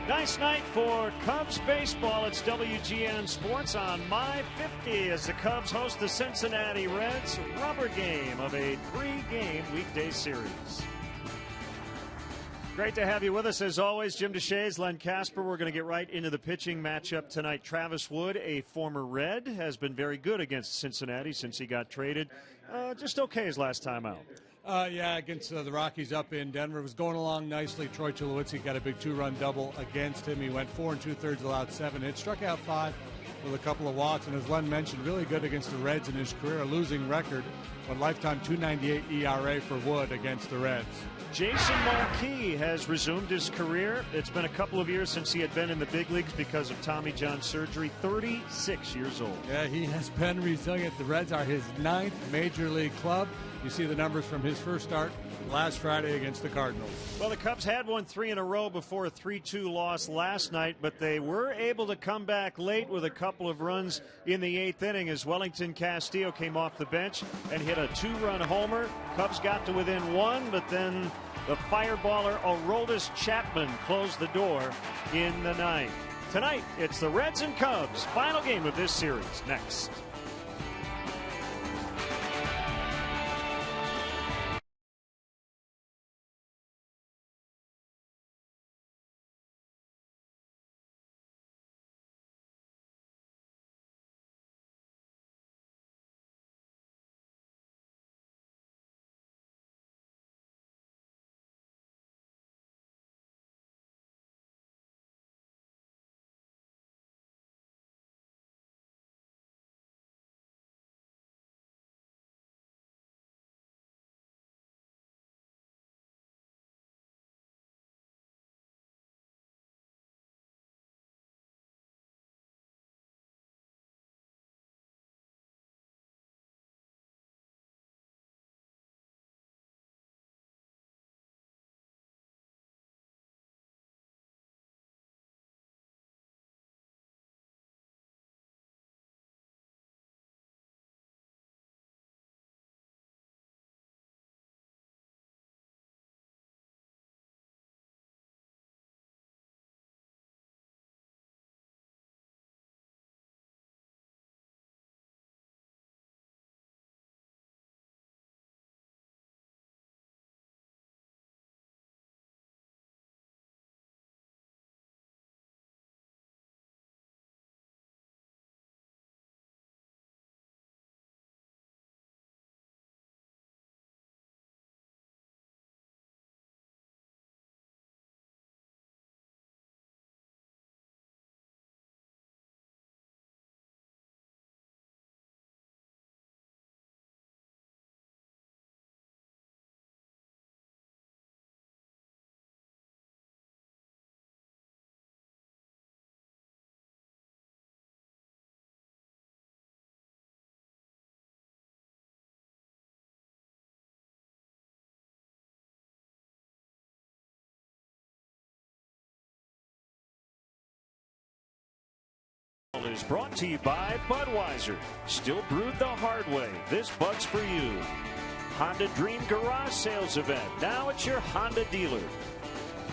Nice night for Cubs baseball. It's WGN Sports on My 50 as the Cubs host the Cincinnati Reds. Rubber game of a 3-game weekday series. Great to have you with us as always. Jim Deshaies, Len Casper. We're going to get right into the pitching matchup tonight. Travis Wood, a former Red, has been very good against Cincinnati since he got traded. Just okay his last time out. Yeah, against the Rockies up in Denver. It was going along nicely. Troy Tulowitzki got a big 2-run double against him. He went 4 2/3, allowed 7 hits, struck out 5 with a couple of walks. And as Len mentioned, really good against the Reds in his career, a losing record, but lifetime 2.98 ERA for Wood against the Reds. Jason Mulkey has resumed his career. It's been a couple of years since he had been in the big leagues because of Tommy John surgery. 36 years old. Yeah, he has been resilient. The Reds are his 9th major league club. You see the numbers from his first start last Friday against the Cardinals. Well, the Cubs had won 3 in a row before a 3-2 loss last night, but they were able to come back late with a couple of runs in the 8th inning as Wellington Castillo came off the bench and hit a 2-run homer. Cubs got to within 1, but then the fireballer Aroldis Chapman closed the door in the 9th. Tonight, it's the Reds and Cubs. Final game of this series next. Is brought to you by Budweiser. Still brewed the hard way. This Bud's for you. Honda Dream Garage Sales Event. Now it's your Honda dealer.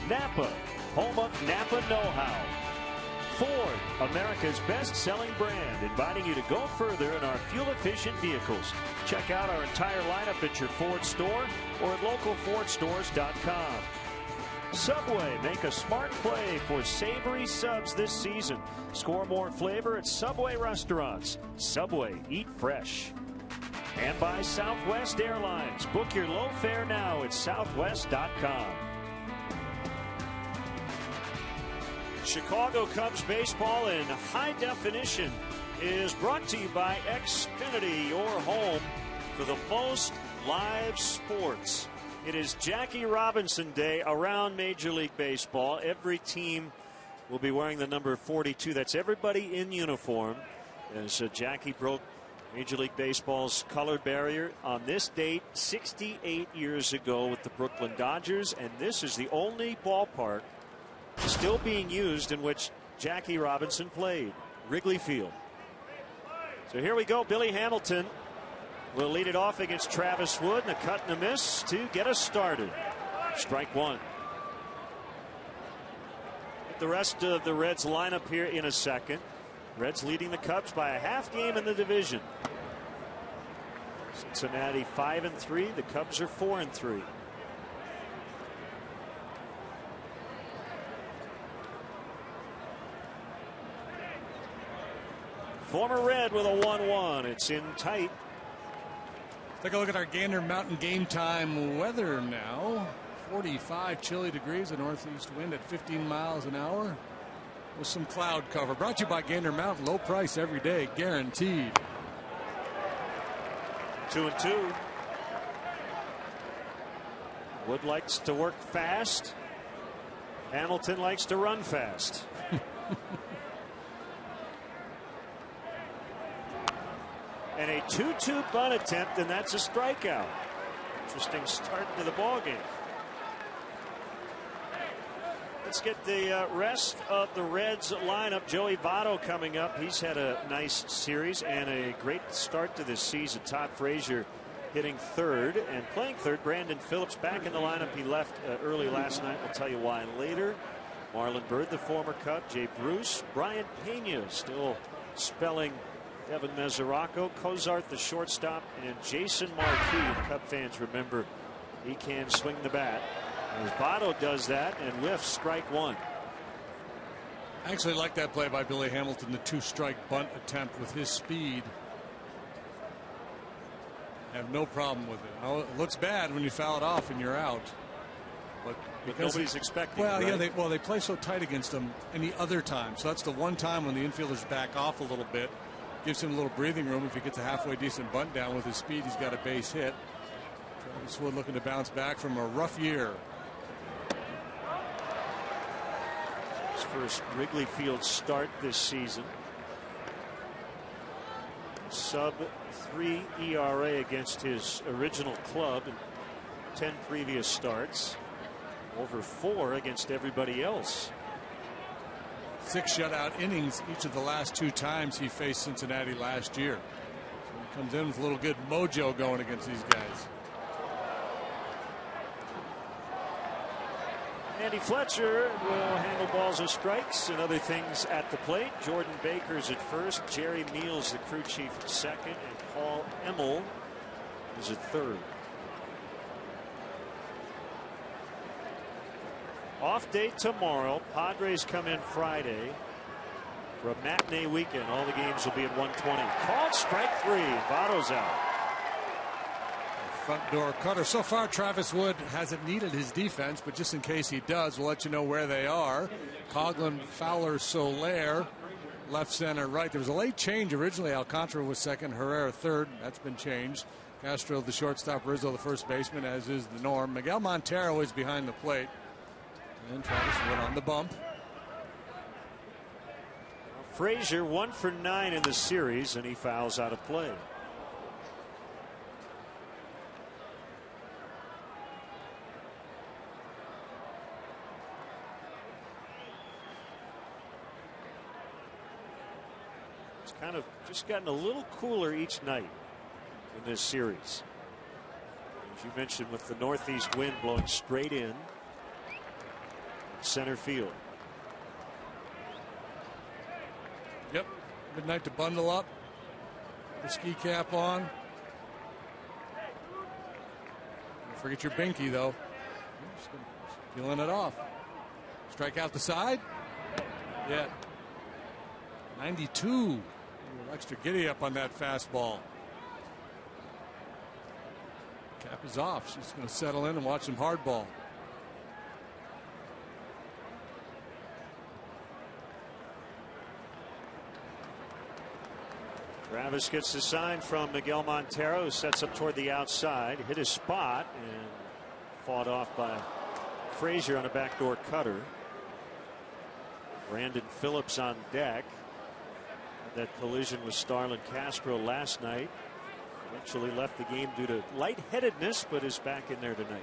Napa, home of Napa know-how. Ford, America's best-selling brand, inviting you to go further in our fuel-efficient vehicles. Check out our entire lineup at your Ford store or at localfordstores.com. Subway, make a smart play for savory subs this season. Score more flavor at Subway restaurants. Subway, eat fresh. And by Southwest Airlines. Book your low fare now at southwest.com. Chicago Cubs baseball in high definition is brought to you by Xfinity, your home for the most live sports. It is Jackie Robinson Day around Major League Baseball. Every team will be wearing the number 42. That's everybody in uniform. And so Jackie broke Major League Baseball's color barrier on this date 68 years ago with the Brooklyn Dodgers. And this is the only ballpark still being used in which Jackie Robinson played, Wrigley Field. So here we go. Billy Hamilton will lead it off against Travis Wood, and a cut and a miss to get us started. Strike one. the rest of the Reds lineup here in a second. Reds leading the Cubs by a half game in the division. Cincinnati 5-3. The Cubs are 4-3. Former Red with a 1-1. It's in tight. Take a look at our Gander Mountain game time weather now. 45 chilly degrees, a northeast wind at 15 miles an hour with some cloud cover. Brought to you by Gander Mountain. Low price every day, guaranteed. 2-2. Wood likes to work fast. Hamilton likes to run fast. And a 2-2 bunt attempt, and that's a strikeout. Interesting start to the ball game. Let's get the rest of the Reds lineup. Joey Votto coming up. He's had a nice series and a great start to this season. Todd Frazier hitting third and playing third. Brandon Phillips back in the lineup. He left early last night. We'll tell you why later. Marlon Byrd, the former Cub. Jay Bruce. Brian Pena still spelling Devin Mesoraco. Cozart, the shortstop, and Jason Marquis. Cub fans remember he can swing the bat. As Votto does that and whiffs strike one. I actually like that play by Billy Hamilton, the 2-strike bunt attempt with his speed. I have no problem with it. Oh, it looks bad when you foul it off and you're out. But nobody's expecting. Well, it, right? yeah, they play so tight against them any other time. So that's the one time when the infielders back off a little bit. Gives him a little breathing room. If he gets a halfway decent bunt down with his speed, he's got a base hit. Travis Wood looking to bounce back from a rough year. His first Wrigley Field start this season. Sub-3 ERA against his original club in 10 previous starts. Over 4 against everybody else. 6 shutout innings each of the last 2 times he faced Cincinnati last year. So he comes in with a little good mojo going against these guys. Andy Fletcher will handle balls or strikes and other things at the plate. Jordan Baker's at first. Jerry Meals, the crew chief, at second. And Paul Emmel is at third. Off day tomorrow. Padres come in Friday for a matinee weekend. All the games will be at 1:20. Called strike 3. Votto's out. Front door cutter. So far, Travis Wood hasn't needed his defense, but just in case he does, we'll let you know where they are. Coughlin, Fowler, Soler, left, center, right. There was a late change. Originally, Alcantara was second, Herrera third. That's been changed. Castro, the shortstop, Rizzo, the first baseman, as is the norm. Miguel Montero is behind the plate. And Travis Wood on the bump. Frazier 1 for 9 in the series, and he fouls out of play. It's kind of just gotten a little cooler each night in this series. As you mentioned, with the northeast wind blowing straight in center field. Yep. Midnight to bundle up. The ski cap on. Don't forget your binky, though. Just peeling it off. Strike out the side. Yeah. 92. A little extra giddy up on that fastball. Cap is off. She's going to settle in and watch some hardball. Travis gets the sign from Miguel Montero, who sets up toward the outside, hit his spot, and fought off by Frazier on a backdoor cutter. Brandon Phillips on deck. That collision with Starlin Castro last night. Eventually left the game due to lightheadedness, but is back in there tonight.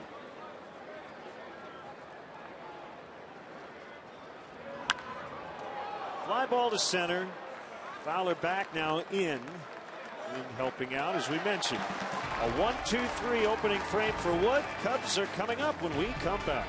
Fly ball to center. Fowler back now in helping out, as we mentioned. A 1-2-3 opening frame for Wood. Cubs are coming up when we come back.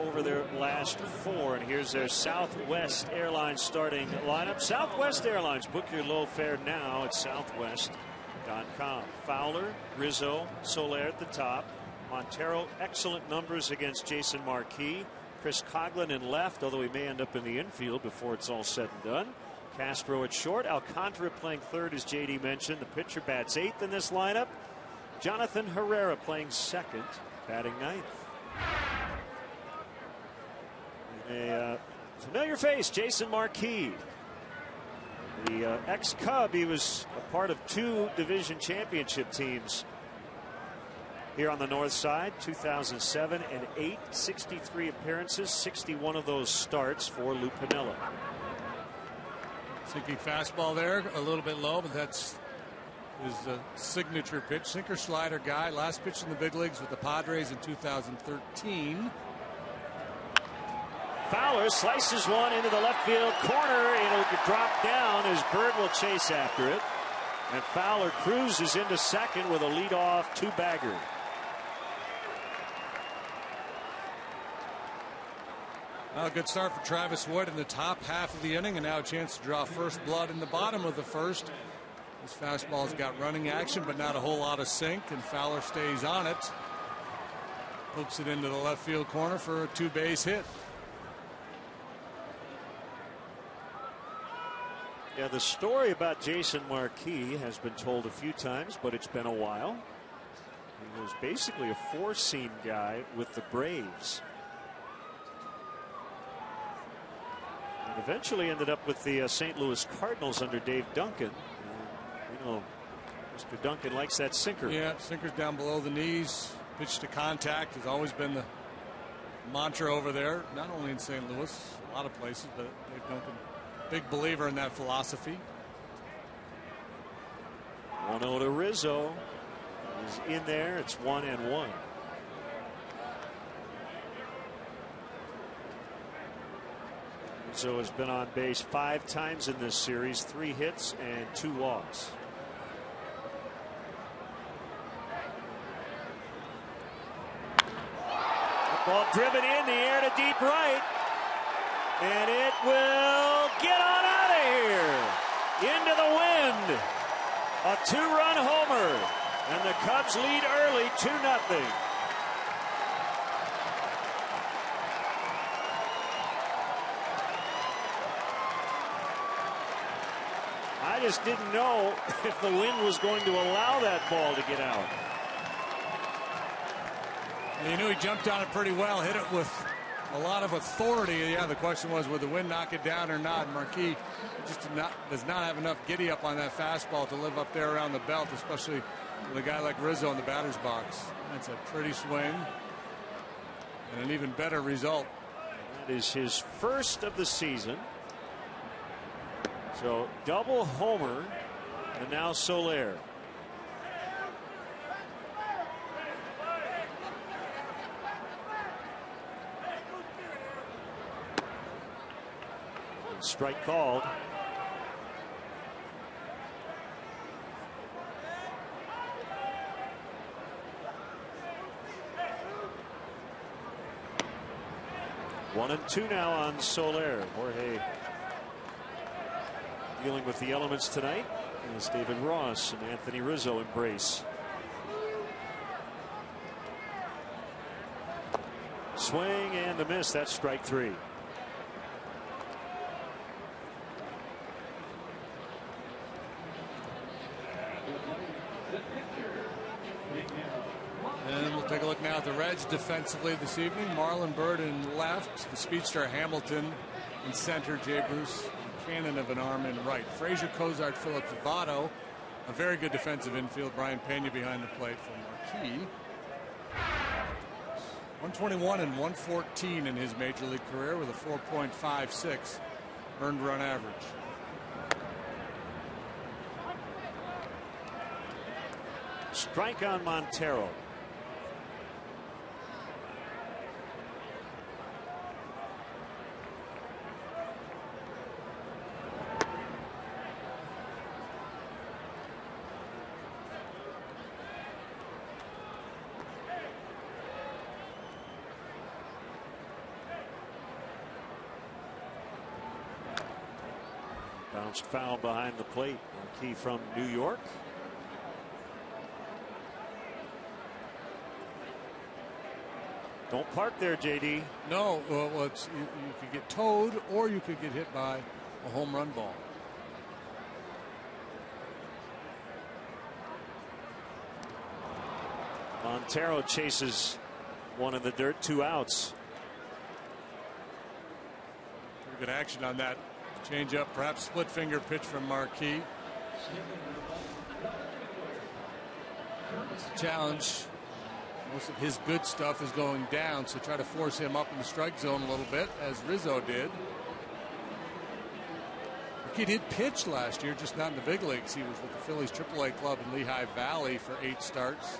over their last 4. And here's their Southwest Airlines starting lineup. Southwest Airlines, book your low fare now at southwest.com. Fowler, Rizzo, Soler at the top. Montero, excellent numbers against Jason Marquis. Chris Coghlan in left, although he may end up in the infield before it's all said and done. Castro at short. Alcantara playing third, as JD mentioned. The pitcher bats 8th in this lineup. Jonathan Herrera playing second, batting 9th. A familiar face, Jason Marquis. The ex-Cub, he was a part of 2 division championship teams here on the north side. 2007 and 8, 63 appearances, 61 of those starts for Lou Piniella. Sinking fastball there, a little bit low, but that's his signature pitch. Sinker slider guy. Last pitch in the big leagues with the Padres in 2013. Fowler slices one into the left field corner. It'll drop down as Bird will chase after it. And Fowler cruises into second with a leadoff 2-bagger. Well, a good start for Travis Wood in the top half of the inning, and now a chance to draw first blood in the bottom of the first. His fastball's got running action, but not a whole lot of sink, and Fowler stays on it. Hooks it into the left field corner for a 2-base hit. Yeah, the story about Jason Marquis has been told a few times, but it's been a while. He was basically a 4-seam guy with the Braves. And eventually ended up with the St. Louis Cardinals under Dave Duncan. And, you know, Mr. Duncan likes that sinker. Yeah, sinker's down below the knees. Pitch to contact has always been the mantra over there, not only in St. Louis, a lot of places, but Dave Duncan, big believer in that philosophy. 1-0 to Rizzo. He's in there. It's 1-1. Rizzo has been on base 5 times in this series, 3 hits and 2 walks. Ball driven in the air to deep right. And it will get on out of here. Into the wind. A 2-run homer. And the Cubs lead early 2-0. I just didn't know if the wind was going to allow that ball to get out. And you knew he jumped on it pretty well, hit it with a lot of authority. Yeah, the question was, would the wind knock it down or not? Marquis just does not have enough giddy up on that fastball to live up there around the belt, especially with a guy like Rizzo in the batter's box. That's a pretty swing and an even better result. That is his first of the season. So double homer, and now Soler. Strike called. One and 2 now on Soler. Jorge dealing with the elements tonight as David Ross and Anthony Rizzo embrace. Swing and a miss. That's strike 3. And we'll take a look now at the Reds defensively this evening. Marlon Byrd in left, the speedster Hamilton in center, Jay Bruce, cannon of an arm in right. Frazier, Cozart, Phillips, Votto, a very good defensive infield. Brian Pena behind the plate for Marquis. 121 and 114 in his major league career with a 4.56 earned run average. Strike on Montero. Punched foul behind the plate. Marquis from New York. Don't park there, JD. No, well, you could get towed or you could get hit by a home run ball. Montero chases one in the dirt, 2 outs. Pretty good action on that change up, perhaps split finger pitch from Marquis. It's a challenge. Most of his good stuff is going down, so try to force him up in the strike zone a little bit, as Rizzo did. He did pitch last year, just not in the big leagues. He was with the Phillies AAA club in Lehigh Valley for 8 starts.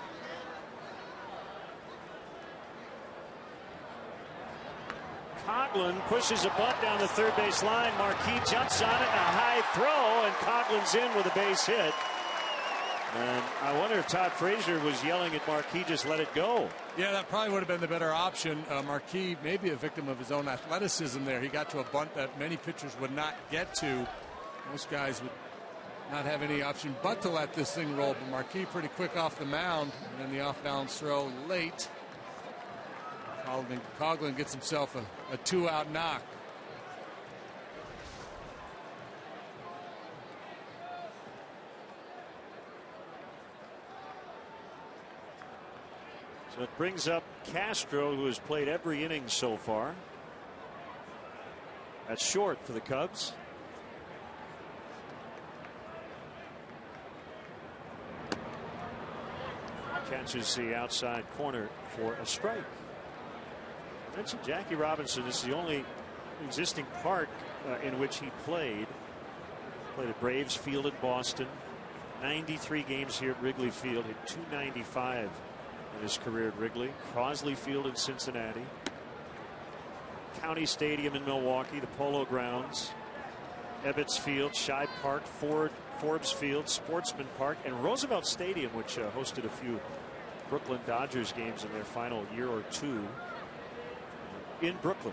Coughlin pushes a bunt down the third base line. Marquis jumps on it, a high throw, and Coughlin's in with a base hit. And I wonder if Todd Frazier was yelling at Marquis, just let it go. Yeah, that probably would have been the better option. Marquis may be a victim of his own athleticism there. He got to a bunt that many pitchers would not get to. Most guys would not have any option but to let this thing roll. But Marquis pretty quick off the mound, and then the off-balance throw late. Coughlin gets himself a 2-out knock. So it brings up Castro, who has played every inning so far. That's short for the Cubs. Catches the outside corner for a strike. I mentioned Jackie Robinson is the only existing park in which he played. Played at Braves Field in Boston. 93 games here at Wrigley Field. Hit .295 in his career at Wrigley. Crosley Field in Cincinnati. County Stadium in Milwaukee. The Polo Grounds. Ebbets Field. Shibe Park. Forbes Field. Sportsman Park. And Roosevelt Stadium, which hosted a few Brooklyn Dodgers games in their final year or two in Brooklyn.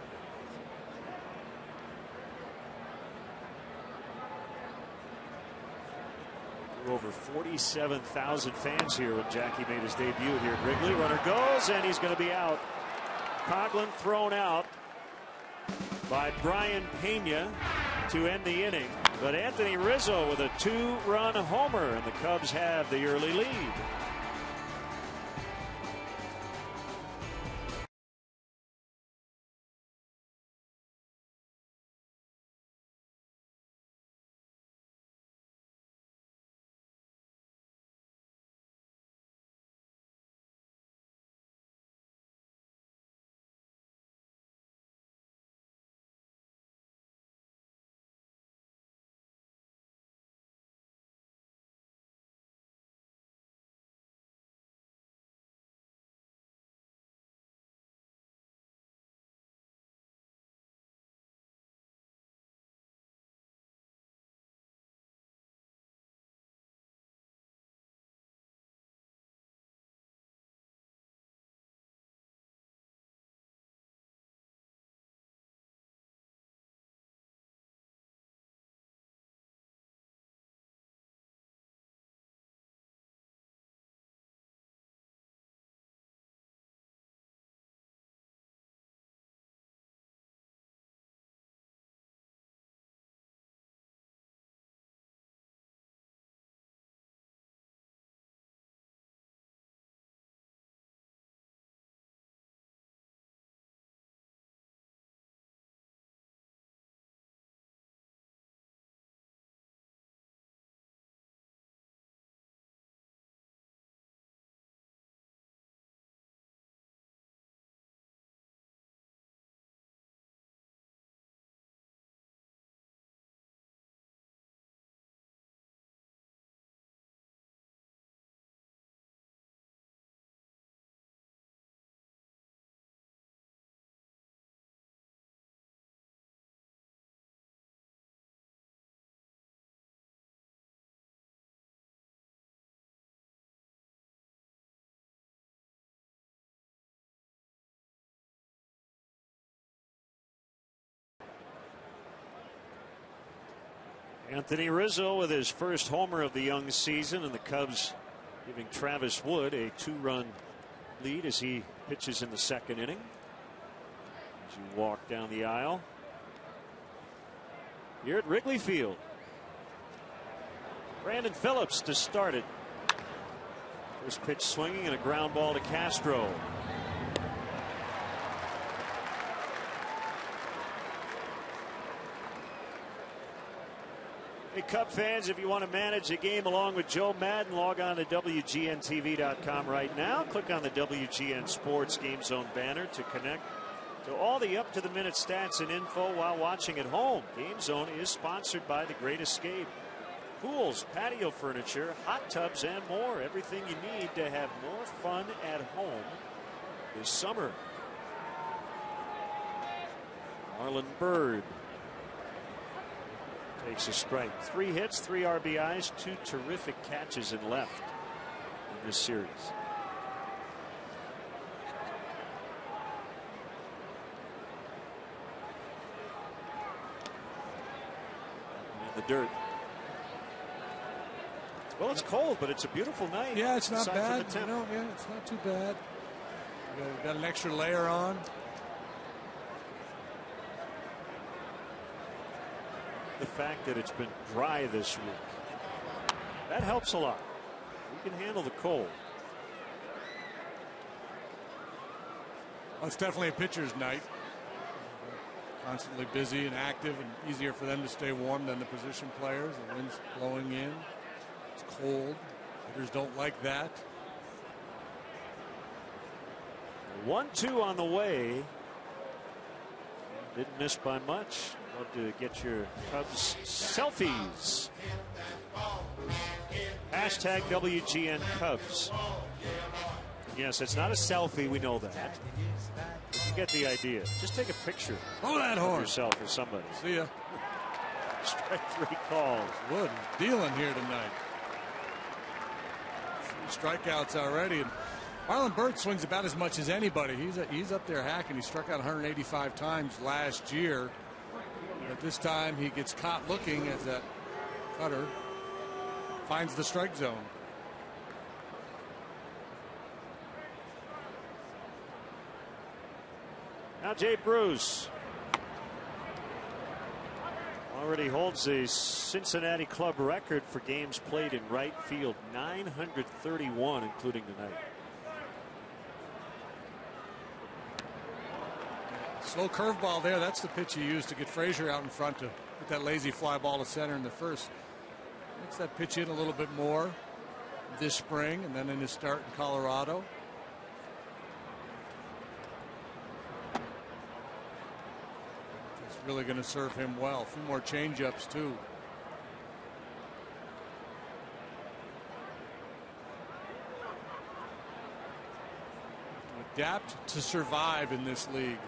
Over 47,000 fans here when Jackie made his debut here at Wrigley. Runner goes, and he's going to be out. Coughlin thrown out by Brian Pena to end the inning. But Anthony Rizzo with a 2-run homer, and the Cubs have the early lead. Anthony Rizzo with his first homer of the young season, and the Cubs giving Travis Wood a 2-run lead as he pitches in the second inning. As you walk down the aisle here at Wrigley Field, Brandon Phillips to start it. First pitch swinging and a ground ball to Castro. Hey, Cub fans, if you want to manage the game along with Joe Madden, log on to WGNTV.com right now. Click on the WGN Sports Game Zone banner to connect to all the up-to-the-minute stats and info while watching at home. Game Zone is sponsored by The Great Escape. Pools, patio furniture, hot tubs, and more. Everything you need to have more fun at home this summer. Marlon Byrd takes a strike. 3 hits, 3 RBIs, 2 terrific catches in left in this series. And the dirt. Well, it's cold, but it's a beautiful night. Yeah, it's not bad. No, yeah, it's not too bad. You got an extra layer on. The fact that it's been dry this week, that helps a lot. We can handle the cold. Well, it's definitely a pitcher's night. Constantly busy and active, and easier for them to stay warm than the position players. The wind's blowing in. It's cold. Hitters don't like that. 1-2 on the way. Didn't miss by much. Love to get your Cubs selfies. Hashtag WGN Cubs. Yes, it's not a selfie. We know that. You get the idea. Just take a picture. Blow that horn. Yourself or somebody. See ya. Strike 3 calls. Wood dealing here tonight. 3 strikeouts already. And Marlon Byrd swings about as much as anybody. He's up there hacking. He struck out 185 times last year. But this time he gets caught looking as that cutter finds the strike zone. Now Jay Bruce already holds a Cincinnati club record for games played in right field, 931, including tonight. Slow curveball there. That's the pitch you use to get Frazier out in front to put that lazy fly ball to center in the first. Makes that pitch in a little bit more this spring and then in his start in Colorado. It's really going to serve him well. A few more changeups too. Adapt to survive in this league.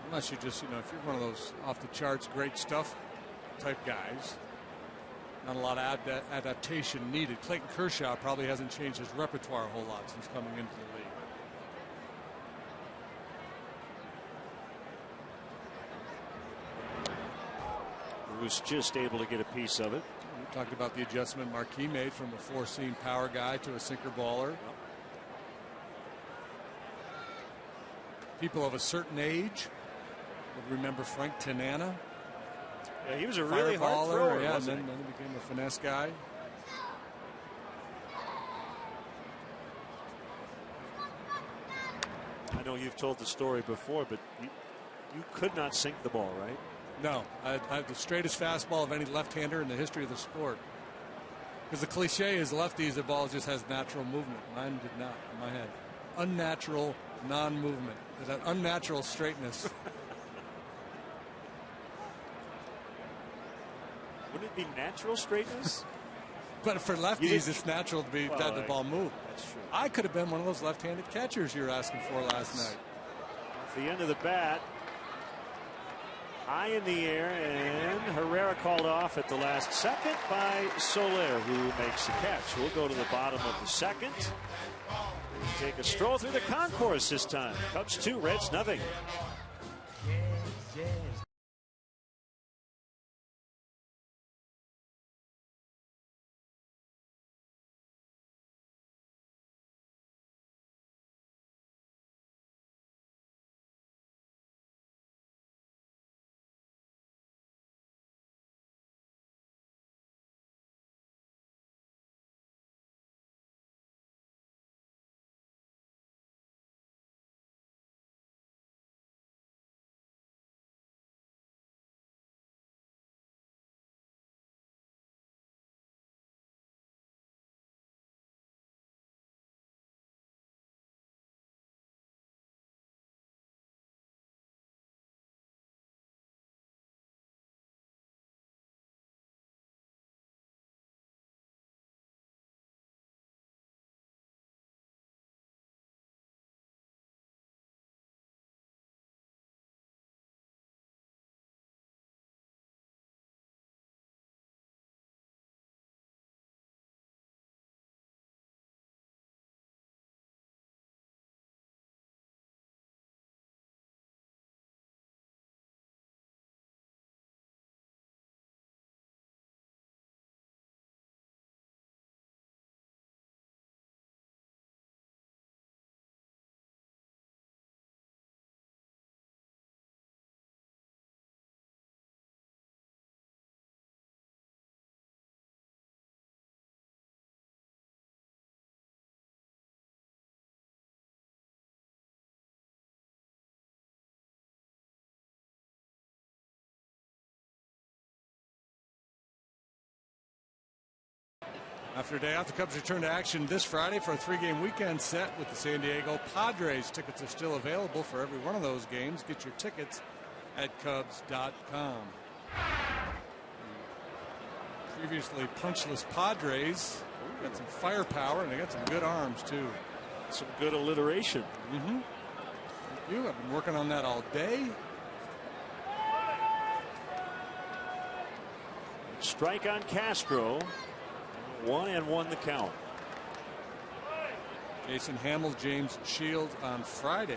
Unless you just, if you're one of those off the charts, great stuff type guys. Not a lot of adaptation needed. Clayton Kershaw probably hasn't changed his repertoire a whole lot since coming into the league. Was just able to get a piece of it. We talked about the adjustment Marquis made from a 4-seam power guy to a sinker baller. Yep. People of a certain age would remember Frank Tanana. Yeah, he was a really hard thrower. Yeah, and then he became a finesse guy. I know you've told the story before, but you could not sink the ball, right? No, I have the straightest fastball of any left-hander in the history of the sport. Because the cliche is lefties, the ball just has natural movement. Mine did not in my head. Unnatural non-movement. That unnatural straightness. Wouldn't it be natural straightness? But for lefties, it's natural to have the ball move. That's true. I could have been one of those left-handed catchers you were asking for last night. Off the end of the bat. High in the air, and Herrera called off at the last second by Soler, who makes the catch. We'll go to the bottom of the second. We'll take a stroll through the concourse this time. Cubs 2, Reds nothing. After a day off, the Cubs return to action this Friday for a 3-game weekend set with the San Diego Padres. Tickets are still available for every one of those games. Get your tickets at Cubs.com. Previously punchless Padres got some firepower, and they got some good arms too. Some good alliteration. Thank you. I've been working on that all day. Strike on Castro. 1-1 the count. Jason Hamill, James Shields on Friday.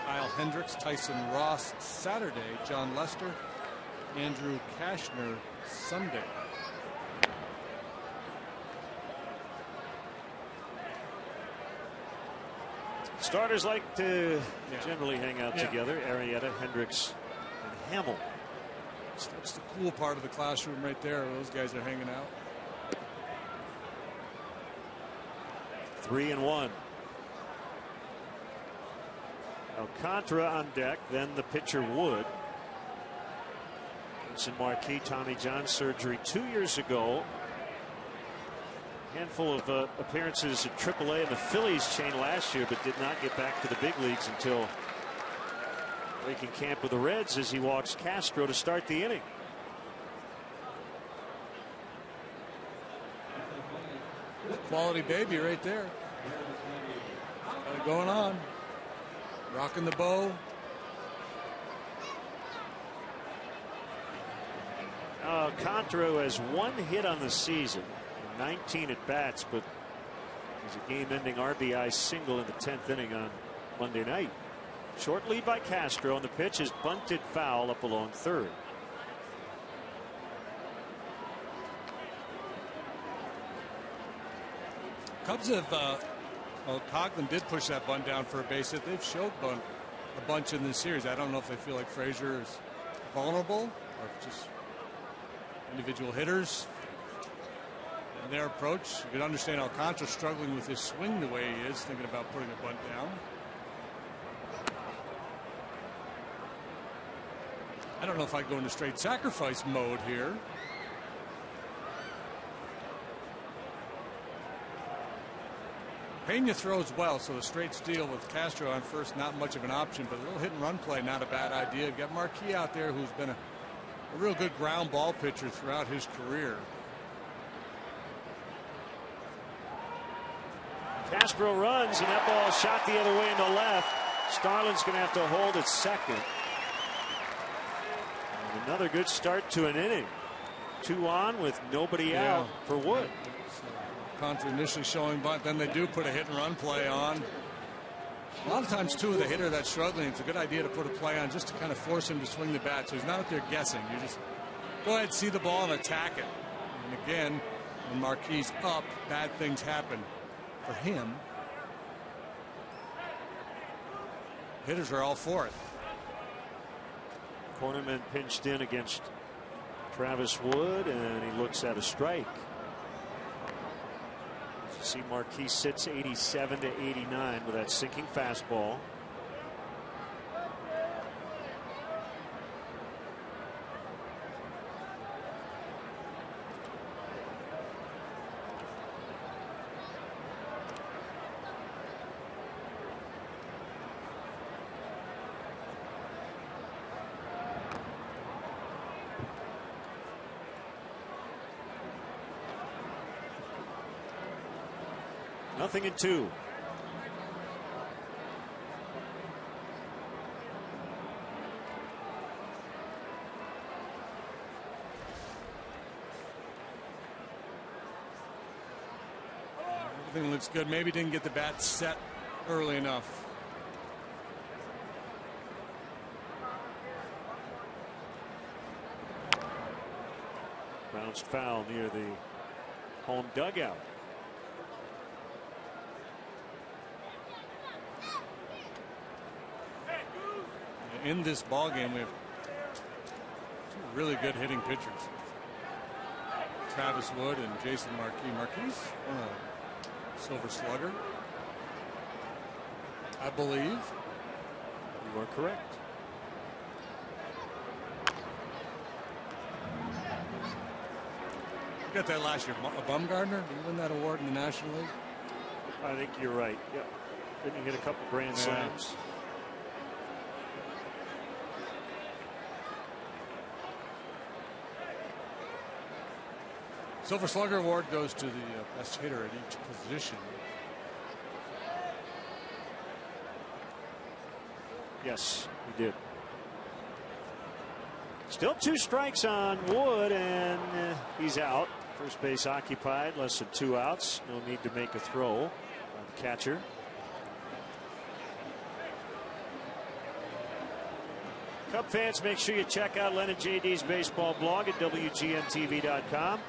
Kyle Hendricks, Tyson Ross Saturday. John Lester, Andrew Kashner Sunday. Starters like to generally hang out together. Arrieta, Hendricks, and Hamill. That's the cool part of the classroom right there. Those guys are hanging out. 3-1. Alcantara on deck, then the pitcher Wood. Vincent Marquis, Tommy John surgery 2 years ago. Handful of appearances at AAA in the Phillies chain last year, but did not get back to the big leagues until breaking camp with the Reds as he walks Castro to start the inning. Quality baby right there. Got it going on. Rocking the bow. Alcantara has 1 hit on the season, 19 at bats, but there's a game-ending RBI single in the 10th inning on Monday night. Short lead by Castro, and the pitch is bunted foul up along third. Cubs have, Coughlin did push that bunt down for a base hit. They've showed bunt a bunch in this series. I don't know if they feel like Frazier is vulnerable or if just individual hitters and their approach. You can understand Alcantara struggling with his swing the way he is, thinking about putting a bunt down. I don't know if I go into straight sacrifice mode here. Pena throws well, so the straight steal with Castro on first, not much of an option, but a little hit and run play, not a bad idea. You've got Marquis out there who's been a real good ground ball pitcher throughout his career. Castro runs, and that ball shot the other way in the left. Starlin's going to have to hold at second. And another good start to an inning. 2 on with nobody out for Wood. Contra initially showing bunt, then they do put a hit and run play on. A lot of times too, with a hitter that's struggling, it's a good idea to put a play on just to kind of force him to swing the bat, so he's not up there guessing. You just go ahead, see the ball, and attack it. And again, when Marquis up, bad things happen for him. Hitters are all for it. Cornerman pinched in against Travis Wood, and he looks at a strike. See, Marquis sits 87 to 89 with that sinking fastball. Nothing in 2. Everything looks good. Maybe didn't get the bat set early enough. Bounced foul near the home dugout. In this ball game, we have 2 really good hitting pitchers, Travis Wood and Jason Marquis. Marquis won a Silver Slugger, I believe. You are correct. You got that last year. Bumgarner, did he win that award in the National League? I think you're right. Yep. Didn't he hit a couple grand slams? Silver Slugger Award goes to the best hitter at each position. Yes, he did. Still 2 strikes on Wood, and he's out. First base occupied, less than 2 outs. No need to make a throw on the catcher. Cub fans, make sure you check out Len and JD's baseball blog at WGNTV.com.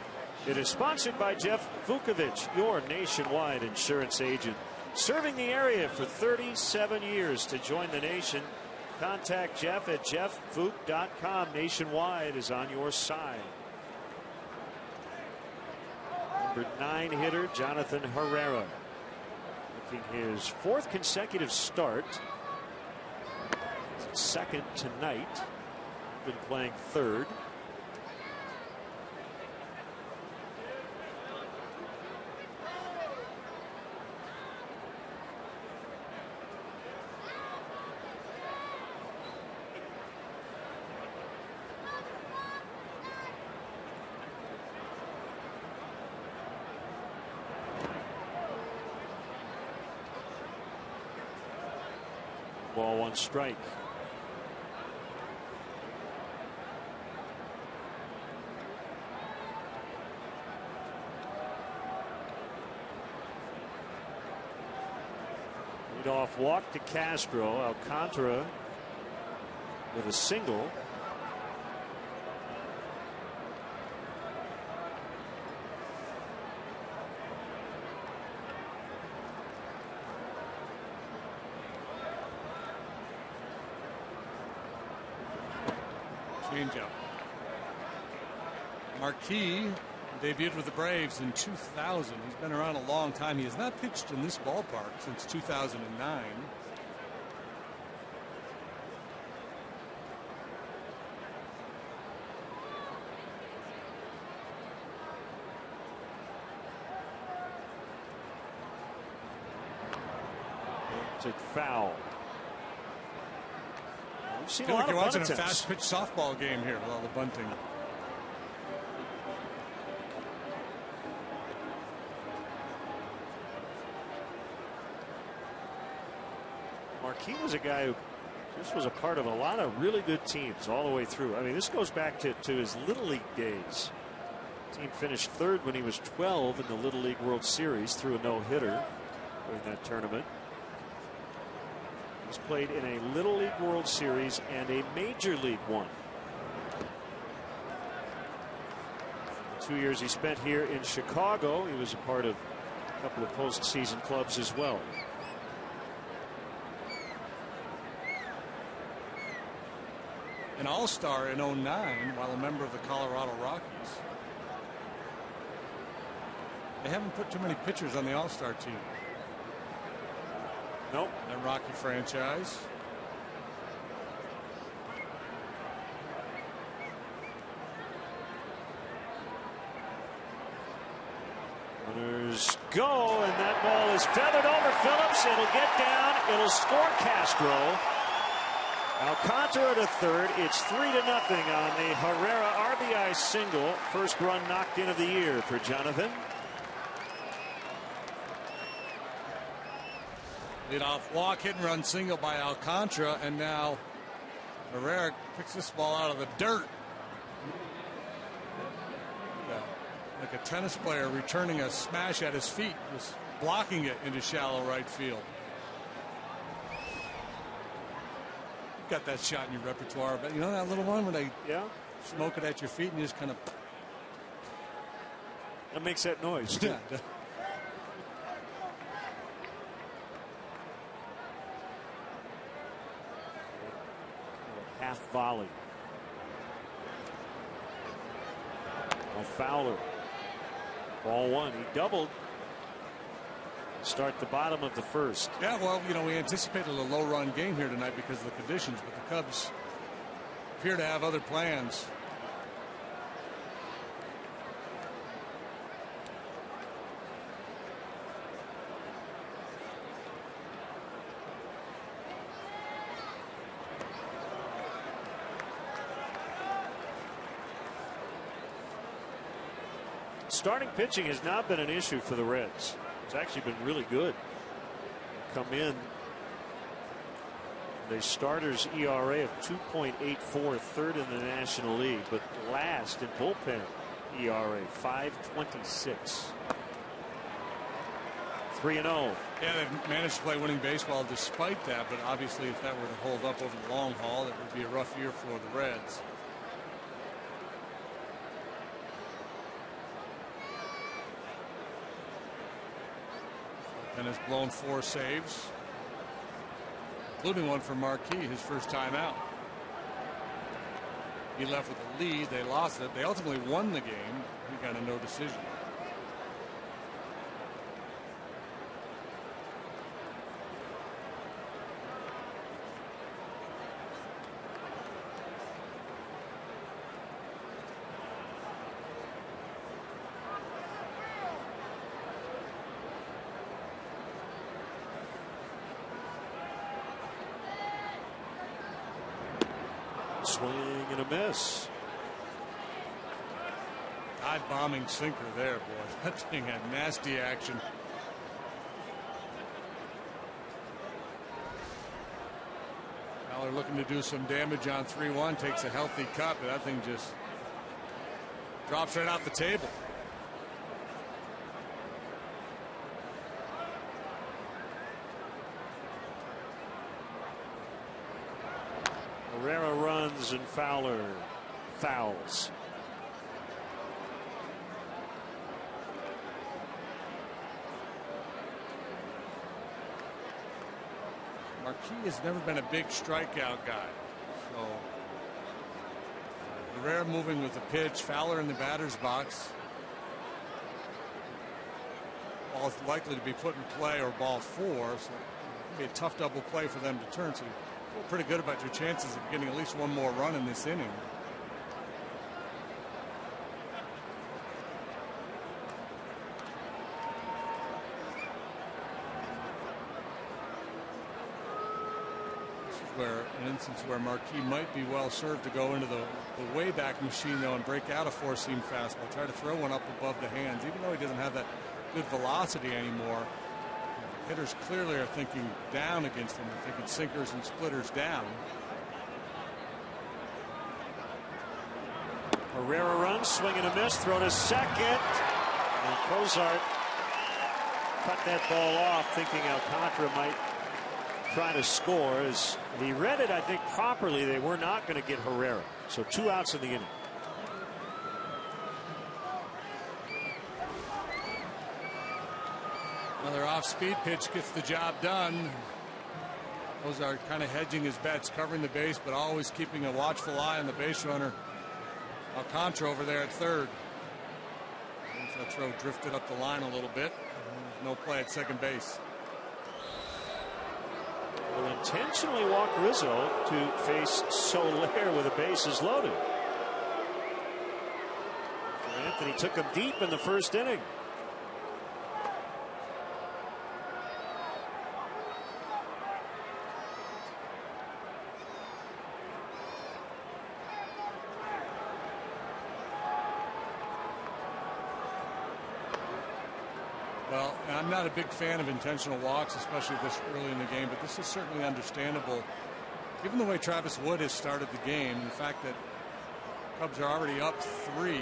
It is sponsored by Jeff Vukovich, your nationwide insurance agent. Serving the area for 37 years. To join the nation, contact Jeff at jeffvuk.com. Nationwide is on your side. Number 9 hitter, Jonathan Herrera. Making his 4th consecutive start. Second tonight. Been playing 3rd. Ball 1 strike. Leadoff walk to Castro. Alcantara with a single. Changeup. Marquis debuted with the Braves in 2000. He's been around a long time. He has not pitched in this ballpark since 2009. Took foul. We've seen I feel a lot like you're of watching bunt a attempts. fast pitch softball game here with all the bunting. Marquis was a guy who just was a part of a lot of really good teams all the way through. I mean, this goes back to his Little League days. Team finished 3rd when he was 12 in the Little League World Series, through a no-hitter during that tournament. He's played in a Little League World Series and a Major League one. The 2 years he spent here in Chicago, he was a part of a couple of postseason clubs as well. An all-star in 09 while a member of the Colorado Rockies. They haven't put too many pitchers on the all-star team. Nope. That Rocky franchise. Runners go, and that ball is feathered over Phillips. It'll get down. It'll score Castro. Alcantara to third. It's 3-0 on the Herrera RBI single. First run knocked in of the year for Jonathan. Leadoff walk, hit and run single by Alcantara, and now Herrera picks this ball out of the dirt. Yeah, like a tennis player returning a smash at his feet, just blocking it into shallow right field. You've got that shot in your repertoire, but you know that little one where they smoke it at your feet and you just kind of. That makes that noise too. Yeah. Half volley. Fowler. Ball 1. He doubled. Start the bottom of the first. Yeah, well, you know, we anticipated a low-run game here tonight because of the conditions, but the Cubs appear to have other plans. starting pitching has not been an issue for the Reds. It's actually been really good. Come in. The starters ERA of 2.84, third in the National League, but last in bullpen ERA 5.26. 3-0. Yeah, they've managed to play winning baseball despite that, but obviously if that were to hold up over the long haul, it would be a rough year for the Reds. And has blown 4 saves, including one for Marquis, his first time out. He left with a lead. They lost it. They ultimately won the game. He got a no decision. Swing and a miss. Dive-bombing sinker there, boy. That thing had nasty action. Fowler looking to do some damage on 3-1. Takes a healthy cut, but that thing just drops right off the table. Herrera runs and Fowler fouls. Marquis has never been a big strikeout guy. So Herrera moving with the pitch. Fowler in the batter's box. Ball is likely to be put in play, or ball 4. So it'll be a tough double play for them to turn. So you feel pretty good about your chances of getting at least one more run in this inning. Where an instance where Marquis might be well served to go into the way back machine though and break out a 4-seam fastball, try to throw one up above the hands, even though he doesn't have that good velocity anymore. Hitters clearly are thinking down against him. They're thinking sinkers and splitters down. Herrera runs, swing and a miss, throw to second, and Cozart cut that ball off, thinking Alcantara might try to score. As he read it, I think, properly, they were not going to get Herrera. So 2 outs in the inning. Another off-speed pitch gets the job done. Those are kind of hedging his bets, covering the base, but always keeping a watchful eye on the base runner. Alcantara over there at third. That throw drifted up the line a little bit. No play at second base. Will intentionally walk Rizzo to face Soler with the bases loaded. Anthony took him deep in the first inning. Well, I'm not a big fan of intentional walks, especially this early in the game, but this is certainly understandable given the way Travis Wood has started the game, and the fact that Cubs are already up 3.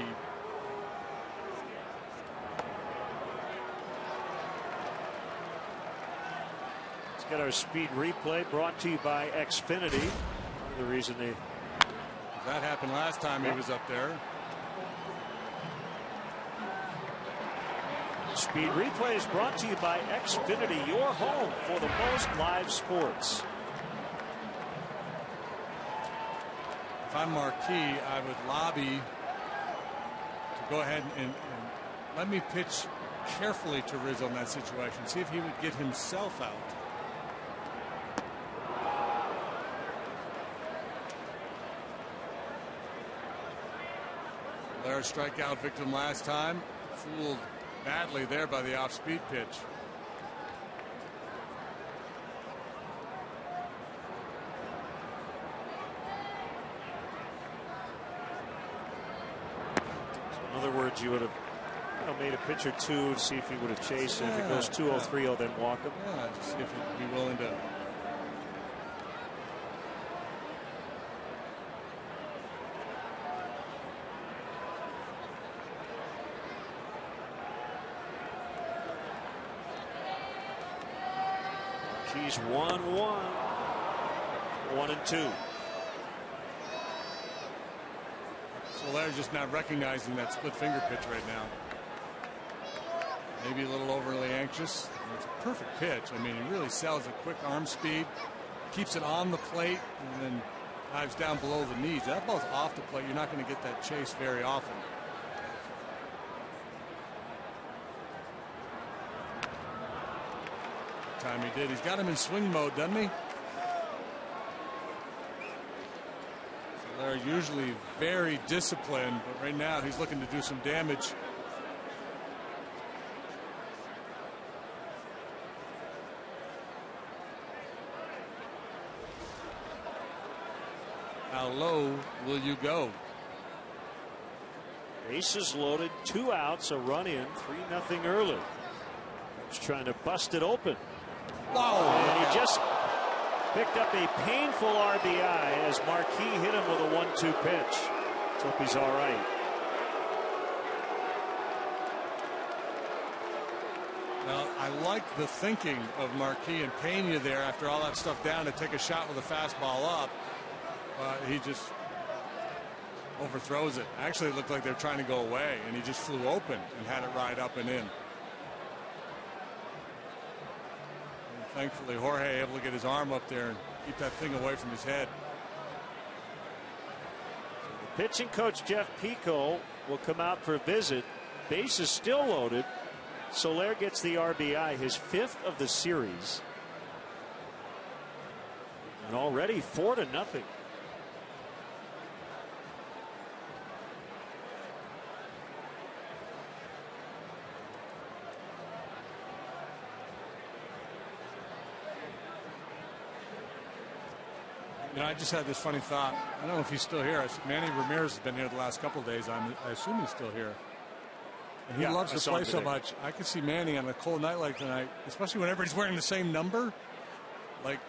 Let's get our speed replay brought to you by Xfinity. The reason that happened last time he was up there. Speed replay is brought to you by Xfinity, your home for the most live sports. If I'm Marquis, I would lobby to go ahead and let me pitch carefully to Rizzo in that situation. See if he would get himself out. There's strikeout victim last time. Fooled badly there by the off-speed pitch. So in other words, you would have Made a pitch or two, see if he would have chased. And if it goes 2-0, 3-0, then walk him. Yeah, just see if he'd be willing to. He's 1-1. 1-2. Soler just not recognizing that split finger pitch right now. Maybe a little overly anxious. It's a perfect pitch. I mean, he really sells a quick arm speed, keeps it on the plate, and then dives down below the knees. That ball's off the plate. You're not going to get that chase very often. Time he did. He's got him in swing mode, doesn't he? They're usually very disciplined, but right now he's looking to do some damage. How low will you go? Bases loaded, 2 outs, a run in, 3-0 early. He's trying to bust it open. Wow! And he just picked up a painful RBI as Marquis hit him with a 1-2 pitch. Let's hope he's all right. Well, I like the thinking of Marquis and Pena there after all that stuff down to take a shot with a fastball up. He just overthrows it. Actually, it looked like they're trying to go away, and he just flew open and had it ride up and in. Thankfully, Jorge able to get his arm up there and keep that thing away from his head. So pitching coach Jeff Pico will come out for a visit. Bases still loaded. Soler gets the RBI, his 5th of the series. And already 4-0. You know, I just had this funny thought. I don't know if he's still here. Manny Ramirez has been here the last couple of days. I assume he's still here. And he loves to play so much. I could see Manny on a cold night like tonight, especially when everybody's wearing the same number, like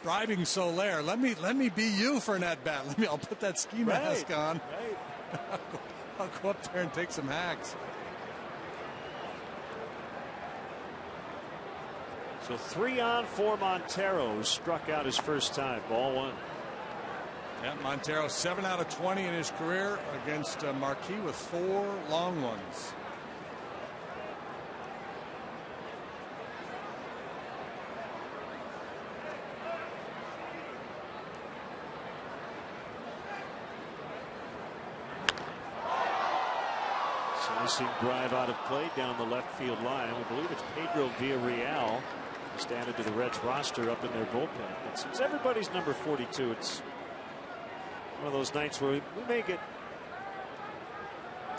bribing Soler. Let me be you for an at bat. I'll put that ski mask on. Right. I'll go up there and take some hacks. So 3 on for Montero, who struck out his first time. Ball 1. Yeah, Montero 7 out of 20 in his career against Marquis with 4 long ones. Slicing drive out of play down the left field line. I believe it's Pedro Villarreal, just added to the Reds roster up in their bullpen. But since everybody's number 42, it's one of those nights where we may get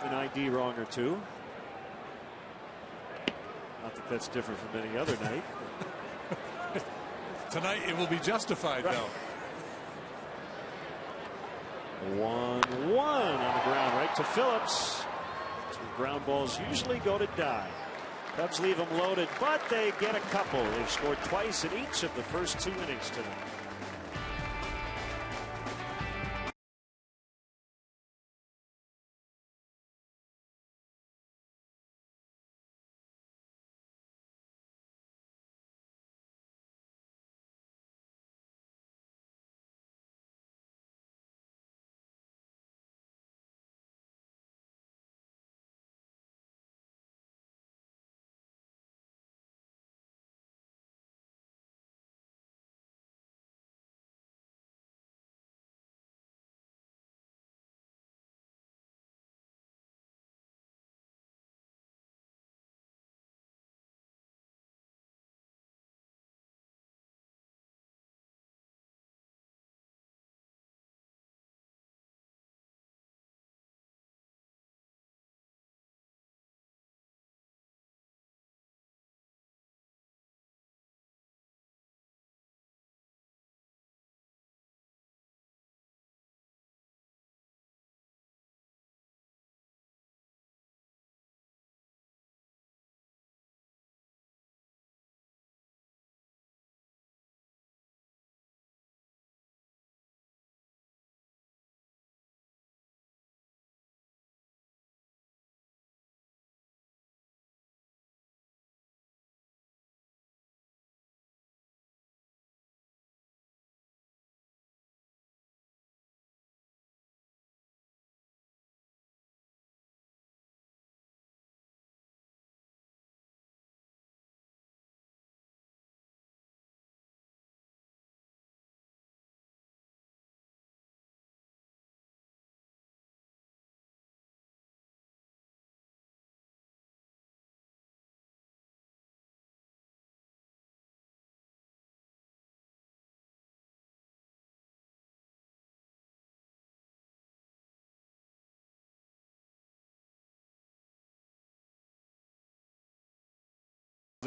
an ID wrong or two. Not that that's different from any other night. Tonight it will be justified, though. 1-1 on the ground, right to Phillips. Ground balls usually go to die. Cubs leave them loaded, but they get a couple. They've scored twice in each of the first 2 innings tonight.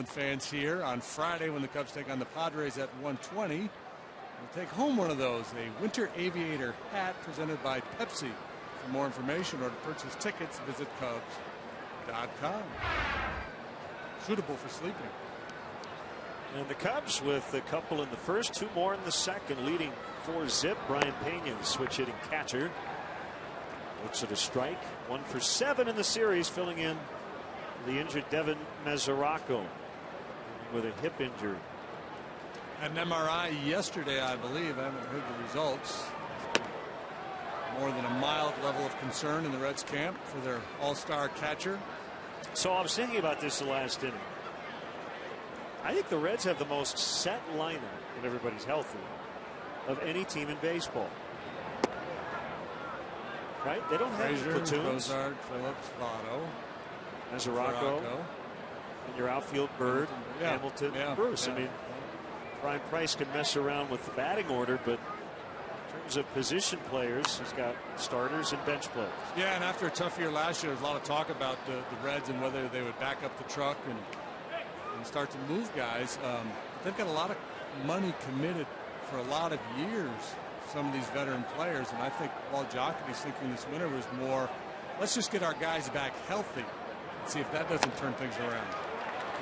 Fans here on Friday when the Cubs take on the Padres at 1:20. We'll take home one of those, a Winter Aviator hat presented by Pepsi. For more information or to purchase tickets, visit Cubs.com. Suitable for sleeping. And the Cubs with a couple in the first, 2 more in the second, leading 4-zip. Brian Pena, the switch hitting catcher. Looks at a strike. 1 for 7 in the series, filling in the injured Devin Mesoraco with a hip injury. Had an MRI yesterday, I believe. I haven't heard the results. More than a mild level of concern in the Reds camp for their all-star catcher. So I was thinking about this the last inning. I think the Reds have the most set lineup, when everybody's healthy, of any team in baseball. Right? They don't have Frazier, platoons. Cozart, Phillips, Votto, Mesoraco, and your outfield Bird, Hamilton, Bruce. I mean, Brian Price can mess around with the batting order, but in terms of position players, he's got starters and bench players. Yeah, and after a tough year last year, there's a lot of talk about the Reds and whether they would back up the truck and start to move guys. They've got a lot of money committed for a lot of years, some of these veteran players, and I think Paul Giacobi's thinking this winter was more, let's just get our guys back healthy and see if that doesn't turn things around.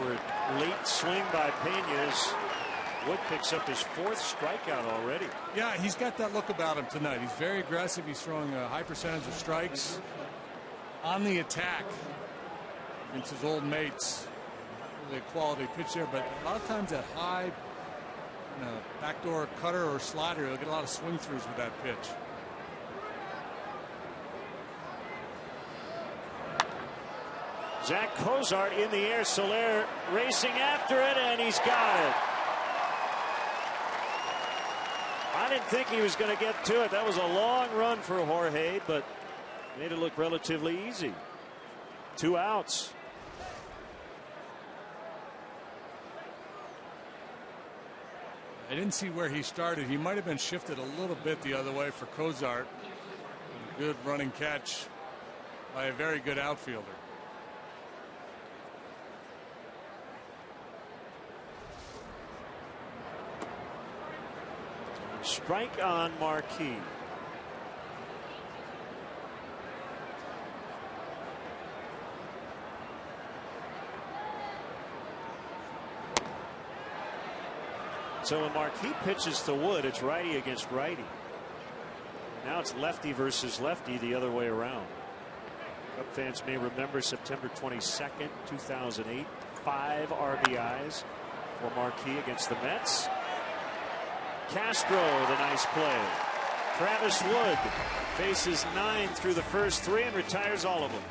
We're late swing by Pena's. Wood picks up his 4th strikeout already. Yeah, he's got that look about him tonight. He's very aggressive. He's throwing a high percentage of strikes on the attack against his old mates. Really a quality pitch there, but a lot of times that high backdoor cutter or slider, you'll get a lot of swing throughs with that pitch. Zach Cozart in the air. Soler racing after it, and he's got it. I didn't think he was going to get to it. That was a long run for Jorge, but made it look relatively easy. 2 outs. I didn't see where he started. He might have been shifted a little bit the other way for Cozart. A good running catch by a very good outfielder. Strike on Marquis. So when Marquis pitches to Wood, it's righty against righty. Now it's lefty versus lefty the other way around. Cub fans may remember September 22nd, 2008. 5 RBIs for Marquis against the Mets. Castro, the nice play. Travis Wood faces 9 through the first 3 and retires all of them.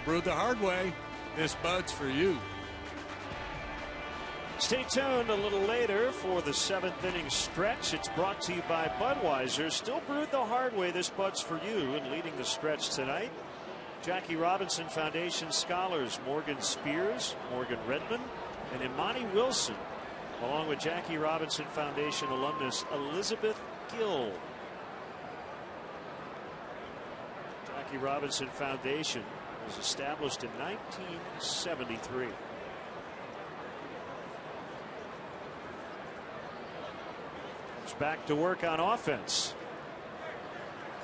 Brewed the hard way. This bud's for you. Stay tuned a little later for the 7th inning stretch. It's brought to you by Budweiser. Still brewed the hard way. This bud's for you. And leading the stretch tonight, Jackie Robinson Foundation scholars Morgan Spears, Morgan Redmond, and Imani Wilson, along with Jackie Robinson Foundation alumnus Elizabeth Gill. Jackie Robinson Foundation was established in 1973. Back to work on offense.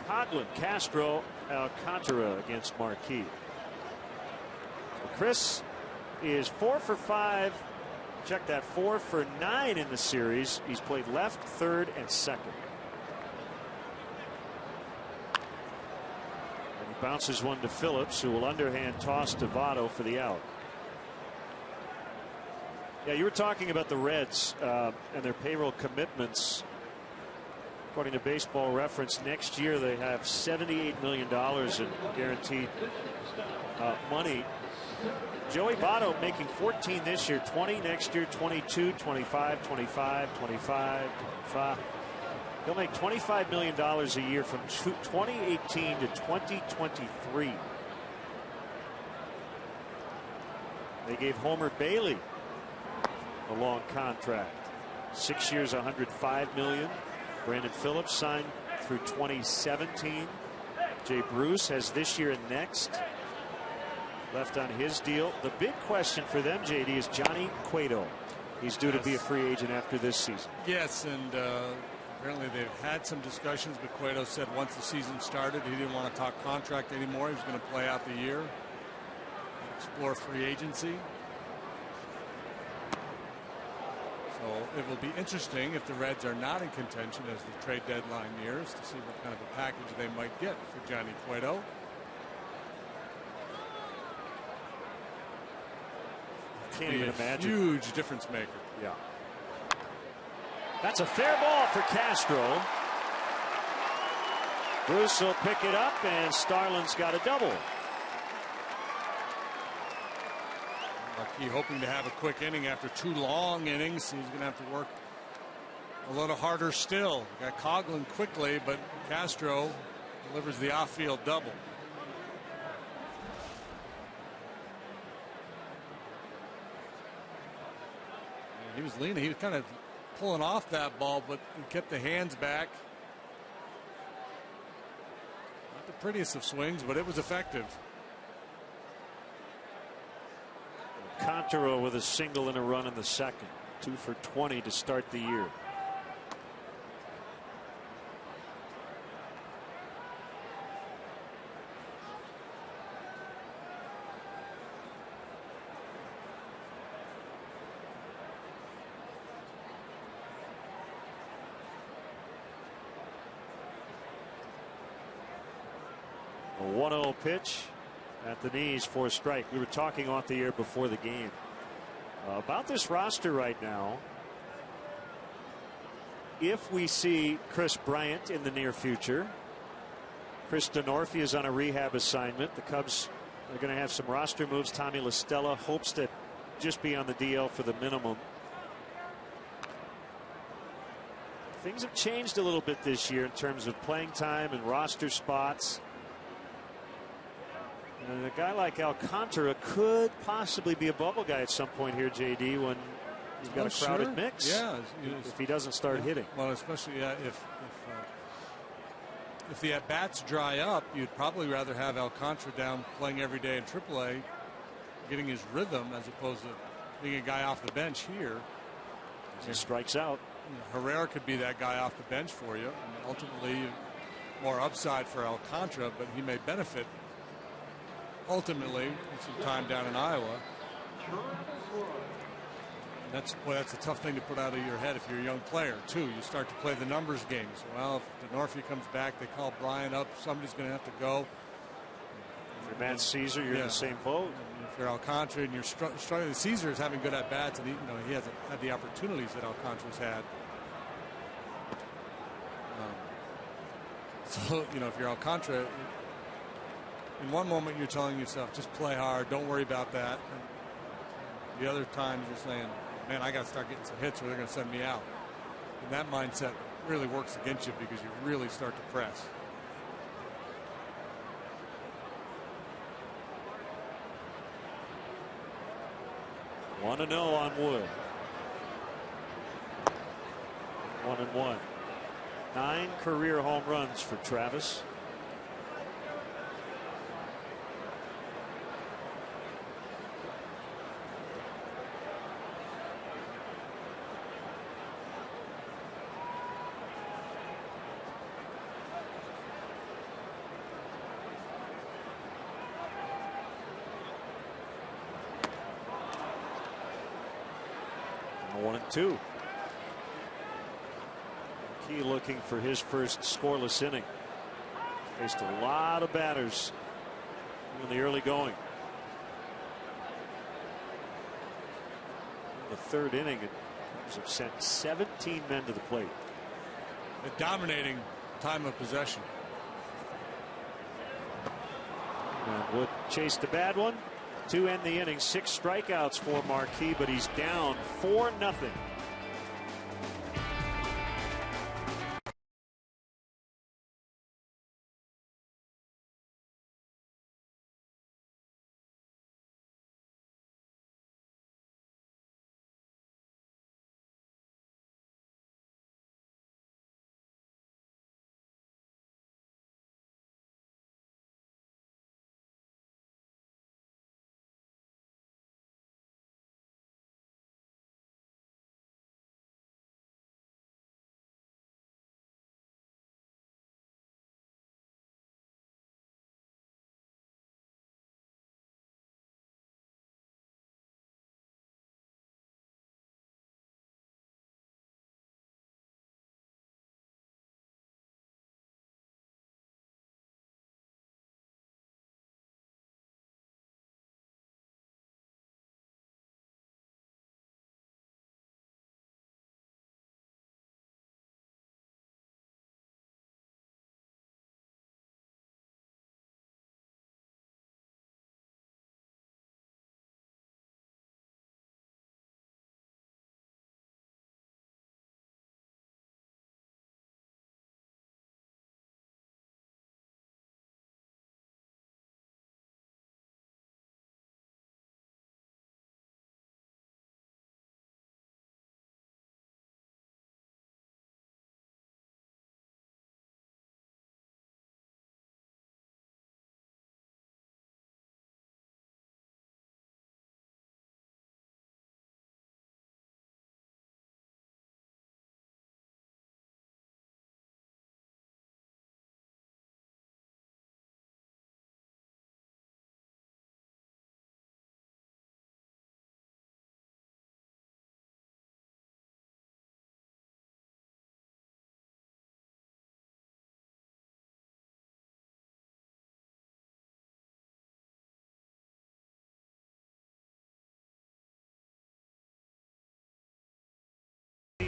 Coghlan, Castro, Alcantara against Marquis. So Chris is 4 for 5. Check that, 4 for 9 in the series. He's played left, third, and second. And he bounces one to Phillips, who will underhand toss to Votto for the out. Yeah, you were talking about the Reds and their payroll commitments. According to Baseball Reference, next year they have $78 million in guaranteed money. Joey Votto making 14 this year, 20 next year, 22, 25, 25, 25, 25. He'll make $25 million a year from 2018 to 2023. They gave Homer Bailey a long contract, 6 years, $105 million. Brandon Phillips signed through 2017. Jay Bruce has this year and next left on his deal. The big question for them, JD, is Johnny Cueto. He's due to be a free agent after this season. Yes, and apparently they've had some discussions, but Cueto said once the season started he didn't want to talk contract anymore. He was going to play out the year, explore free agency. So it will be interesting if the Reds are not in contention as the trade deadline nears to see what kind of a package they might get for Johnny Cueto. Can't even imagine. Huge difference maker. Yeah. That's a fair ball for Castro. Bruce will pick it up, and Starlin's got a double. Marquis hoping to have a quick inning after 2 long innings. He's going to have to work a little harder still. Got Coghlan quickly, but Castro delivers the off-field double. He was leaning. He was kind of pulling off that ball, but he kept the hands back. Not the prettiest of swings, but it was effective. Alcantara with a single and a run in the second. 2 for 20 to start the year. A 1-0 pitch at the knees for a strike. We were talking off the air before the game about this roster right now. If we see Chris Bryant in the near future, Chris Denorfia is on a rehab assignment. The Cubs are going to have some roster moves. Tommy La Stella hopes to just be on the DL for the minimum. Things have changed a little bit this year in terms of playing time and roster spots. And a guy like Alcantara could possibly be a bubble guy at some point here, JD, when you've got a crowded mix. Yeah, if he doesn't start hitting. Well, especially if the at-bats dry up, you'd probably rather have Alcantara down playing every day in AAA, getting his rhythm, as opposed to being a guy off the bench here. He strikes out. Herrera could be that guy off the bench for you. And ultimately, more upside for Alcantara, but he may benefit ultimately with some time down in Iowa. And that's a tough thing to put out of your head if you're a young player too. You start to play the numbers games. Well, if Denorfia comes back, they call Bryant up, somebody's going to have to go. If you're Matt Caesar, you're in the same boat. And if you're Alcantara and you're struggling, Caesar is having good at bats, and he hasn't had the opportunities that Alcantara's had. So if you're Alcantara, in one moment you're telling yourself, just play hard, don't worry about that. And the other times you're saying, man, I got to start getting some hits or they're going to send me out. And that mindset really works against you because you really start to press. One and 0 on Wood. 1-1. 9 career home runs for Travis. One and 2. Key looking for his first scoreless inning. Faced a lot of batters in the early going. In the third inning, it have sent 17 men to the plate. A dominating time of possession. And Wood chased a bad one to end the inning. 6 strikeouts for Marquis, but he's down 4-0.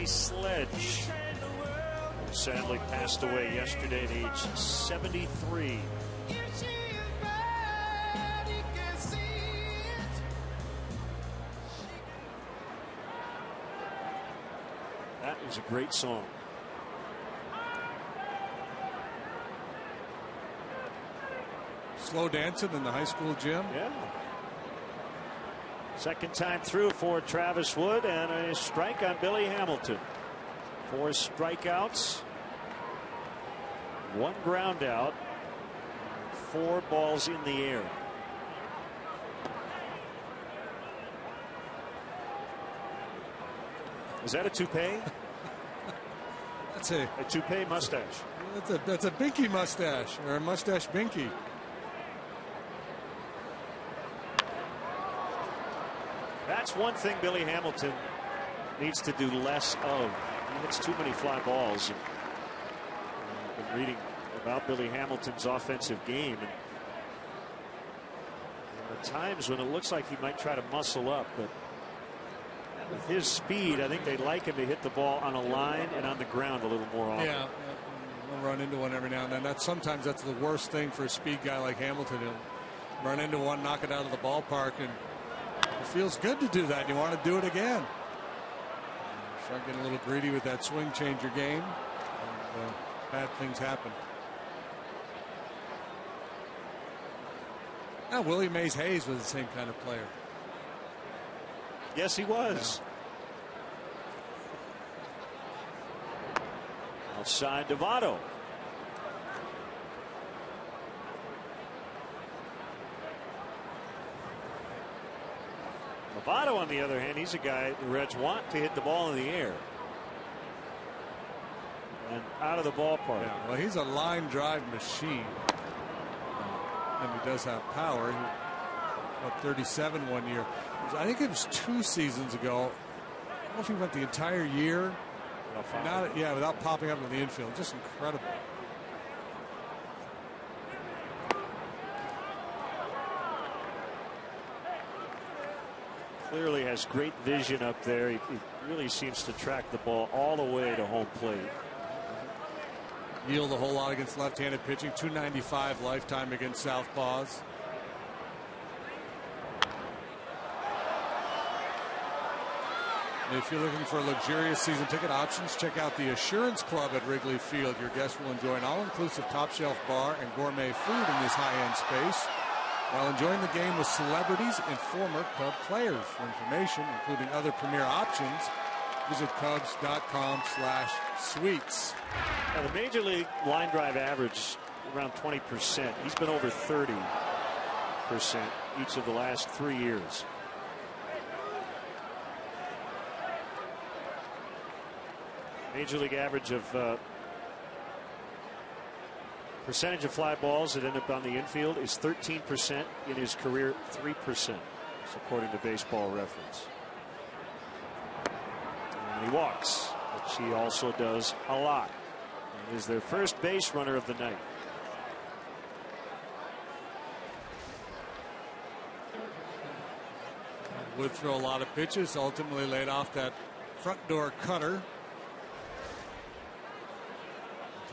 Sledge sadly passed away yesterday at age 73. That was a great song. Slow dancing in the high school gym. Yeah. Second time through for Travis Wood, and a strike on Billy Hamilton. 4 strikeouts, 1 ground out, 4 balls in the air. Is that a toupee? That's a toupee mustache. That's a binky mustache, or a mustache binky. That's one thing Billy Hamilton needs to do less of. He hits too many fly balls. And I've been reading about Billy Hamilton's offensive game, and there are times when it looks like he might try to muscle up, but with his speed, I think they'd like him to hit the ball on a line and on the ground a little more often. Yeah, I'll run into one every now and then. Sometimes that's the worst thing for a speed guy like Hamilton. He'll run into one, knock it out of the ballpark, and it feels good to do that. You want to do it again. Start getting a little greedy with that swing, change your game, and bad things happen. Now, Willie Mays Hayes was the same kind of player. Yes, he was. Yeah. Outside to Votto. Votto, on the other hand, he's a guy the Reds want to hit the ball in the air and out of the ballpark. Yeah, well, he's a line drive machine, and he does have power. He got 37 one year. I think it was 2 seasons ago. I don't know if he went the entire year. Without popping up in the infield. Just incredible. Clearly has great vision up there. He really seems to track the ball all the way to home plate. Yield a whole lot against left-handed pitching. 295 lifetime against southpaws. If you're looking for luxurious season ticket options, check out the Assurance Club at Wrigley Field. Your guests will enjoy an all-inclusive top-shelf bar and gourmet food in this high-end space, while enjoying the game with celebrities and former Cub players. For information, including other premier options, visit Cubs.com/suites. Now, the Major League line drive average around 20%. He's been over 30% each of the last 3 years. Major League average of percentage of fly balls that end up on the infield is 13%. In his career, 3%, according to Baseball Reference. And he walks, which he also does a lot. And is their first base runner of the night. Would throw a lot of pitches, ultimately laid off that front door cutter.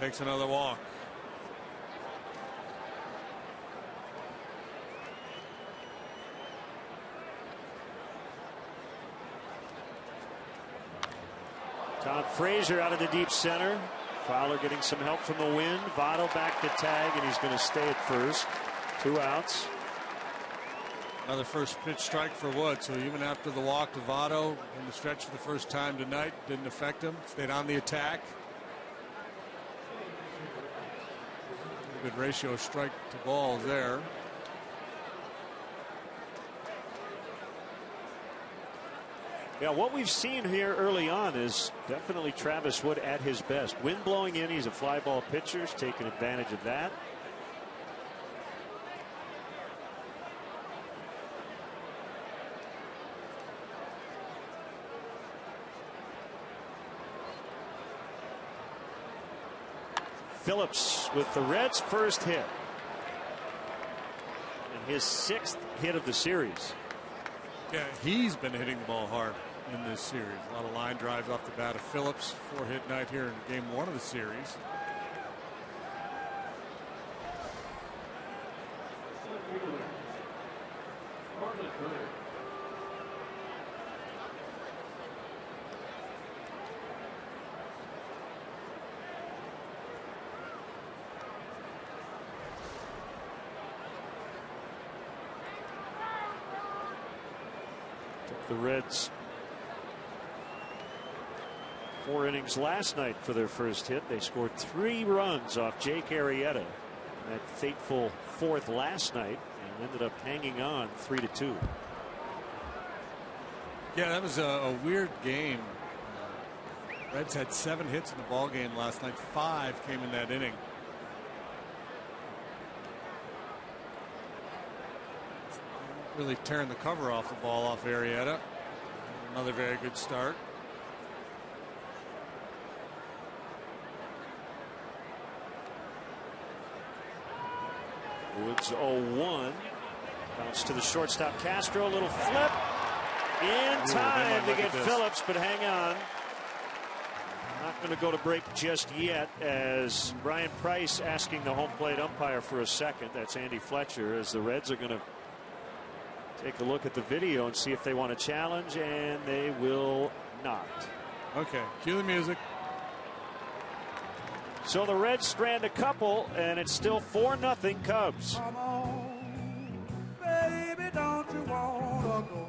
Takes another walk. Todd Frazier out of the deep center. Fowler getting some help from the wind. Votto back to tag, and he's going to stay at first. 2 outs. Another first pitch strike for Wood. So even after the walk to Votto in the stretch for the first time tonight, didn't affect him. Stayed on the attack. Good ratio of strike to balls there. Yeah, what we've seen here early on is definitely Travis Wood at his best. Wind blowing in, he's a fly ball pitcher, he's taking advantage of that. Phillips with the Reds' first hit. And his 6th hit of the series. Yeah, he's been hitting the ball hard in this series. A lot of line drives off the bat of Phillips. 4-hit night here in game 1 of the series. The Reds 4 innings last night for their first hit. They scored 3 runs off Jake Arrieta. That fateful 4th last night, and ended up hanging on 3-2. Yeah, that was a weird game. Reds had 7 hits in the ball game last night. 5 came in that inning. Really tearing the cover off the ball off Arrieta. Another very good start. Woods 0-1. Bounce to the shortstop Castro. A little flip. In time to get Phillips, but hang on. Not going to go to break just yet, as Brian Price asking the home plate umpire for a second. That's Andy Fletcher, as the Reds are going to take a look at the video and see if they want to challenge, and they will not. Okay, cue the music. So the Reds strand a couple, and it's still 4-0 Cubs. Come on, baby, don't you wanna go?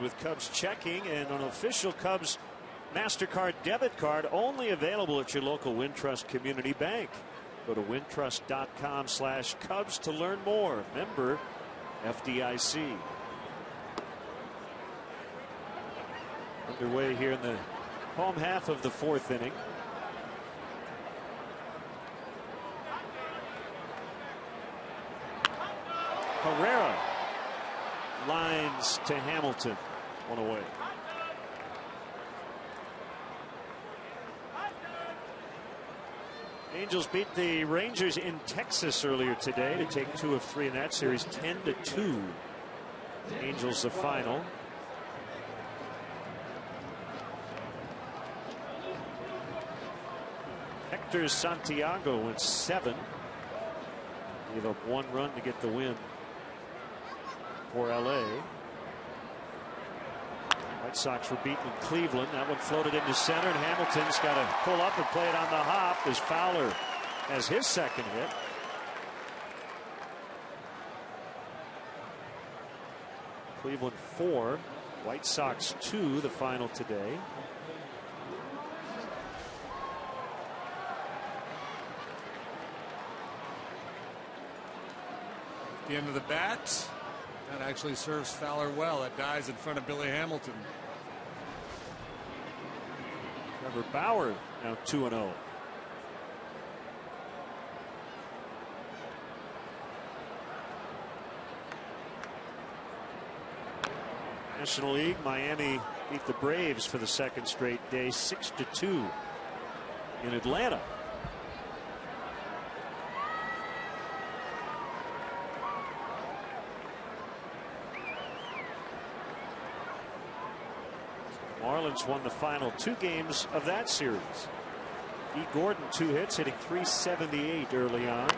With Cubs checking, and an official Cubs MasterCard debit card only available at your local Wintrust Community Bank. Go to wintrust.com/Cubs to learn more. Member FDIC. Underway here in the home half of the 4th inning. Herrera lines to Hamilton, 1 away. Angels beat the Rangers in Texas earlier today to take 2 of 3 in that series, 10-2. Angels the final. Hector Santiago went 7. Gave up 1 run to get the win for LA. White Sox were beaten in Cleveland. That one floated into center, and Hamilton's got to pull up and play it on the hop as Fowler has his second hit. Cleveland 4, White Sox 2, the final today. The end of the bat. That actually serves Fowler well. It dies in front of Billy Hamilton. Trevor Bauer now 2-0. National League, Miami beat the Braves for the 2nd straight day, 6-2 in Atlanta. Marlins won the final 2 games of that series. E. Gordon 2 hits, hitting .378 early on.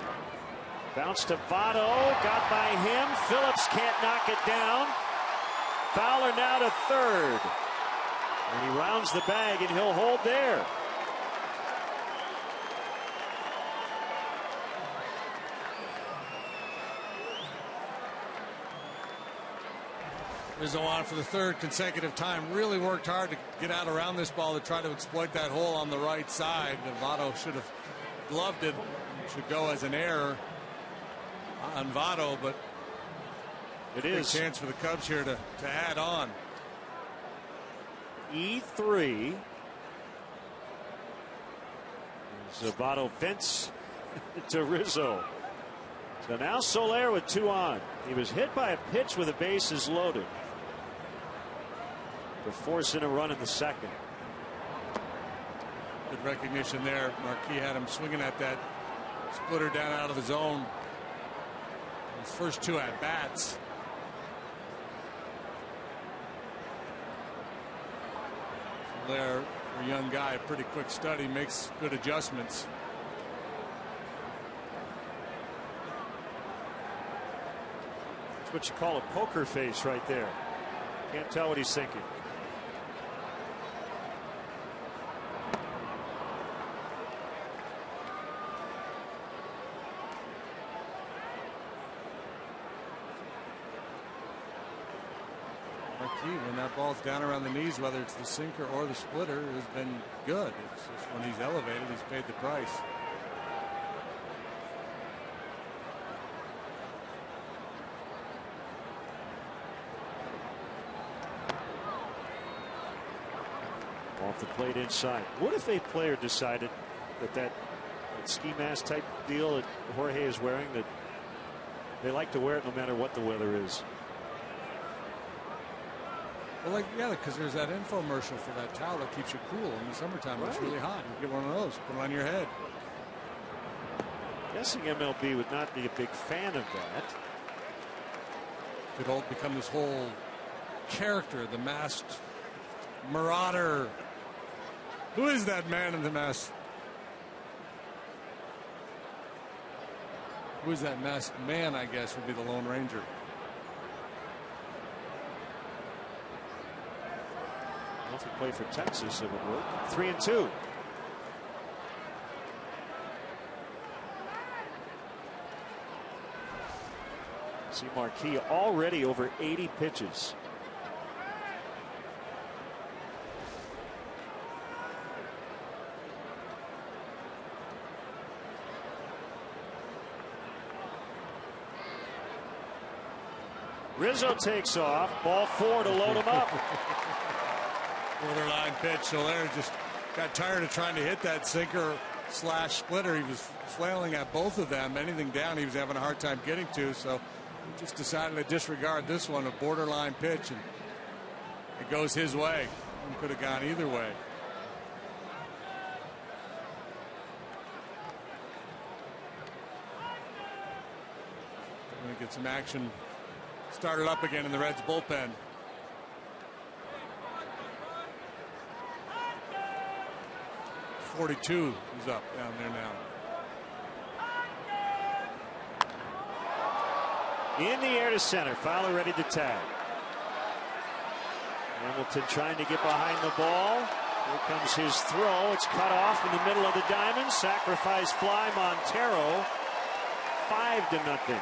Bounce to Votto, got by him. Phillips can't knock it down. Fowler now to 3rd. And he rounds the bag, and he'll hold there. Rizzo on for the 3rd consecutive time. Really worked hard to get out around this ball to try to exploit that hole on the right side. Votto should have gloved it. Should go as an error on Votto, but It is. Big chance for the Cubs here to add on. E3. Zavato fence to Rizzo. So now Soler with 2 on. He was hit by a pitch with the bases loaded to force in a run in the second. Good recognition there. Marquis had him swinging at that splitter down out of the zone. His first 2 at bats. There, for a young guy, a pretty quick study, makes good adjustments. That's what you call a poker face right there. Can't tell what he's thinking. When that ball's down around the knees, whether it's the sinker or the splitter, has been good. It's just when he's elevated, he's paid the price. Off the plate inside. What if a player decided that ski mask type deal that Jorge is wearing, that they like to wear it no matter what the weather is? Well, yeah, because there's that infomercial for that towel that keeps you cool in the summertime. Right. It's really hot. You get one of those, put it on your head. Guessing MLB would not be a big fan of that. Could all become this whole character, the masked marauder. Who is that man in the mask? Who is that masked man? I guess would be the Lone Ranger. If he played for Texas, it would work. 3-2. See Marquis already over 80 pitches. Rizzo takes off. Ball 4 to load him up. Borderline pitch. Soler just got tired of trying to hit that sinker / splitter. He was flailing at both of them. Anything down he was having a hard time getting to, so he just decided to disregard this one, a borderline pitch, and it goes his way. It could have gone either way. Going to get some action started up again in the Reds bullpen. .42 is up down there now. In the air to center. Fowler ready to tag. Hamilton trying to get behind the ball. Here comes his throw. It's cut off in the middle of the diamond. Sacrifice fly. Montero. 5-0.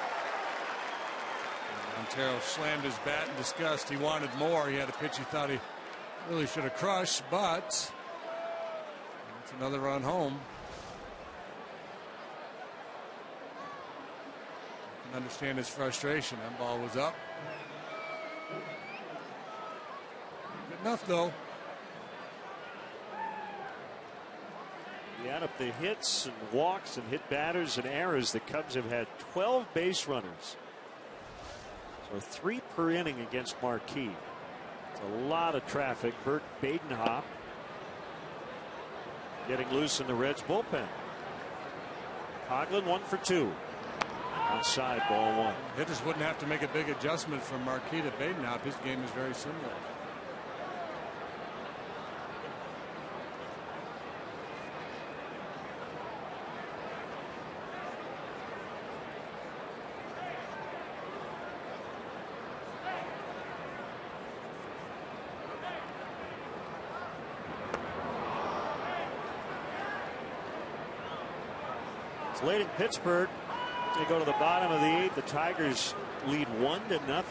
Montero slammed his bat in disgust. He wanted more. He had a pitch he thought he really should have crushed, but it's another run home. I can understand his frustration. That ball was up. Good enough, though. You add up the hits and walks and hit batters and errors. The Cubs have had 12 base runners. So 3 per inning against Marquis. It's a lot of traffic. Bert Badenhop getting loose in the Reds bullpen. Coghlan 1 for 2. Outside, ball 1. Hitters wouldn't have to make a big adjustment from Marquis to Badenhop. His game is very similar. It's late in Pittsburgh. They go to the bottom of the 8th. The Tigers lead 1-0.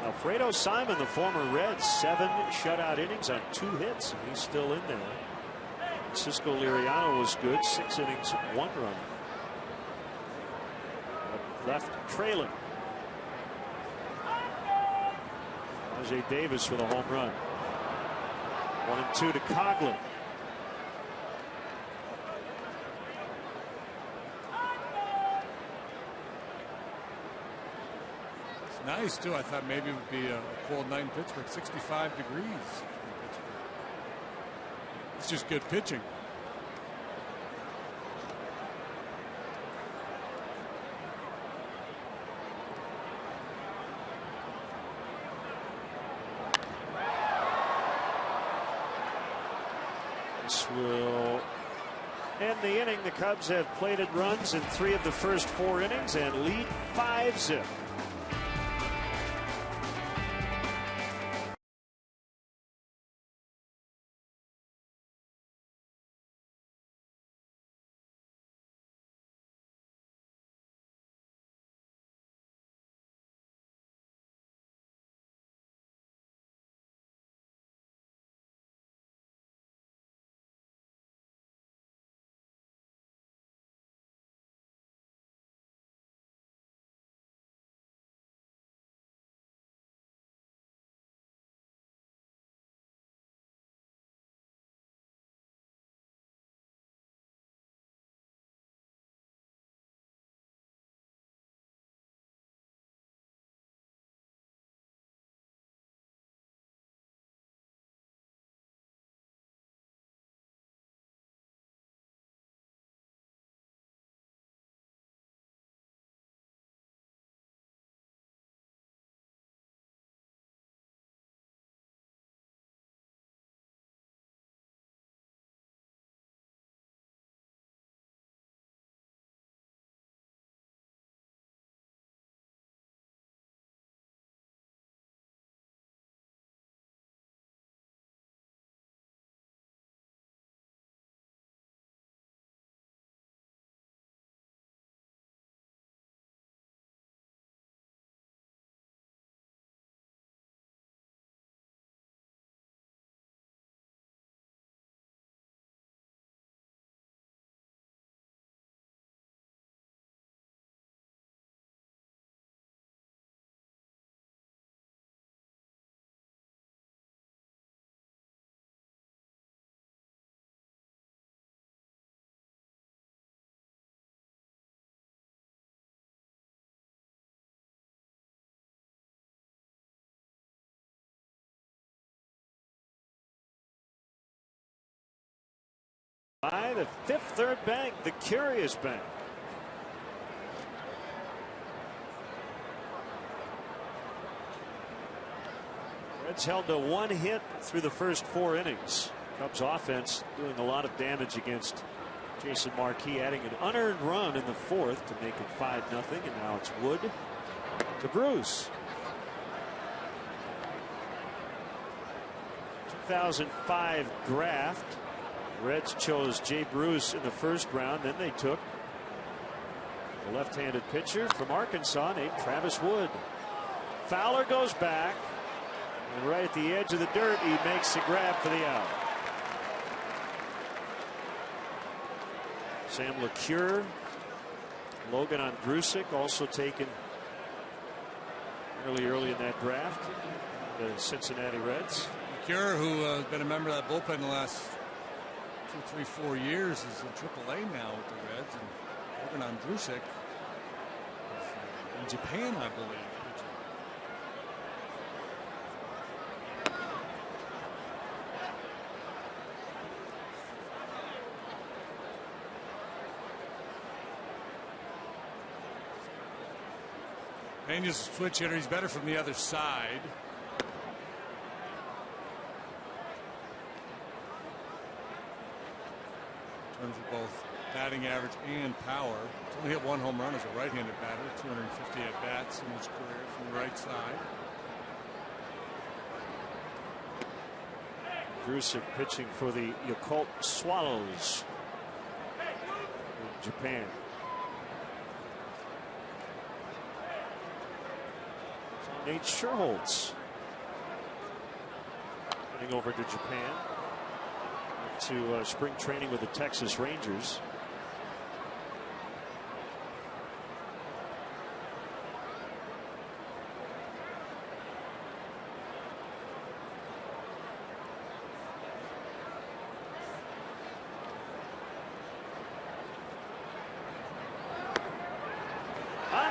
Alfredo Simon, the former Red, 7 shutout innings on 2 hits, and he's still in there. Cisco Liriano was good, 6 innings, 1 run. Left trailing. Jose Davis with a home run. 1-2 to Coghlan. It's nice too. I thought maybe it would be a cold night in Pittsburgh. 65 degrees in Pittsburgh. It's just good pitching. This will end the inning. The Cubs have plated runs in 3 of the first 4 innings and lead 5-0. By the Fifth Third Bank, the Curious Bank. Reds held to 1 hit through the first 4 innings. Cubs offense doing a lot of damage against Jason Marquis, adding an unearned run in the 4th to make it 5-0. And now it's Wood to Bruce. 2005 draft. Reds chose Jay Bruce in the first round. Then they took the left-handed pitcher from Arkansas named Travis Wood. Fowler goes back, and right at the edge of the dirt, he makes the grab for the out. Sam LeCure, Logan Ondrusek, also taken early in that draft. The Cincinnati Reds. LeCure, who has been a member of that bullpen the last 2, 3, 4 years, is in AAA now with the Reds, and Logan Ondrusek is in Japan, I believe. Pena's a switch hitter. He's better from the other side. In terms of both batting average and power. He's only hit 1 home run as a right-handed batter. 250 at bats in his career from the right side. Ondrusek pitching for the Yakult Swallows in Japan. Nate Sherholtz heading over to Japan to spring training with the Texas Rangers.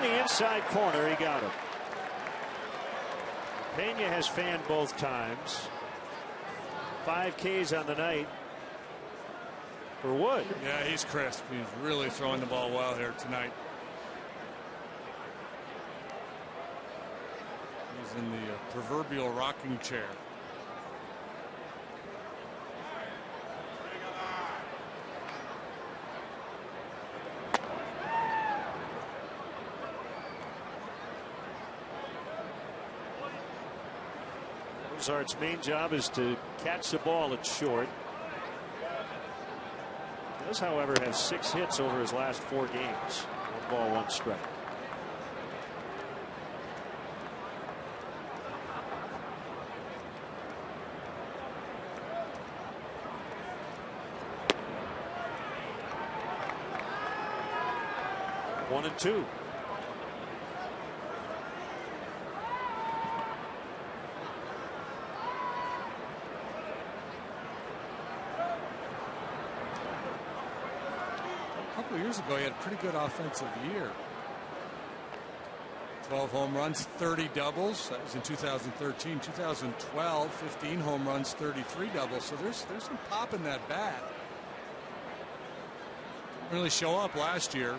the inside corner. He got him. Pena has fanned both times. 5 Ks on the night for Wood. Yeah, he's crisp. He's really throwing the ball well here tonight. He's in the proverbial rocking chair. Mozart's main job is to catch the ball at short. He does, however, have 6 hits over his last 4 games. 1 ball, 1 strike. One and 2. A couple of years ago, he had a pretty good offensive year. 12 home runs, 30 doubles. That was in 2013. 2012, 15 home runs, 33 doubles. So there's some pop in that bat. Didn't really show up last year.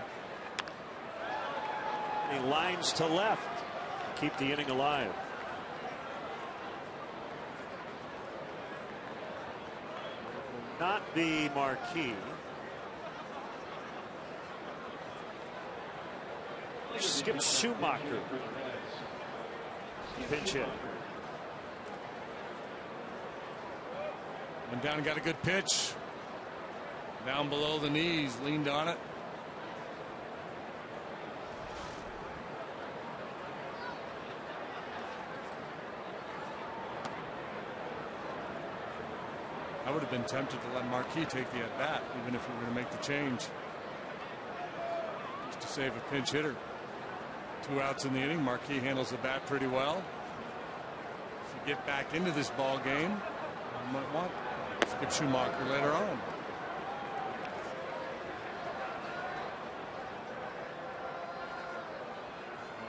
He lines to left to keep the inning alive. Not be Marquis. Skip Schumacher. Pinch hit. Went down and got a good pitch. Down below the knees, leaned on it. I would have been tempted to let Marquis take the at bat, even if we were going to make the change, just to save a pinch hitter. 2 outs in the inning. Marquis handles the bat pretty well. If you get back into this ball game, you might want Skip Schumacher later on.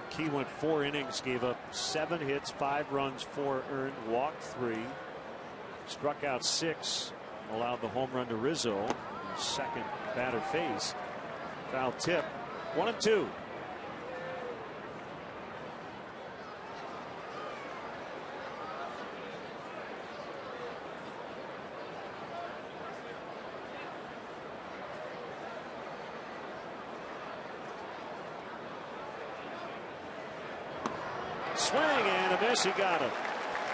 Marquis went 4 innings, gave up 7 hits, 5 runs, 4 earned, walked 3, struck out 6, allowed the home run to Rizzo. Second batter face. Foul tip. 1 and 2. Swing and a miss. He got him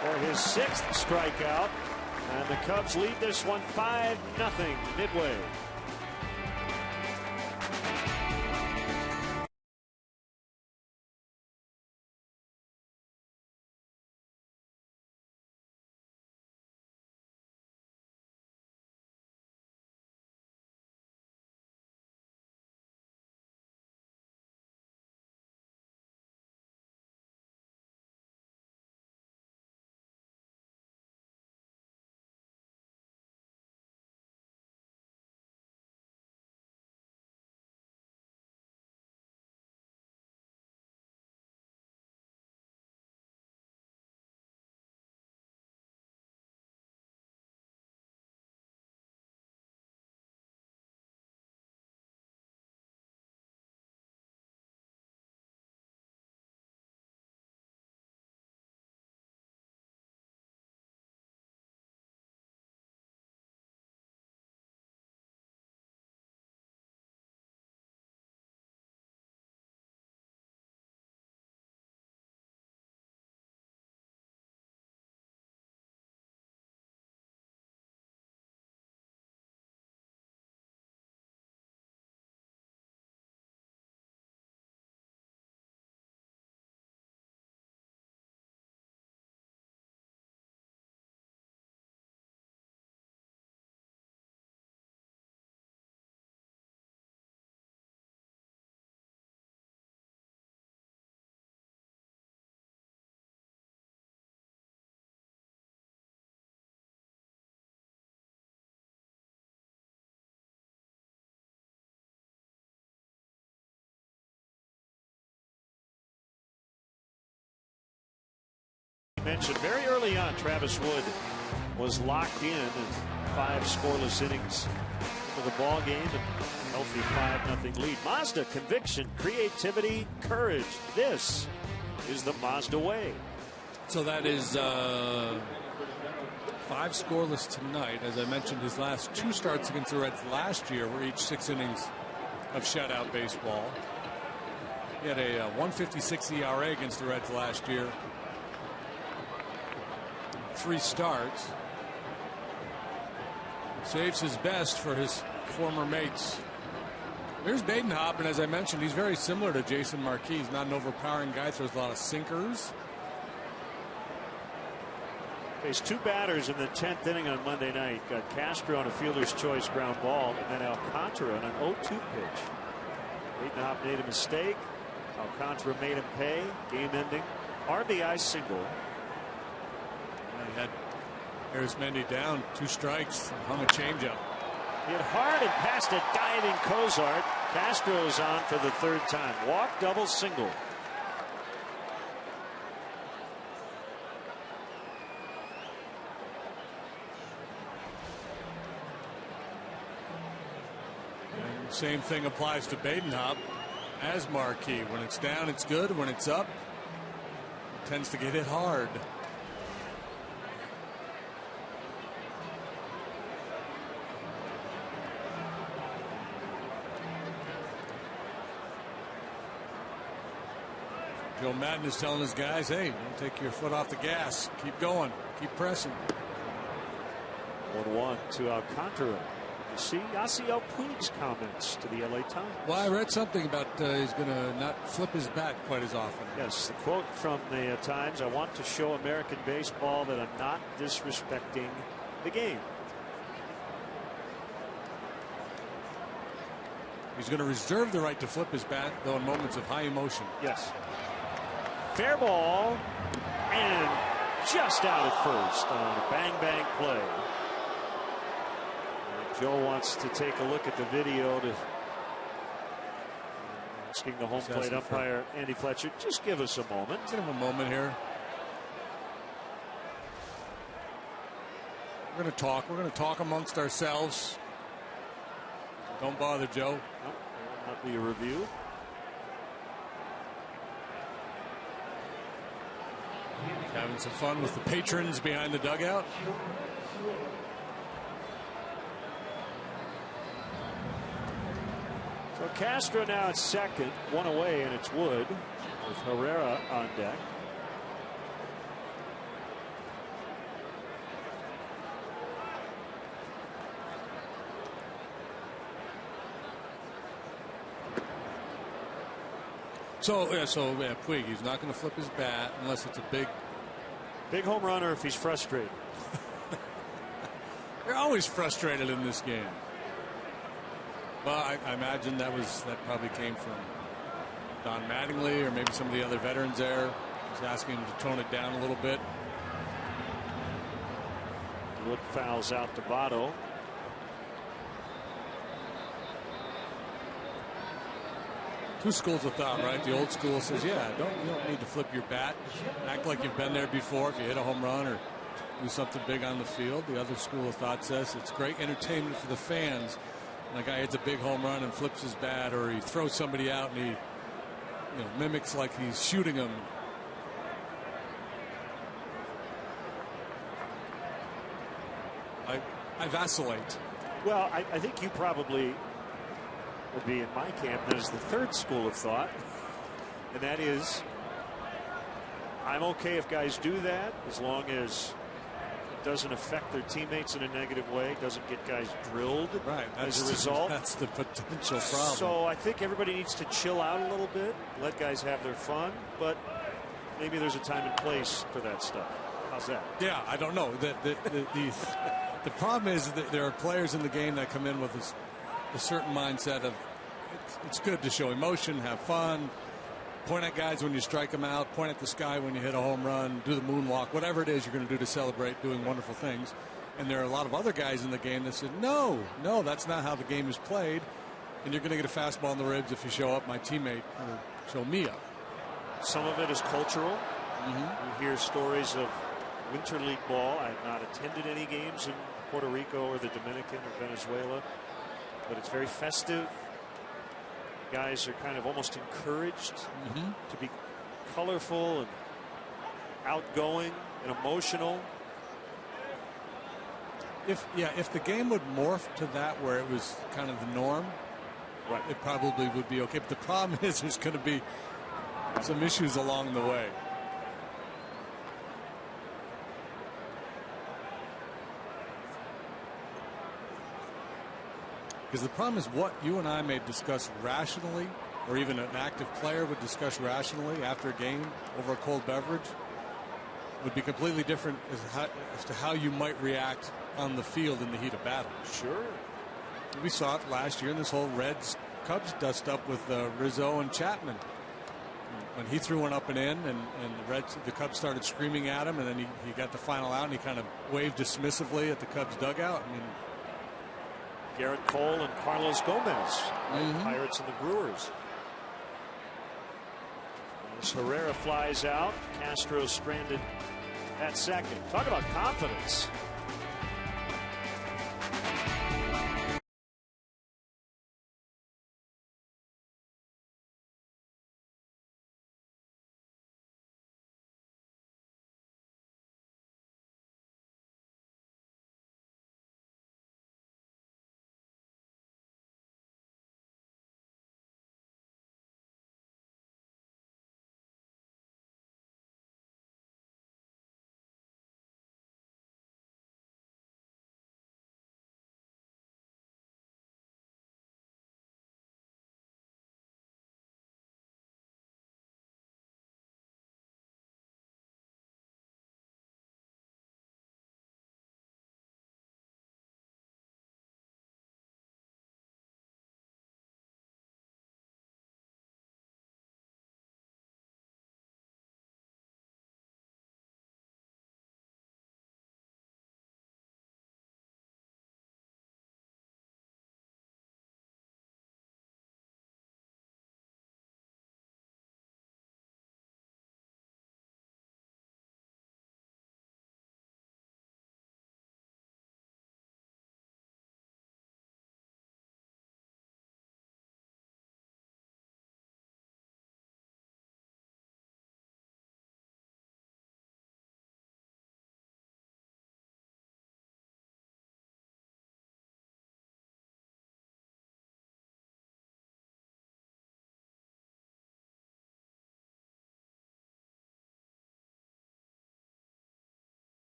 for his 6th strikeout. And the Cubs lead this one 5-0 midway. mentioned, very early on, Travis Wood was locked in 5 scoreless innings for the ball game and healthy 5-0 lead. Mazda, conviction, creativity, courage. This is the Mazda way. So that is 5 scoreless tonight. As I mentioned, his last 2 starts against the Reds last year were each 6 innings of shutout baseball. He had a 1.56 ERA against the Reds last year. 3 starts. Saves his best for his former mates. There's Badenhop, and as I mentioned, he's very similar to Jason Marquis. He's not an overpowering guy, throws a lot of sinkers. Faced 2 batters in the 10th inning on Monday night. Got Castro on a fielder's choice ground ball, and then Alcantara on an 0-2 pitch. Badenhop made a mistake. Alcantara made him pay. Game ending RBI single. He had Arizmendi down, 2 strikes, hung a changeup. Hit hard and past a diving Cozart. Castro's on for the 3rd time. Walk, double, single. And the same thing applies to Badenhop as Marquis. When it's down, it's good. When it's up, it tends to get hit hard. Joe Madden is telling his guys, hey, don't take your foot off the gas. Keep going. Keep pressing. 1-1 to Alcantara. You see Yasiel Puig's comments to the LA Times. Well, I read something about he's going to not flip his bat quite as often. Yes, the quote from the Times, I want to show American baseball that I'm not disrespecting the game. He's going to reserve the right to flip his bat, though, in moments of high emotion. Yes. Fair ball, and just out at first on a bang-bang play. And Joe wants to take a look at the video, to asking the home plate umpire, Andy Fletcher, just give us a moment. Give him a moment here. We're going to talk. We're going to talk amongst ourselves. Don't bother, Joe. No, there will not be a review. Having some fun with the patrons behind the dugout. So Castro now at second, 1 away, and it's Wood with Herrera on deck. So Puig, he's not going to flip his bat unless it's a big home run or if he's frustrated. They're always frustrated in this game. Well, I imagine that probably came from Don Mattingly or maybe some of the other veterans there. He's asking him to tone it down a little bit. Wood fouls out to Votto. Two schools of thought, right? The old school says, yeah, you don't need to flip your bat. Act like you've been there before if you hit a home run or do something big on the field. The other school of thought says it's great entertainment for the fans. When a guy hits a big home run and flips his bat, or he throws somebody out and he mimics like he's shooting him. I vacillate. Well, I think you probably would be in my camp. That is the third school of thought, and that is, I'm okay if guys do that as long as it doesn't affect their teammates in a negative way, doesn't get guys drilled as a result. That's the potential problem. So I think everybody needs to chill out a little bit, let guys have their fun, but maybe there's a time and place for that stuff. How's that? Yeah, I don't know. The problem is that there are players in the game that come in with a certain mindset of it's good to show emotion, have fun, point at guys when you strike them out, point at the sky when you hit a home run, do the moonwalk, whatever it is you're going to do to celebrate doing wonderful things. And there are a lot of other guys in the game that said, no, that's not how the game is played, and you're going to get a fastball in the ribs if you show up. My teammate will show me up. Some of it is cultural. You hear stories of winter league ball. I have not attended any games in Puerto Rico or the Dominican or Venezuela, but it's very festive. Guys are kind of almost encouraged to be colorful and outgoing and emotional. If the game would morph to that where it was kind of the norm, right, it probably would be okay. But the problem is there's going to be some issues along the way. Because the problem is what you and I may discuss rationally, or even an active player would discuss rationally after a game over a cold beverage, would be completely different as to how you might react on the field in the heat of battle. Sure. We saw it last year in this whole Reds Cubs dust up with Rizzo and Chapman. When he threw one up and in, and the Cubs started screaming at him, and then he got the final out, and he kind of waved dismissively at the Cubs dugout. I mean, Garrett Cole and Carlos Gomez, right? Pirates and the Brewers. As Herrera flies out, Castro stranded at second. Talk about confidence.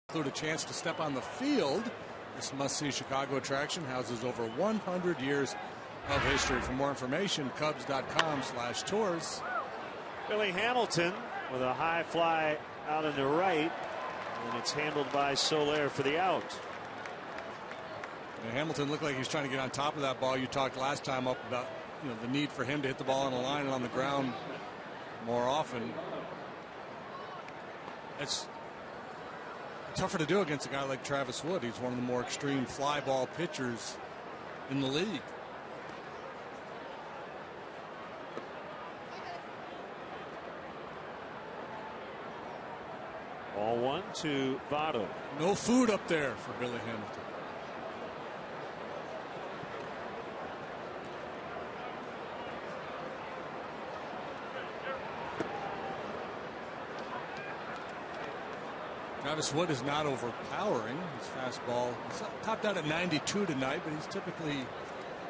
Include a chance to step on the field. This must-see Chicago attraction houses over 100 years of history. For more information, Cubs.com/tours. Billy Hamilton with a high fly out in the right, and it's handled by Soler for the out. And Hamilton looked like he was trying to get on top of that ball. You talked last time up about the need for him to hit the ball on the line and on the ground more often. It's tougher to do against a guy like Travis Wood. He's one of the more extreme fly ball pitchers in the league. Ball one to Votto. No food up there for Billy Hamilton. Travis Wood is not overpowering. His fastball is topped out at 92 tonight, but he's typically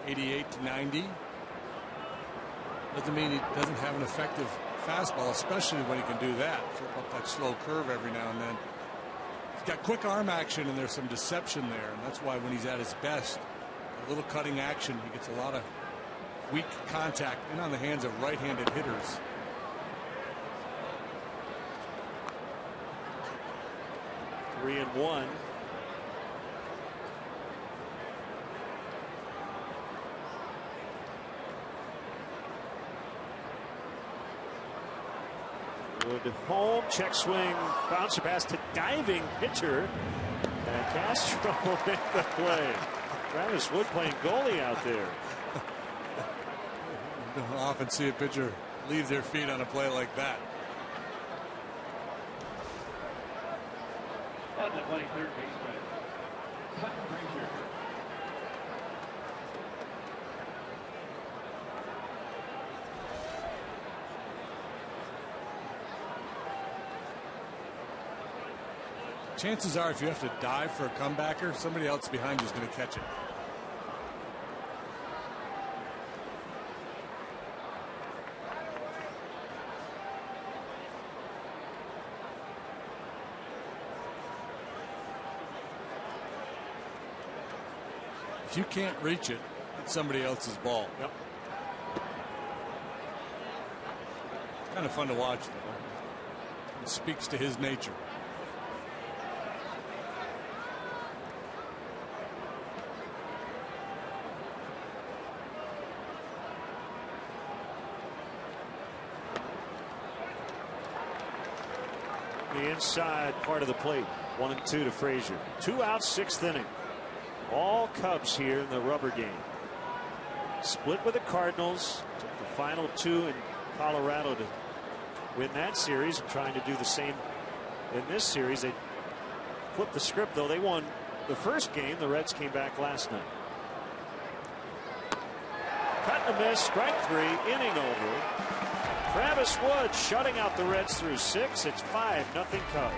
88 to 90. Doesn't mean he doesn't have an effective fastball, especially when he can do that. Flip up that slow curve every now and then. He's got quick arm action, and there's some deception there, and that's why when he's at his best, a little cutting action, he gets a lot of weak contact in on the hands of right-handed hitters. 3-1. Wood home, check swing, bouncer pass to diving pitcher, and Castro will make the play. Travis Wood playing goalie out there. You don't often see a pitcher leave their feet on a play like that. On the play, third baseman, Frazier. Chances are, if you have to dive for a comebacker, somebody else behind you is going to catch it. If you can't reach it, it's somebody else's ball. Yep. Kind of fun to watch, though. It speaks to his nature. The inside part of the plate. 1-2 to Frazier. 2 outs, 6th inning. All Cubs here in the rubber game. Split with the Cardinals. Took the final 2 in Colorado to win that series, and trying to do the same in this series. They flipped the script, though. They won the first game. The Reds came back last night. Cut and a miss, strike 3, inning over. Travis Wood shutting out the Reds through 6. It's 5-0 Cubs.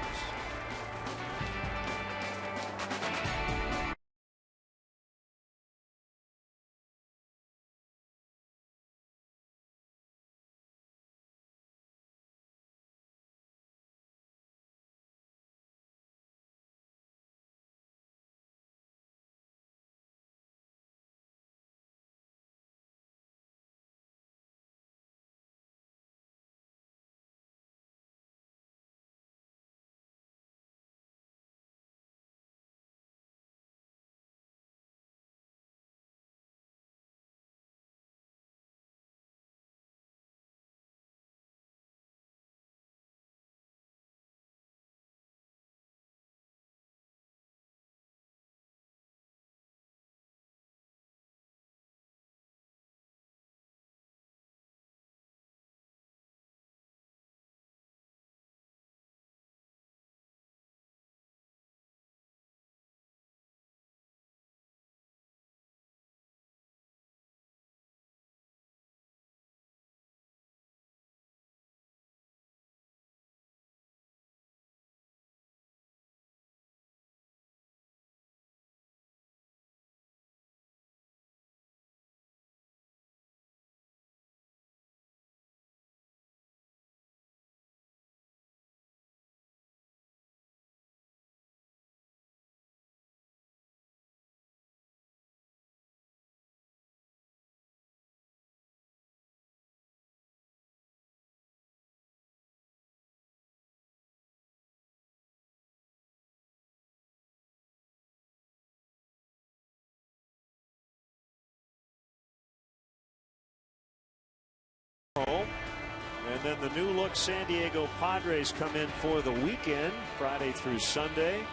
And then the new look San Diego Padres come in for the weekend, Friday through Sunday.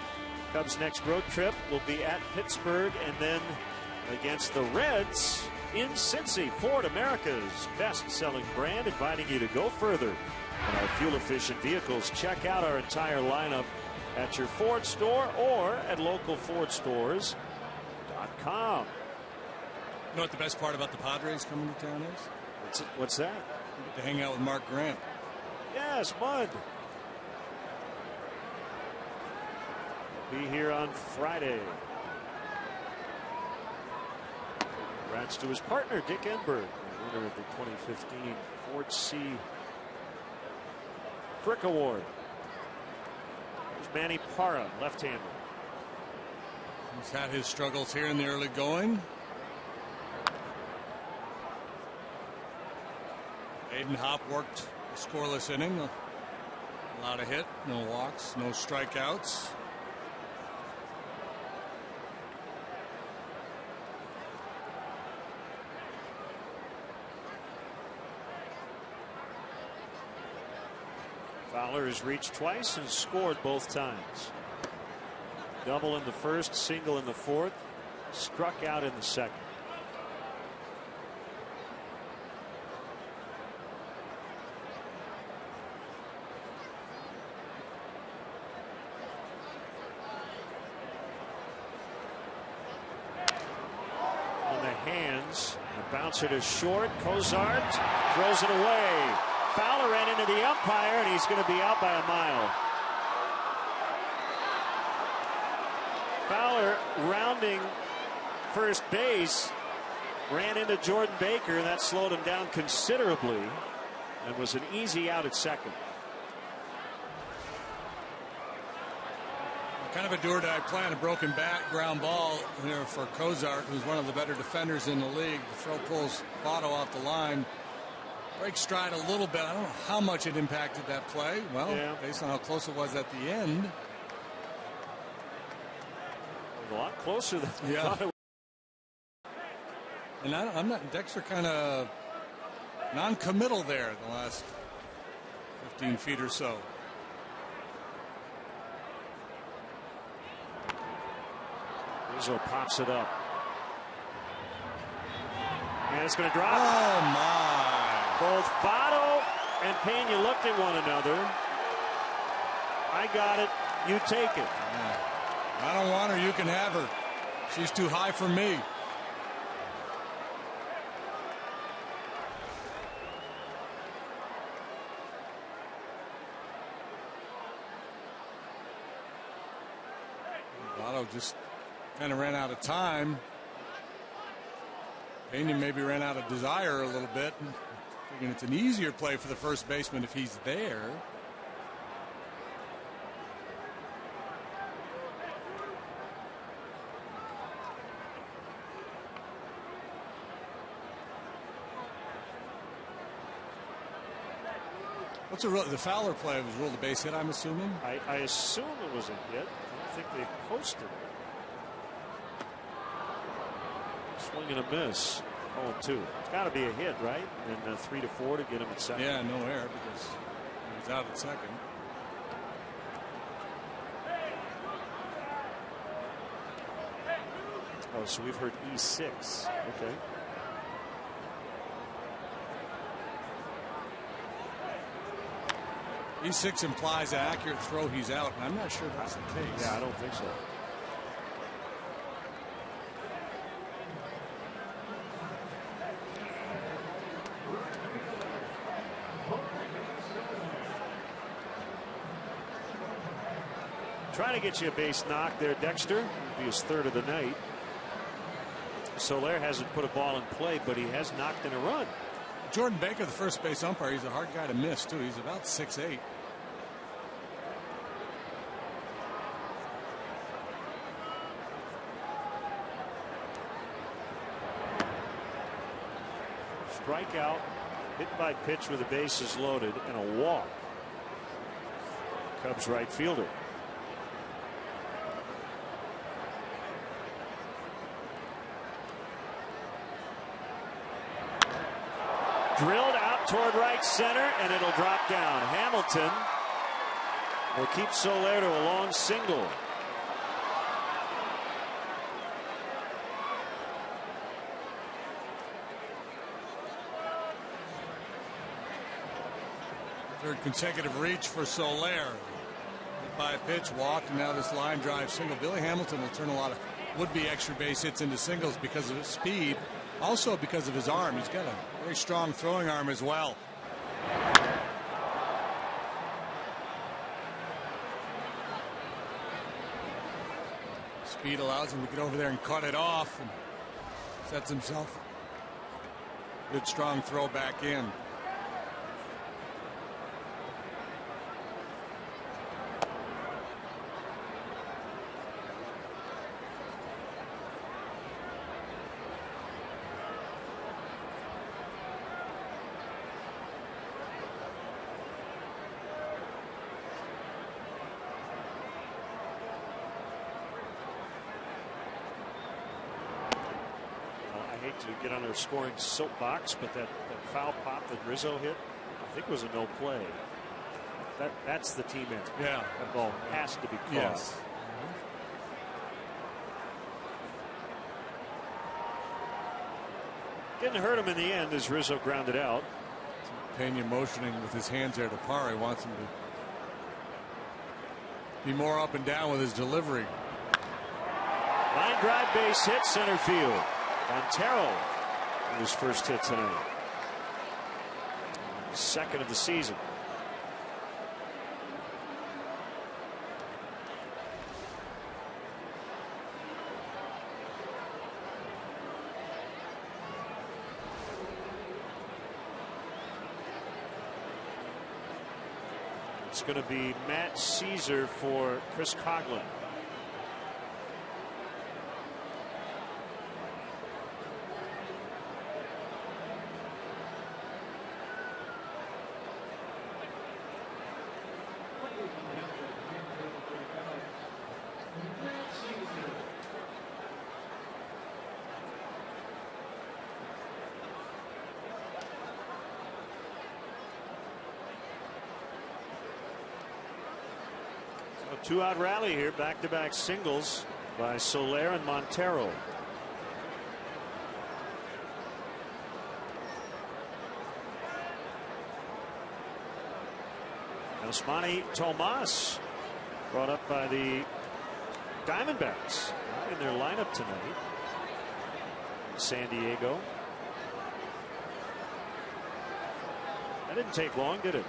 Cubs' next road trip will be at Pittsburgh and then against the Reds in Cincy. Ford, America's best-selling brand, inviting you to go further in our fuel-efficient vehicles. Check out our entire lineup at your Ford store or at localfordstores.com. You know what the best part about the Padres coming to town is? What's that? You get to hang out with Mark Grant. Yes, Mud. Be here on Friday. Congrats to his partner, Dick Enberg, winner of the 2015 Ford C. Frick Award. There's Manny Parra, left-hander. He's had his struggles here in the early going. Aiden Hopp worked a scoreless inning. Allowed a hit, no walks, no strikeouts. Fowler has reached twice and scored both times. Double in the first, single in the fourth, struck out in the second. On the hands, the bouncer to short. Cozart throws it away. Fowler ran into the umpire, and he's going to be out by a mile. Fowler, rounding first base, ran into Jordan Baker, and that slowed him down considerably and was an easy out at second. Kind of a do-or-die play on a broken bat, ground ball here for Cozart, who's one of the better defenders in the league. The throw pulls Votto off the line. Breaks stride a little bit. I don't know how much it impacted that play. Well, yeah, based on how close it was at the end. A lot closer than I thought it was. And I'm not. Dexter kind of non-committal there the last 15 feet or so. Rizzo pops it up. And it's going to drop. Oh, my. Both Votto and Pena looked at one another. I got it. You take it. Yeah. I don't want her. You can have her. She's too high for me. Votto just kind of ran out of time. Pena maybe ran out of desire a little bit. Figuring it's an easier play for the first baseman if he's there. What's the Fowler play was ruled a base hit, I'm assuming? I assume it was a hit. I don't think they posted it. Swing and a miss. 0-2. It's got to be a hit, right? And 3-4 to get him at second. Yeah, no error because he was out at second. Oh, so we've heard E6. Okay. E6 implies an accurate throw, he's out, and I'm not sure that's the case. Yeah, I don't think so. Trying to get you a base knock there, Dexter. It'll be his third of the night. Soler hasn't put a ball in play, but he has knocked in a run. Jordan Baker, the first base umpire, he's a hard guy to miss, too. He's about 6'8". Strikeout, hit by pitch with the bases loaded, and a walk. Cubs right fielder. Drilled out toward right center, and it'll drop down. Hamilton will keep Soler to a long single. Third consecutive reach for Soler. Hit by a pitch, walked, and now this line drive single. Billy Hamilton will turn a lot of would-be extra base hits into singles because of his speed. Also because of his arm. He's got a very strong throwing arm as well. Speed allows him to get over there and cut it off and sets himself a good strong throw back in. To get on their scoring soapbox, but that foul pop that Rizzo hit, I think was a no play. That's the team end. Yeah. That ball has to be caught. Yes. Didn't hurt him in the end as Rizzo grounded out. Pena motioning with his hands there to Parra. He wants him to be more up and down with his delivery. Line drive base hit center field. Montero his first hit tonight. Second of the season. It's going to be Matt Caesar for Chris Coughlin. Two-out rally here, back-to-back singles by Soler and Montero. Osmani Tomas brought up by the Diamondbacks in their lineup tonight. San Diego. That didn't take long, did it?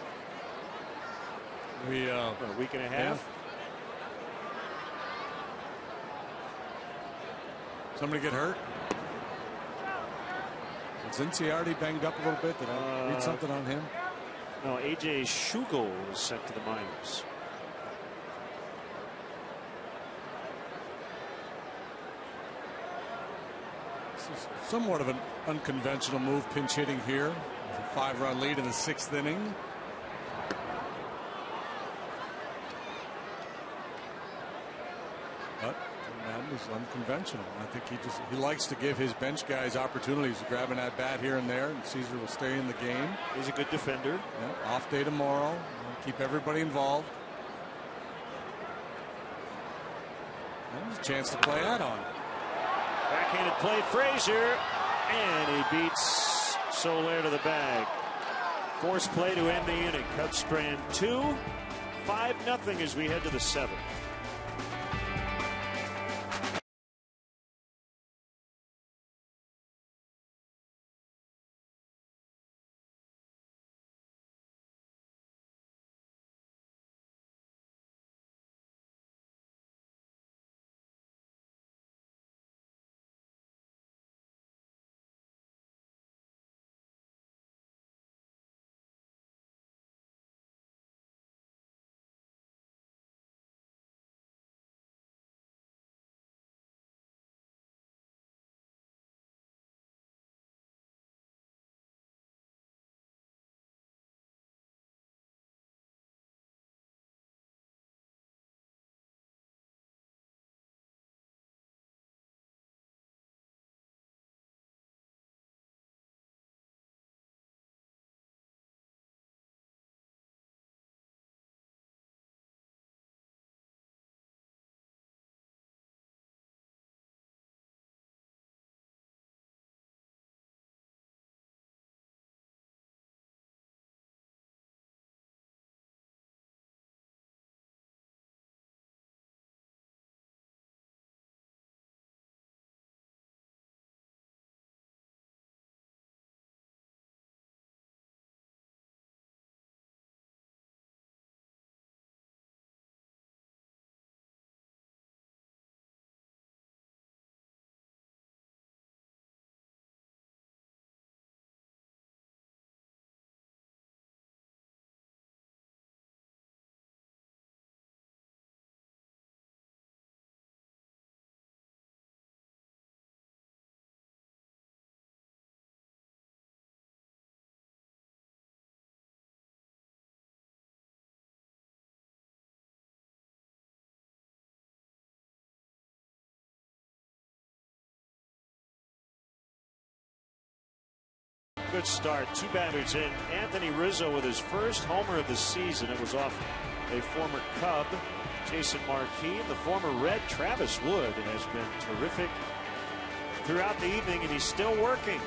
A week and a half. Yeah. Somebody get hurt? Is Cincinnati banged up a little bit? Did I read something on him? No, A.J. Schugel was sent to the minors. This is somewhat of an unconventional move, pinch hitting here. It's a 5-run lead in the 6th inning. But Madden is unconventional. I think he likes to give his bench guys opportunities to grab an at bat here and there, and Caesar will stay in the game. He's a good defender. Yeah, off day tomorrow. Keep everybody involved. And there's a chance to play add-on. Backhanded play, Frazier, and he beats Soler to the bag. Force play to end the inning. Cubs strand 2, 5-0 as we head to the 7th. Good start. 2 batters in. Anthony Rizzo with his first homer of the season. It was off a former Cub, Jason Marquis. The former Red, Travis Wood, has been terrific throughout the evening, and he's still working.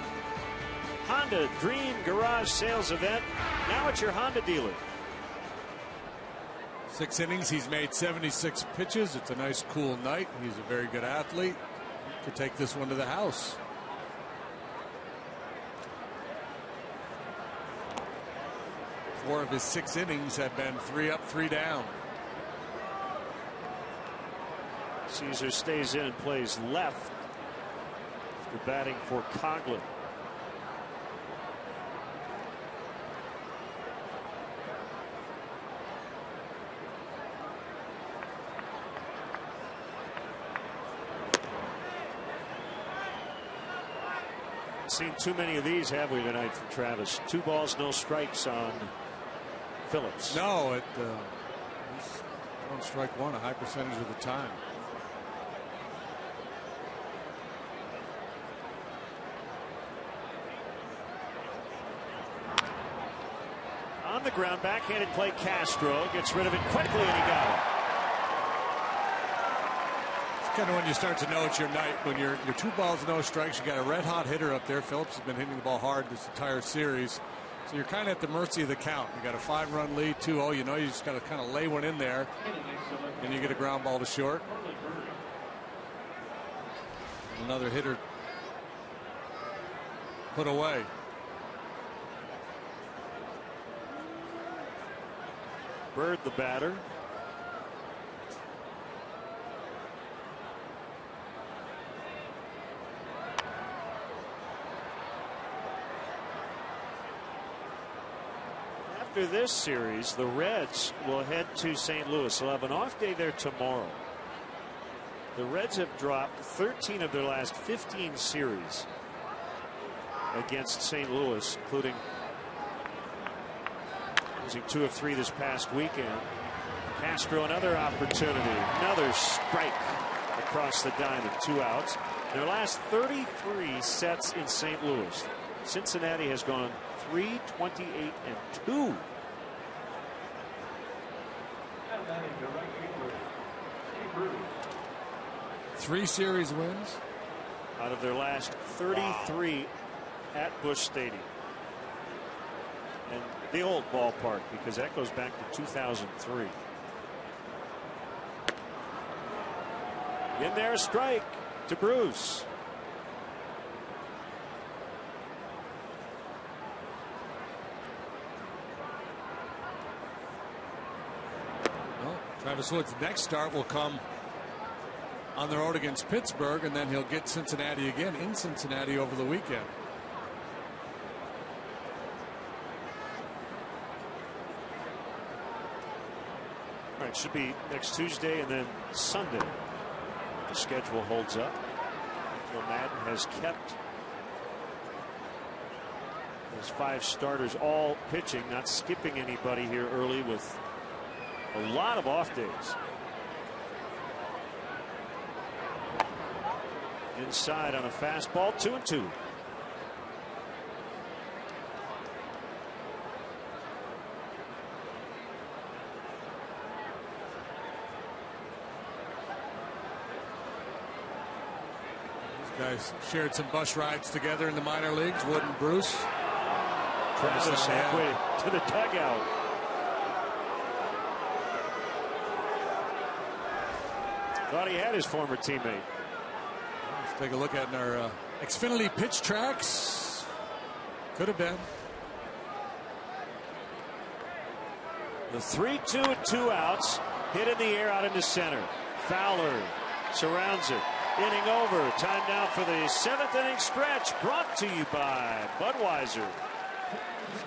Honda Dream Garage Sales Event, now at your Honda dealer. 6 innings. He's made 76 pitches. It's a nice, cool night. He's a very good athlete. Could take this one to the house. Four of his 6 innings have been 3 up, 3 down. Caesar stays in and plays left. After batting for Coughlin. Seen too many of these, have we, tonight from Travis? 2 balls, no strikes on Phillips. No, he's on strike 1 a high percentage of the time. On the ground, backhanded play. Castro gets rid of it quickly, and he got it. Kind of when you start to know it's your night, when you're 2 balls, no strikes. You got a red hot hitter up there. Phillips has been hitting the ball hard this entire series, so you're kind of at the mercy of the count. You got a 5-run lead, 2-0. You know you just got to kind of lay one in there, and you get a ground ball to short. And another hitter put away. Bird, the batter. After this series, the Reds will head to St. Louis. They'll have an off day there tomorrow. The Reds have dropped 13 of their last 15 series against St. Louis, including losing 2 of 3 this past weekend. Castro, another opportunity, another strike across the diamond, 2 outs. Their last 33 sets in St. Louis. Cincinnati has gone 3-28-2. 3 series wins out of their last 33 at Busch Stadium. And the old ballpark, because that goes back to 2003. In there, a strike to Bruce. Travis Wood's next start will come on the road against Pittsburgh, and then he'll get Cincinnati again in Cincinnati over the weekend. All right, should be next Tuesday and then Sunday. The schedule holds up. Joe Madden has kept his 5 starters all pitching, not skipping anybody here early with a lot of off days. Inside on a fastball, 2-2. These guys shared some bus rides together in the minor leagues, Wood and Bruce. Travis halfway to the dugout. Thought he had his former teammate. Let's take a look at our Xfinity pitch tracks. Could have been. The 3-2 and 2 outs. Hit in the air out into center. Fowler surrounds it. Inning over. Time now for the 7th inning stretch. Brought to you by Budweiser.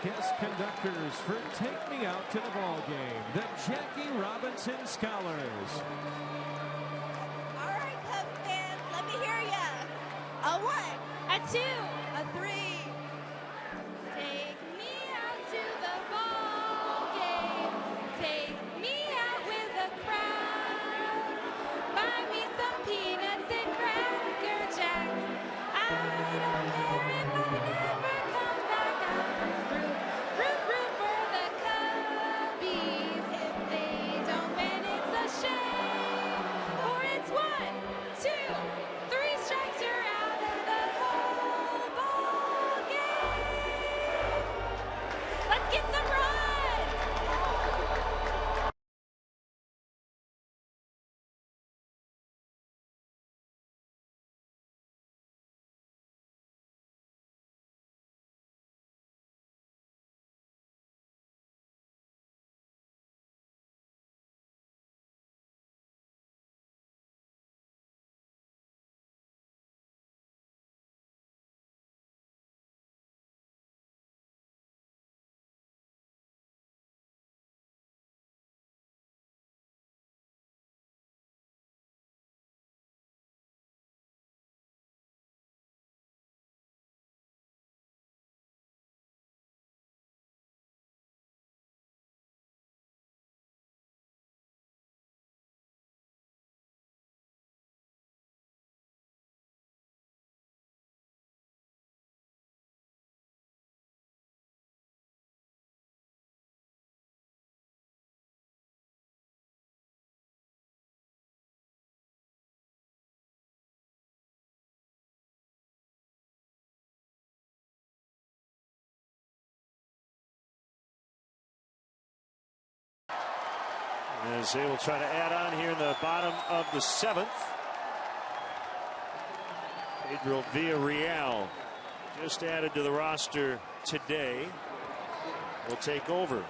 Guest conductors for Take Me Out to the Ball Game, the Jackie Robinson Scholars. All right, Cubs fans, let me hear ya. A 1, a 2, a 3. Take me out to the ball game. Take me out with a crowd. Buy me some peanuts and Cracker Jack. I don't care if I never come back. as they will try to add on here in the bottom of the 7th. Pedro Villarreal, just added to the roster today, will take over.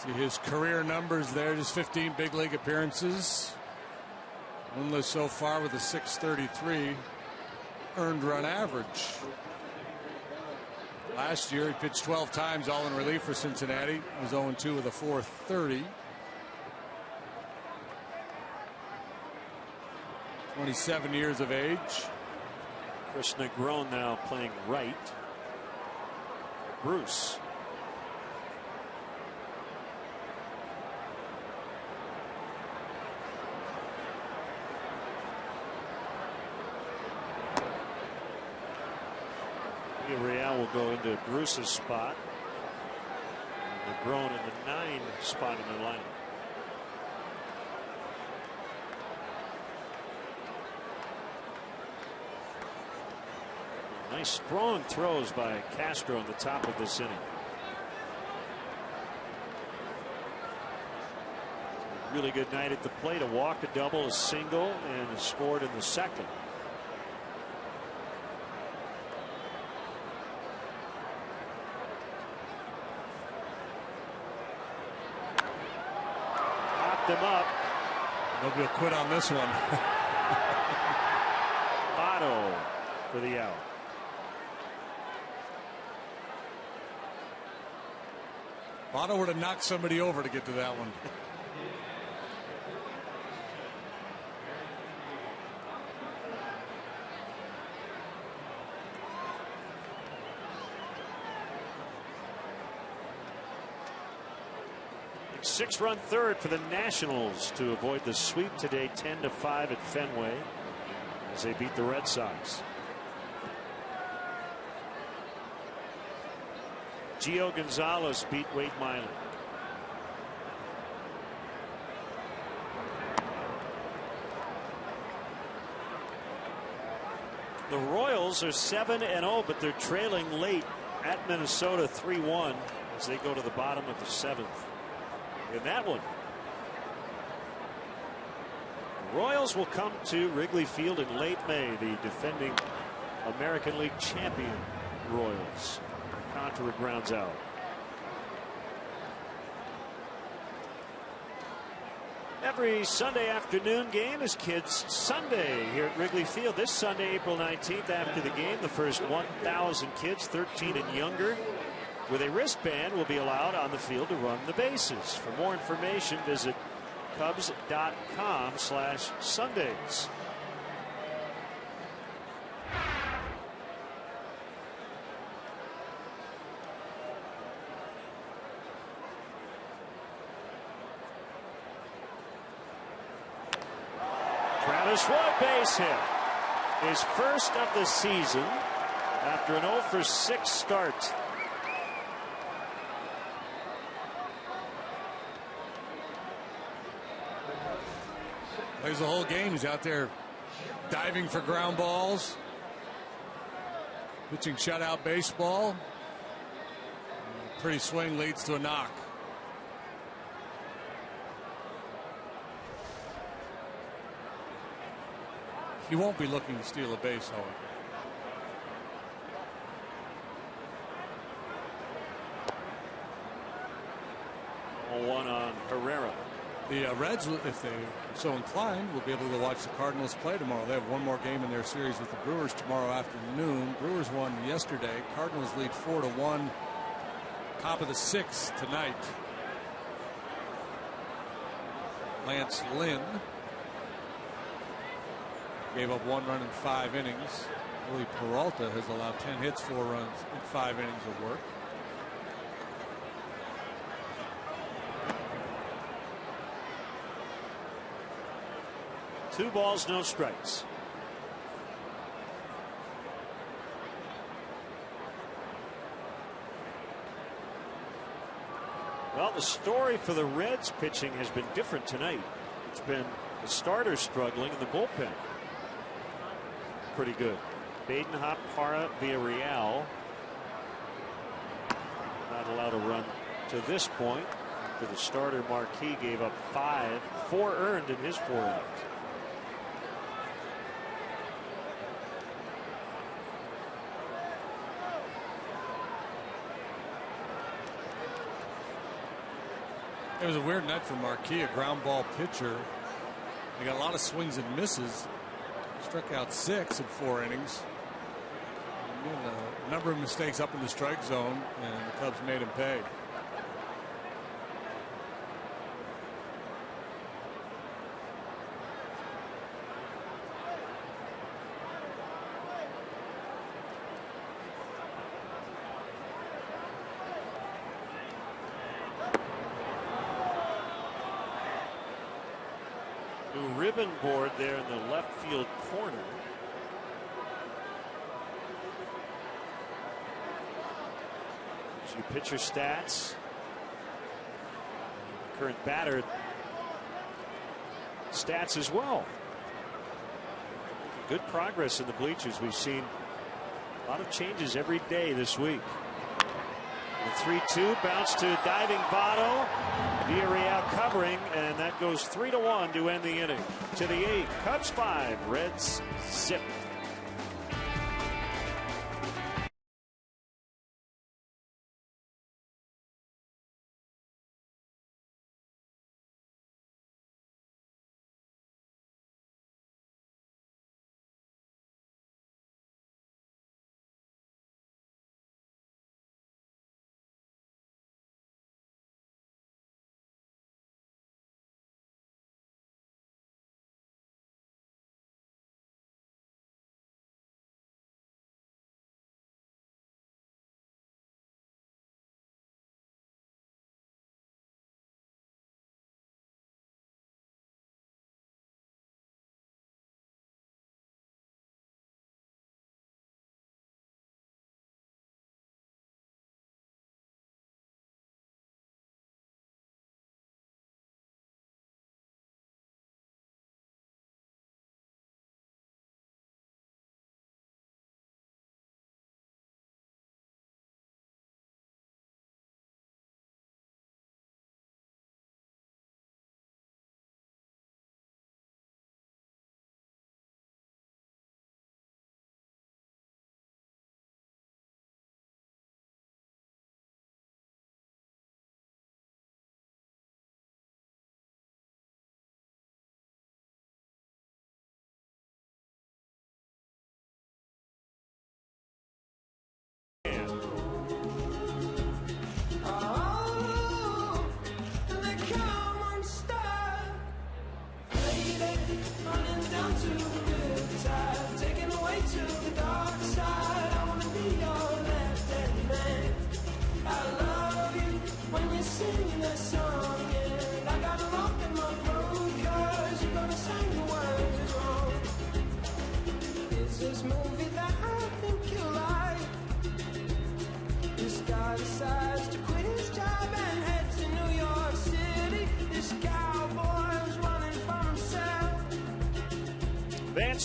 See his career numbers there, just 15 big league appearances. Winless so far with a .633 earned run average. Last year he pitched 12 times, all in relief for Cincinnati. He was 0-2 with a .430. 27 years of age. Chris Negron now playing right. Bruce. Real will go into Bruce's spot. And Negron in the 9 spot in the lineup. Nice strong throws by Castro in the top of this inning. Really good night at the plate. A walk, a double, a single, and scored in the 2nd. Him up. Nobody will quit on this one. Votto for the out. Votto would have knocked somebody over to get to that one. Six-run third for the Nationals to avoid the sweep today, 10-5 at Fenway, as they beat the Red Sox. Gio Gonzalez beat Wade Miley. The Royals are 7-0, but they're trailing late at Minnesota 3-1 as they go to the bottom of the 7th. In that one, the Royals will come to Wrigley Field in late May. The defending American League champion Royals. Alcantara grounds out. Every Sunday afternoon game is Kids Sunday here at Wrigley Field. This Sunday, April 19th, after the game, the first 1,000 kids 13 and younger with a wristband will be allowed on the field to run the bases. For more information, visit Cubs.com/Sundays. Travis Wood, base hit. His first of the season after an 0-for-6 start. Plays the whole game. He's out there diving for ground balls, pitching shutout baseball. Pretty swing leads to a knock. He won't be looking to steal a base, however. One on Herrera. The Reds, if they're so inclined, will be able to watch the Cardinals play tomorrow. They have one more game in their series with the Brewers tomorrow afternoon. Brewers won yesterday. Cardinals lead 4-1. Top of the 6th tonight. Lance Lynn gave up 1 run in 5 innings. Willie Peralta has allowed 10 hits, 4 runs in 5 innings of work. Two balls, no strikes. Well, the story for the Reds pitching has been different tonight. It's been the starters struggling and the bullpen pretty good. Badenhop, Parra, Villarreal not allowed a run to this point. After the starter Marquis gave up 4 earned in his 4 innings. It was a weird night for Marquis, a ground ball pitcher. He got a lot of swings and misses. Struck out 6 in 4 innings. And a number of mistakes up in the strike zone, and the Cubs made him pay. Ribbon board there in the left field corner. Your pitcher stats. Current batter stats as well. Good progress in the bleachers. We've seen a lot of changes every day this week. The 3-2 bounce to diving Votto. Villarreal covering, and that goes 3-1 to end the inning. To the 8th, Cubs 5, Reds 0.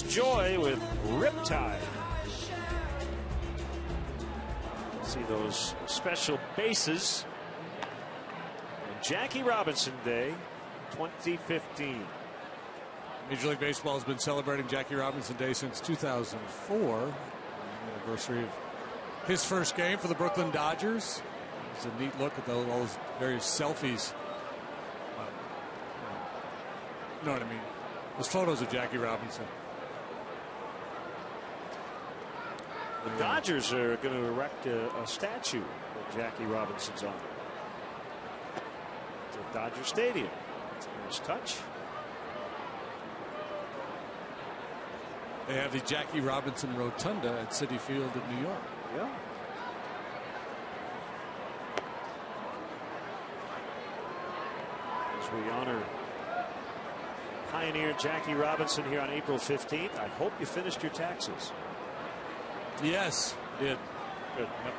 Joy with Riptide. See those special bases. And Jackie Robinson Day 2015. Major League Baseball has been celebrating Jackie Robinson Day since 2004. The anniversary of his first game for the Brooklyn Dodgers. It's a neat look at all those various selfies. You know what I mean? Those photos of Jackie Robinson. The Dodgers are going to erect a statue that Jackie Robinson's on. It's at Dodger Stadium. It's a nice touch. They have the Jackie Robinson Rotunda at Citi Field in New York. Yeah. As we honor pioneer Jackie Robinson here on April 15th, I hope you finished your taxes. Yes, did. Good. Yep.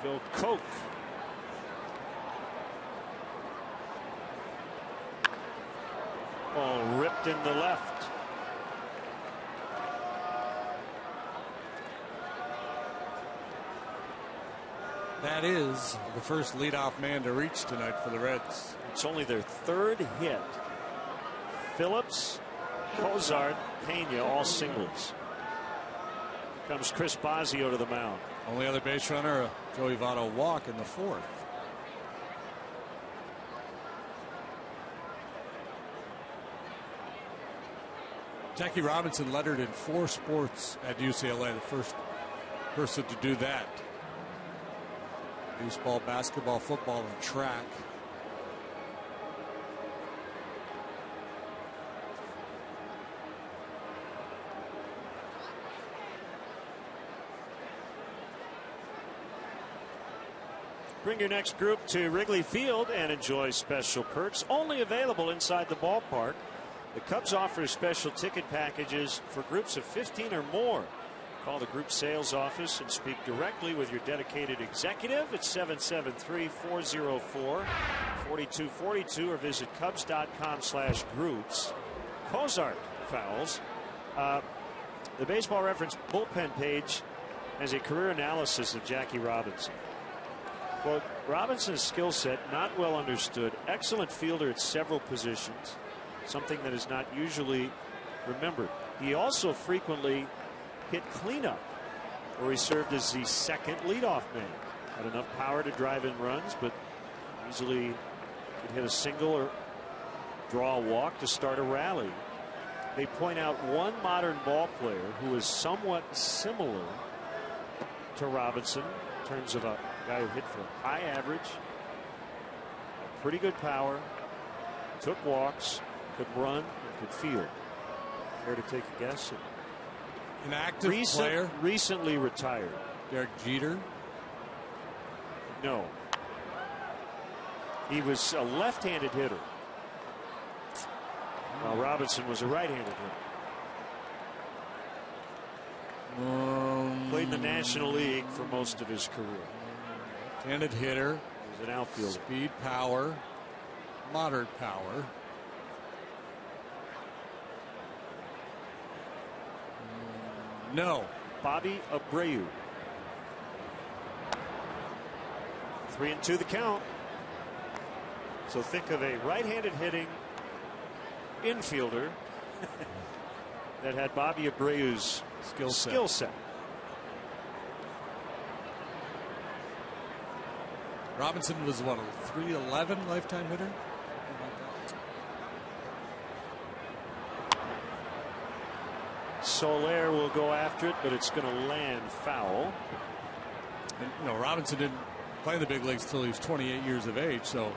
Phil Koch. Ball ripped into left. That is the first leadoff man to reach tonight for the Reds. It's only their third hit. Phillips, Cozart, Pena, all singles. Comes Chris Bosio to the mound. Only other base runner, Joey Votto walk in the 4th. Jackie Robinson lettered in 4 sports at UCLA, the first person to do that. Baseball, basketball, football, and track. Bring your next group to Wrigley Field and enjoy special perks only available inside the ballpark. The Cubs offer special ticket packages for groups of 15 or more. Call the group sales office and speak directly with your dedicated executive at 773-404-4242 or visit Cubs.com/groups. Cozart fouls. The Baseball Reference bullpen page has a career analysis of Jackie Robinson. Quote, Robinson's skill set not well understood. Excellent fielder at several positions, something that is not usually remembered. He also frequently hit cleanup, where he served as the second leadoff man. Had enough power to drive in runs, but easily could hit a single or draw a walk to start a rally. They point out one modern ball player who is somewhat similar to Robinson in terms of a guy who hit for high average, pretty good power, took walks, could run, and could field. Care to take a guess? An active player. Recently retired. Derek Jeter? No. He was a left-handed hitter, while Robinson was a right-handed hitter. Played in the National League for most of his career. Left-handed hitter. He was an outfielder. Speed, power, moderate power. No. Bobby Abreu. 3-2 the count. So think of a right-handed hitting infielder that had Bobby Abreu's skill set. Robinson was what, a .311 lifetime hitter? Soler will go after it, but it's going to land foul. And, Robinson didn't play in the big leagues until he was 28 years of age, so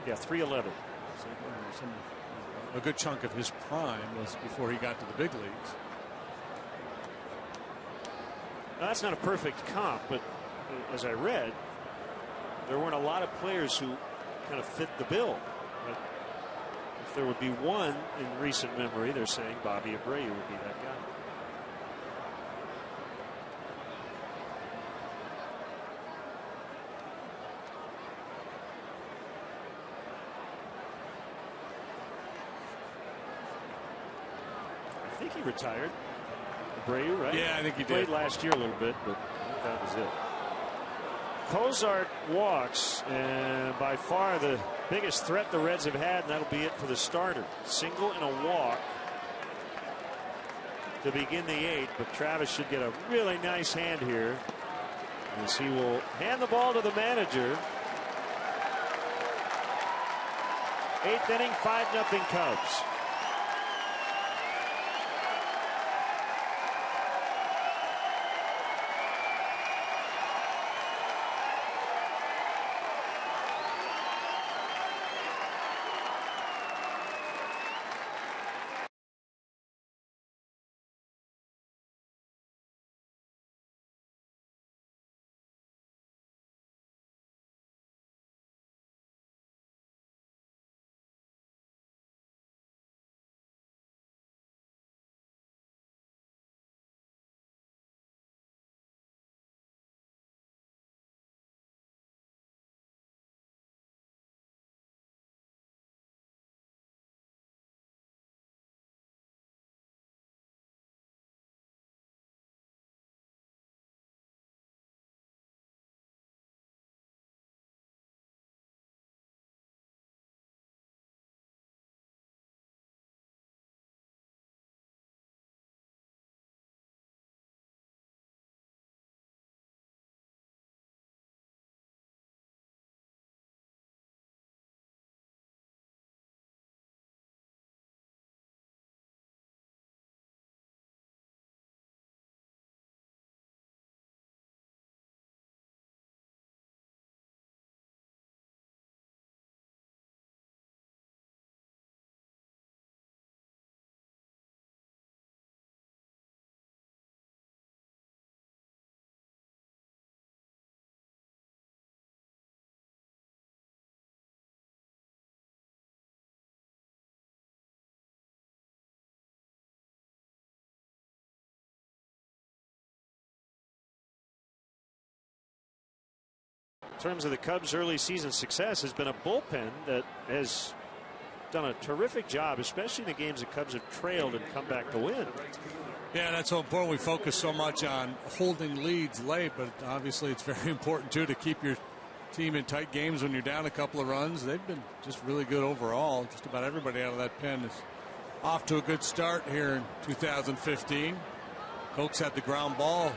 yeah, .311. So, a good chunk of his prime was before he got to the big leagues. Now, that's not a perfect comp, but as I read, there weren't a lot of players who kind of fit the bill. But if there would be one in recent memory, they're saying Bobby Abreu would be that guy. I think he retired. Abreu, right? Yeah, I think he did. Played last year a little bit, but I think that was it. Cozart walks, and by far the biggest threat the Reds have had, and that'll be it for the starter. Single and a walk to begin the 8th, but Travis should get a really nice hand here as he will hand the ball to the manager. 8th inning, 5-0 Cubs. In terms of the Cubs' early season success, has been a bullpen that has done a terrific job, especially in the games the Cubs have trailed and come back to win. Yeah, that's so important. We focus so much on holding leads late, but obviously it's very important too to keep your team in tight games when you're down a couple of runs. They've been just really good overall. Just about everybody out of that pen is off to a good start here in 2015. Coates had the ground ball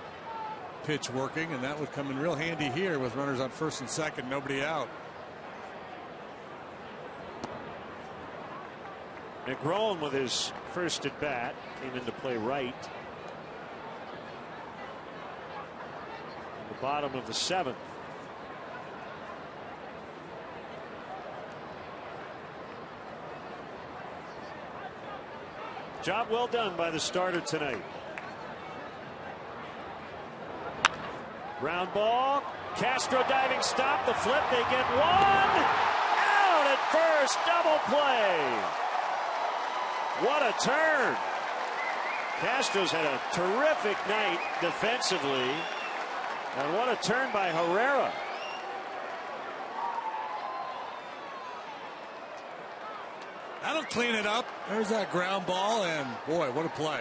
pitch working, and that would come in real handy here with runners on first and second, nobody out. McGrowan with his first at bat came into play right. In the bottom of the seventh. Job well done by the starter tonight. Ground ball. Castro diving stop. The flip. They get one. Out at first. Double play. What a turn. Castro's had a terrific night defensively. And what a turn by Herrera. That'll clean it up. There's that ground ball, and boy, what a play.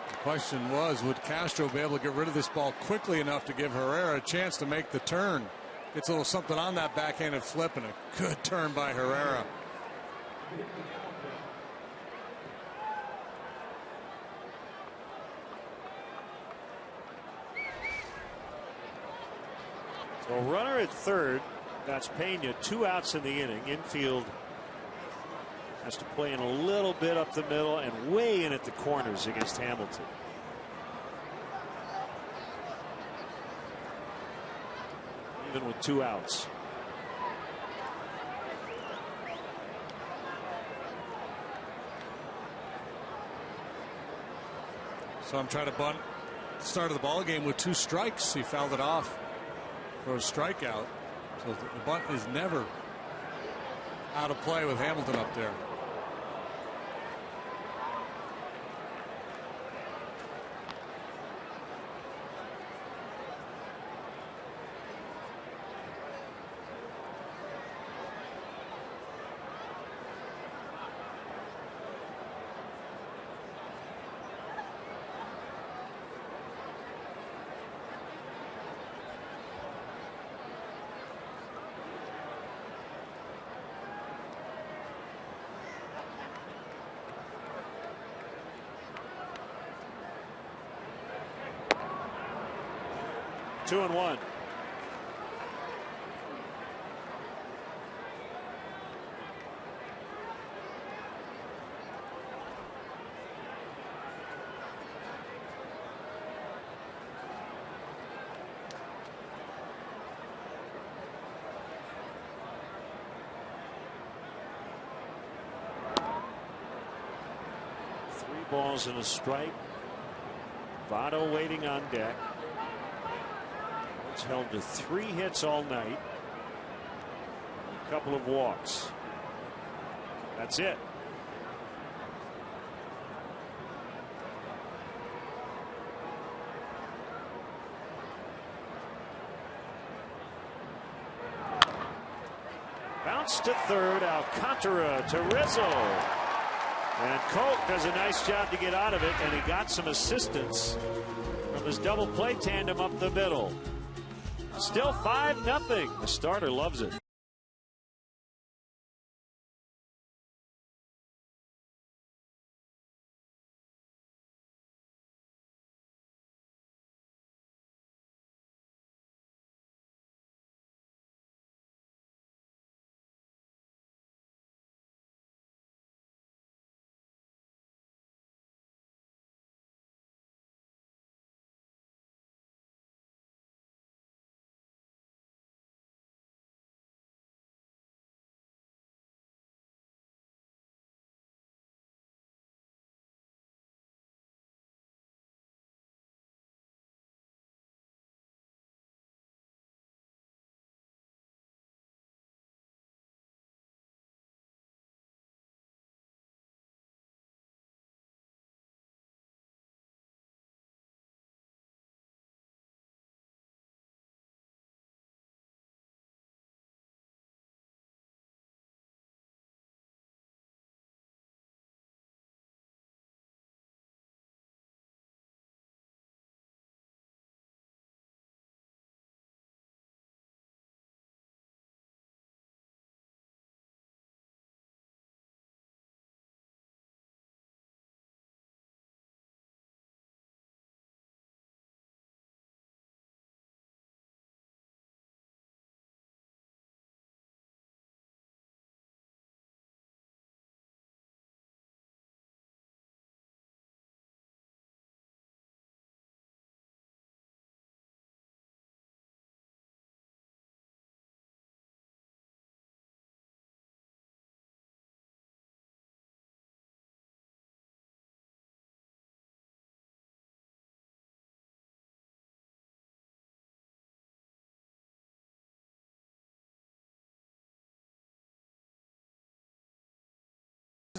The question was, would Castro be able to get rid of this ball quickly enough to give Herrera a chance to make the turn? Gets a little something on that backhanded flip, and a good turn by Herrera. So runner at third. That's Pena. 2 outs in the inning. Infield has to play in a little bit up the middle and way in at the corners against Hamilton. Even with 2 outs. So I'm trying to bunt the start of the ball game with 2 strikes. He fouled it off for a strikeout. So the bunt is never out of play with Hamilton up there. Two and one. Three balls and a strike. Votto waiting on deck. It's held to 3 hits all night. A couple of walks. That's it. Bounce to third. Alcantara to Rizzo. And Coke does a nice job to get out of it, and he got some assistance from his double play tandem up the middle. Still 5-0. The starter loves it.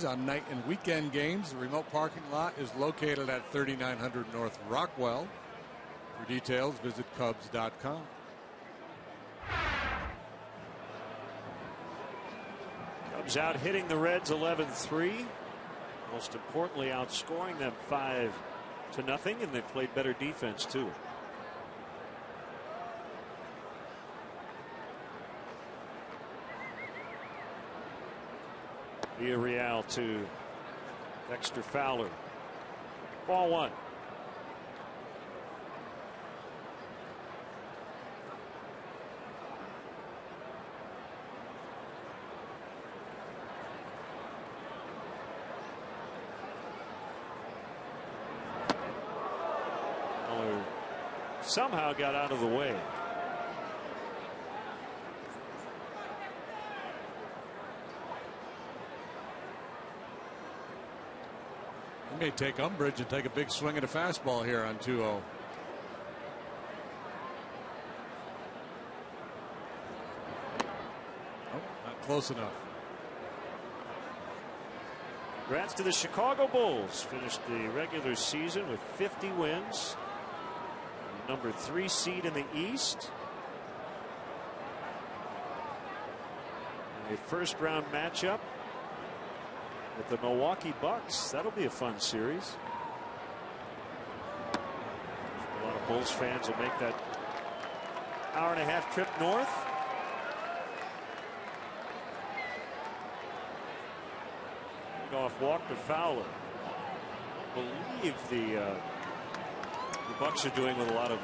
Rockies on night and weekend games. The remote parking lot is located at 3900 North Rockwell. For details, visit Cubs.com. Cubs out hitting the Reds 11-3. Most importantly, outscoring them 5-0, and they played better defense too. Villarreal to Dexter Fowler. Ball one. Fowler somehow got out of the way. He may take umbrage and take a big swing at a fastball here on 2-0. Oh, not close enough. Congrats to the Chicago Bulls. Finished the regular season with 50 wins. Number 3 seed in the East. A first round matchup with the Milwaukee Bucks. That'll be a fun series. A lot of Bulls fans will make that hour-and-a-half trip north. Off walk to Fowler. I believe the Bucks are doing what a lot of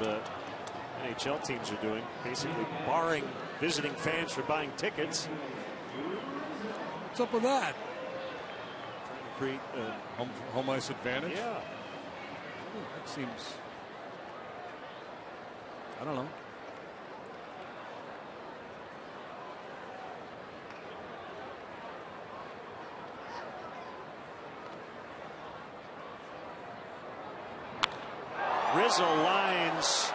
NHL teams are doing, basically barring visiting fans from buying tickets. What's up with that? Trying to create home ice advantage. Yeah. That seems, I don't know. Rizzo lines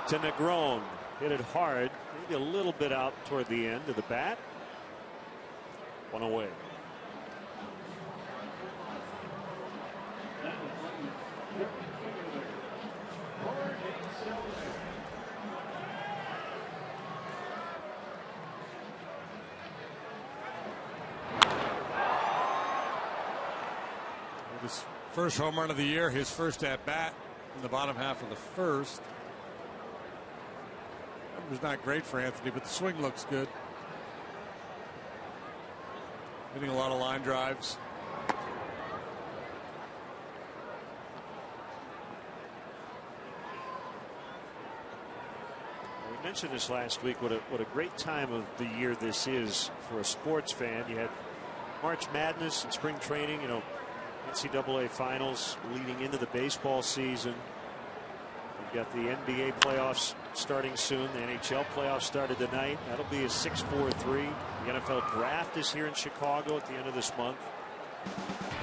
to Negron. Hit it hard, maybe a little bit out toward the end of the bat. One away. His first home run of the year, his first at bat in the bottom half of the first. It was not great for Anthony, but the swing looks good. Hitting a lot of line drives. We mentioned this last week. What a great time of the year this is for a sports fan. You had March Madness and spring training. You know, NCAA finals leading into the baseball season. We've got the NBA playoffs starting soon. The NHL playoffs started tonight. That'll be a 6-4-3. The NFL draft is here in Chicago at the end of this month.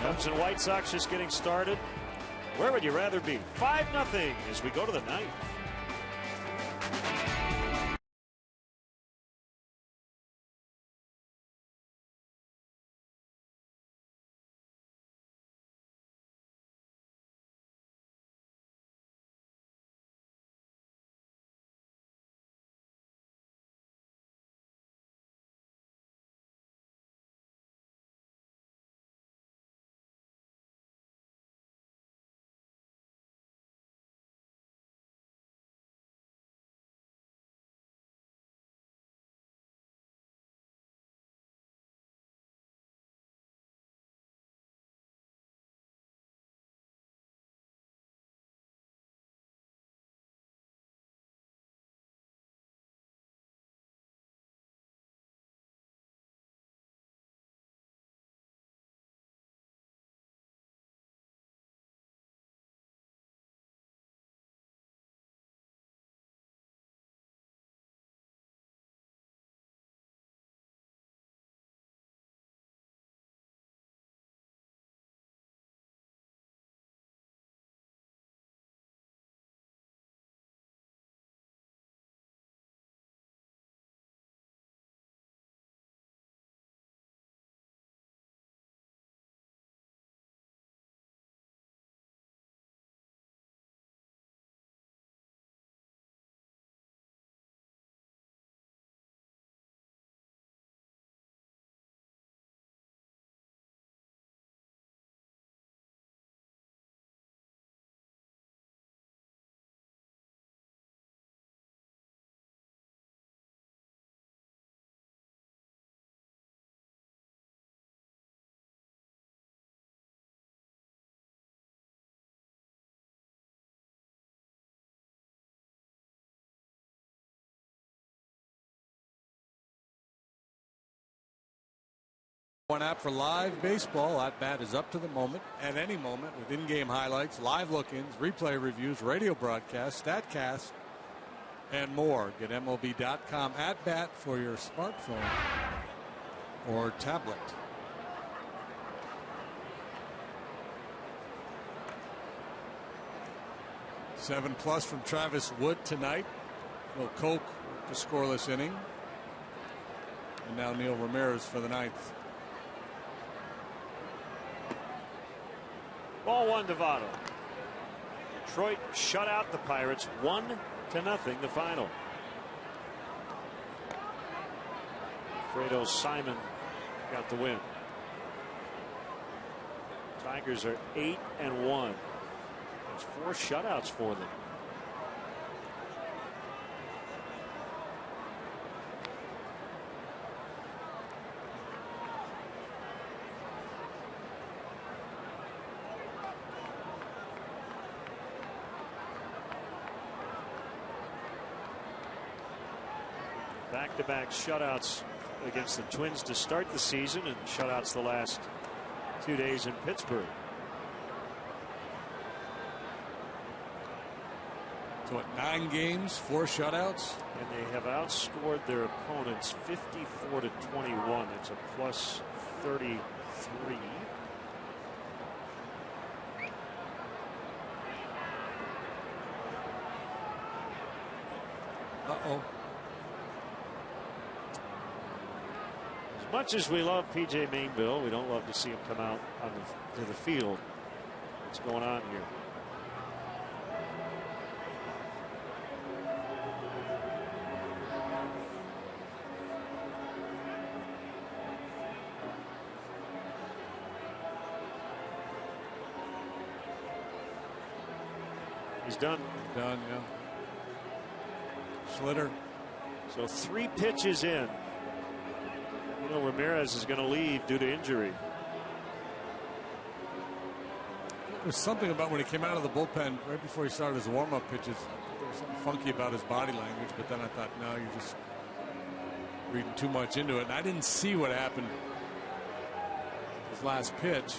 Cubs and White Sox just getting started. Where would you rather be? 5-0 as we go to the ninth. One app for live baseball. At bat is up to the moment, at any moment, with in-game highlights, live look-ins, replay reviews, radio broadcasts, StatCast, and more. Get MLB.com at bat for your smartphone or tablet. Seven plus from Travis Wood tonight. No Coke, the scoreless inning. And now Neil Ramirez for the ninth. Ball one to Votto. Detroit shut out the Pirates 1-0 the final. Fredo Simon got the win. Tigers are 8-1. There's 4 shutouts for them. Back-to-back shutouts against the Twins to start the season, and shutouts the last 2 days in Pittsburgh. So at 9 games, 4 shutouts, and they have outscored their opponents 54-21. It's a plus 33. Uh-oh. As much as we love P.J. Mainville, we don't love to see him come out on to the field. What's going on here? He's done. Done, yeah. Schlitter. So 3 pitches in. Ramirez is going to leave due to injury. There's something about when he came out of the bullpen right before he started his warm-up pitches. There was something funky about his body language, but then I thought, no, you're just reading too much into it. And I didn't see what happened his last pitch.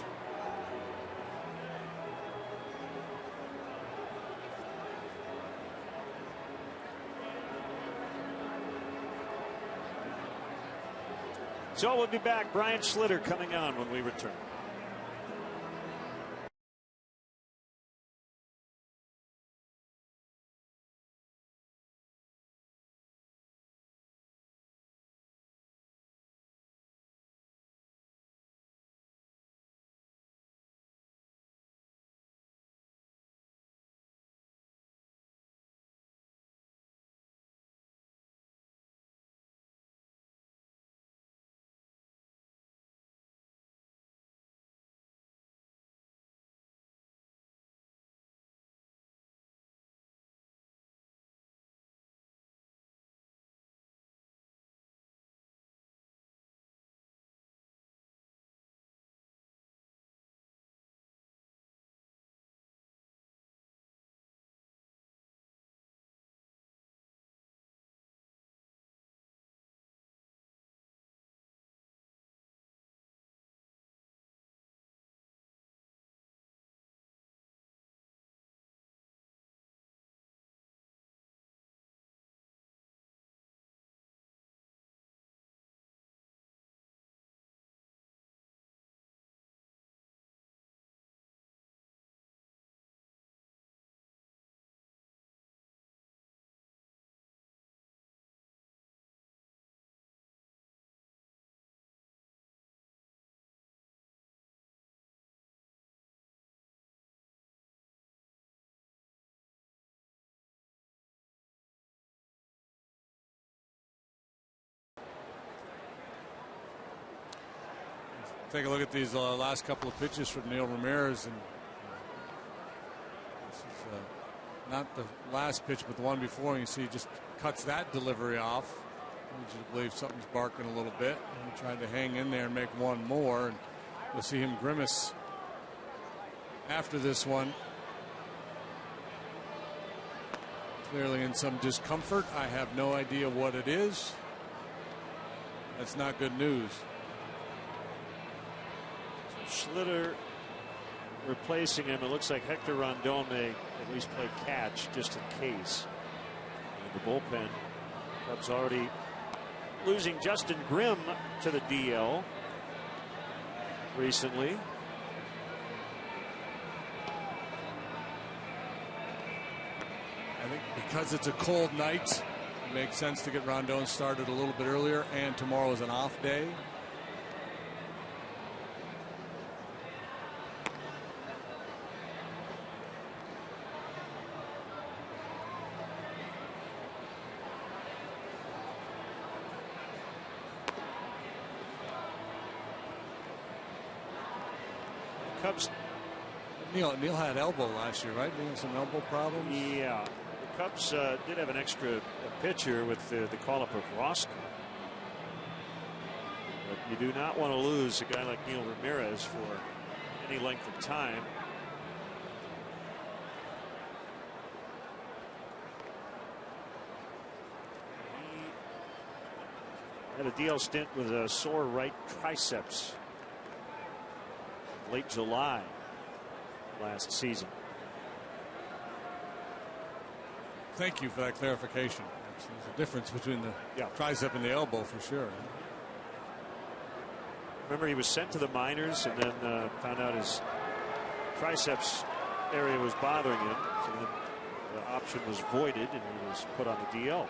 So we'll be back. Brian Schlitter coming on when we return. Take a look at these last couple of pitches from Neil Ramirez, and this is not the last pitch, but the one before. And you see, he just cuts that delivery off. Leads you to believe something's barking a little bit. And he tried to hang in there and make one more, and you'll see him grimace after this one. Clearly in some discomfort. I have no idea what it is. That's not good news. Schlitter replacing him. It looks like Hector Rondon may at least play catch just in case. And the bullpen, Cubs already losing Justin Grimm to the DL recently. I think because it's a cold night, it makes sense to get Rondon started a little bit earlier, and tomorrow is an off day. Cubs. Neil had elbow last year, right? He had some elbow problems. Yeah. The Cubs did have an extra pitcher with the call-up of Roscoe. But you do not want to lose a guy like Neil Ramirez for any length of time. He had a DL stint with a sore right triceps late July last season. Thank you for that clarification. There's a difference between the tricep and the elbow for sure. Remember, he was sent to the minors and then found out his triceps area was bothering him. So then the option was voided and he was put on the DL.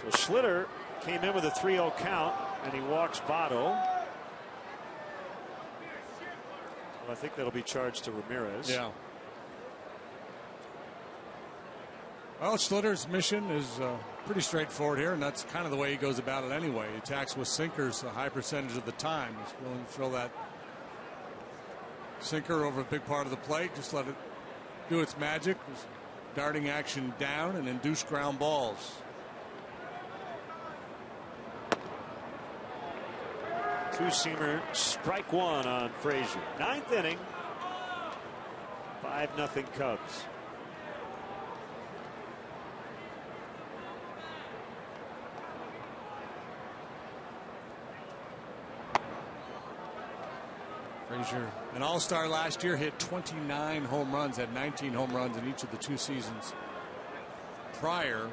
So Schlitter came in with a 3-0 count and he walks Votto. I think that'll be charged to Ramirez. Yeah. Well, Schlitter's mission is pretty straightforward here, and that's kind of the way he goes about it anyway. He attacks with sinkers a high percentage of the time. He's willing to throw that sinker over a big part of the plate, just let it do its magic, darting action down and induce ground balls. Two-seamer, strike one on Frazier. 9th inning. 5-0 Cubs. Frazier, an all-star last year, hit 29 home runs, had 19 home runs in each of the 2 seasons prior.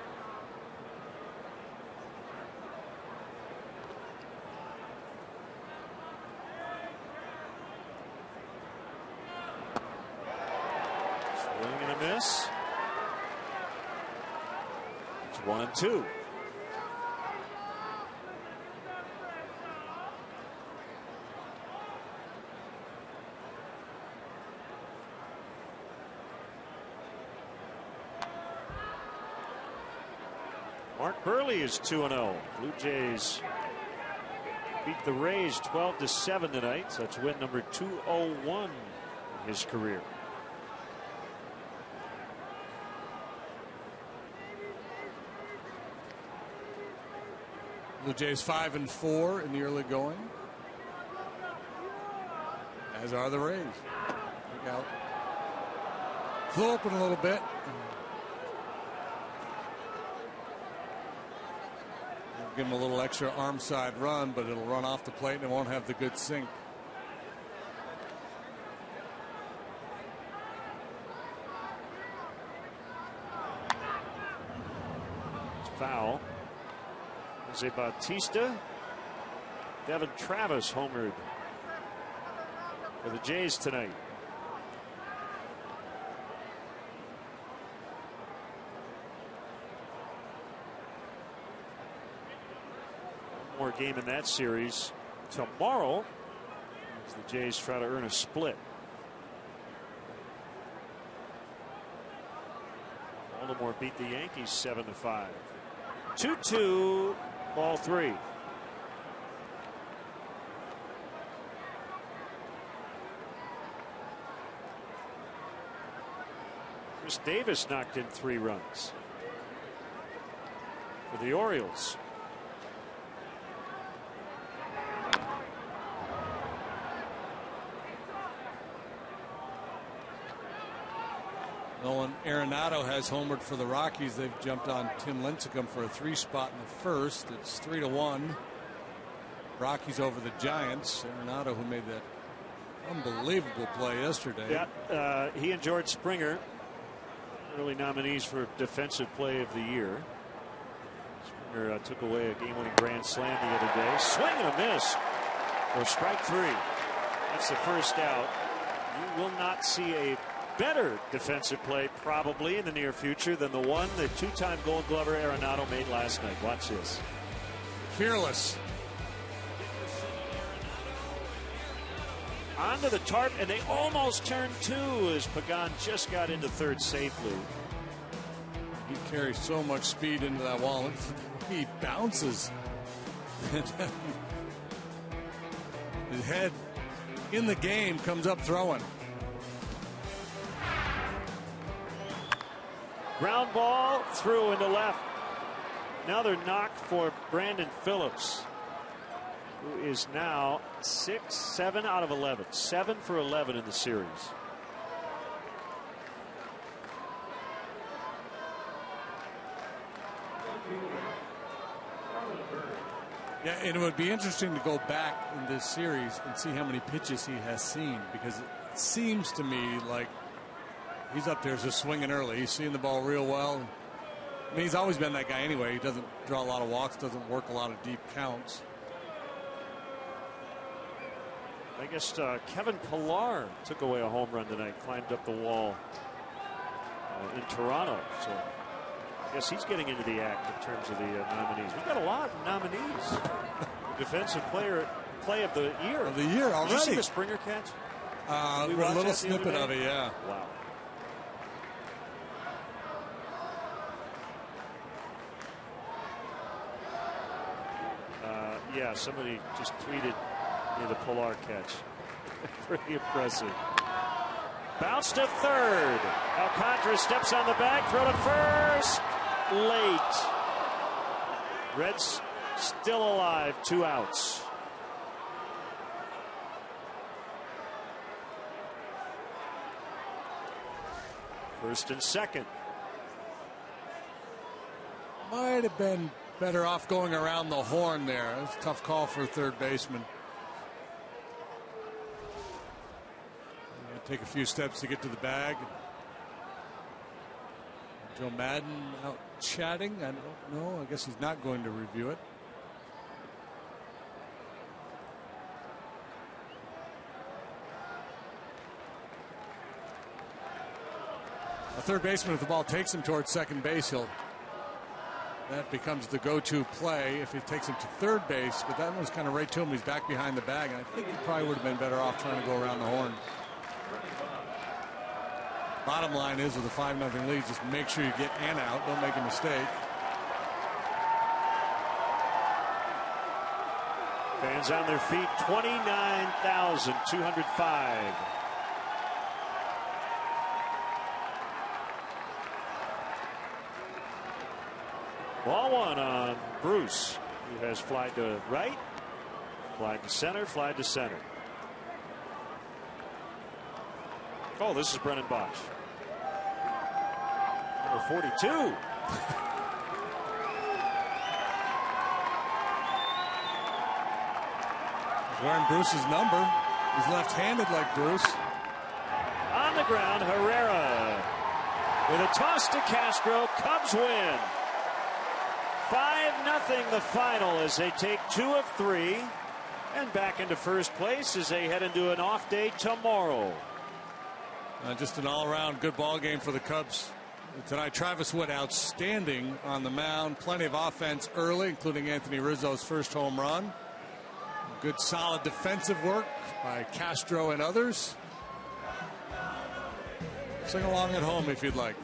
Miss. It's 1-2. Mark Burley is 2-0. Blue Jays beat the Rays 12-7 tonight. So that's win number 201 in his career. Blue Jays 5-4 in the early going, as are the Rays. Look out. Flew open a little bit. Give him a little extra arm side run, but it'll run off the plate and it won't have the good sink. It's foul. Jose Bautista. Devin Travis homered for the Jays tonight. One more game in that series tomorrow as the Jays try to earn a split. Baltimore beat the Yankees 7-5. 2-2. Ball 3. Chris Davis knocked in 3 runs for the Orioles. Nolan Arenado has homered for the Rockies. They've jumped on Tim Lincecum for a 3 spot in the first. It's 3-1. Rockies over the Giants. Arenado, who made that unbelievable play yesterday. Yeah, he and George Springer, early nominees for Defensive Play of the Year. Springer took away a game-winning grand slam the other day. Swing and a miss for strike 3. That's the first out. You will not see a better defensive play probably in the near future than the one the two-time Gold Glover Arenado made last night. Watch this. Fearless. Onto the tarp, and they almost turned 2 as Pagan just got into third safely. He carries so much speed into that wall. He bounces. His head in the game comes up throwing. Ground ball through into left. Another knock for Brandon Phillips, who is now 7 out of 11. 7 for 11 in the series. Yeah, and it would be interesting to go back in this series and see how many pitches he has seen, because it seems to me like he's up there just swinging early. He's seeing the ball real well. I mean, he's always been that guy anyway. He doesn't draw a lot of walks, doesn't work a lot of deep counts. I guess Kevin Pillar took away a home run tonight, climbed up the wall in Toronto. So I guess he's getting into the act in terms of the nominees. We've got a lot of nominees. Defensive play of the year. Of the year already. Did you see the Springer catch? A little snippet of it, yeah. Wow. Yeah, somebody just tweeted the Pillar catch. Pretty impressive. Bounce to third. Alcantara steps on the bag, throw to first. Late. Reds still alive, 2 outs. First and second. Might have been better off going around the horn there. It's a tough call for a third baseman. Take a few steps to get to the bag. Joe Madden out chatting. I don't know. I guess he's not going to review it. A third baseman, if the ball takes him towards second base, that becomes the go-to play if it takes him to third base. But that one's kind of right to him. He's back behind the bag, and I think he probably would have been better off trying to go around the horn. Bottom line is, with a 5-0 lead, just make sure you get an out. Don't make a mistake. Fans on their feet, 29,205. Ball 1 on Bruce, who has flied to right, flied to center, flied to center. Oh, this is Brennan Bosch. Number 42. He's wearing Bruce's number. He's left-handed like Bruce. On the ground, Herrera with a toss to Castro. Cubs win. 5-0 the final as they take 2 of 3 and back into first place as they head into an off day tomorrow. Just an all-around good ball game for the Cubs tonight. Travis Wood outstanding on the mound. Plenty of offense early, including Anthony Rizzo's first home run. Good solid defensive work by Castro and others. Sing along at home if you'd like.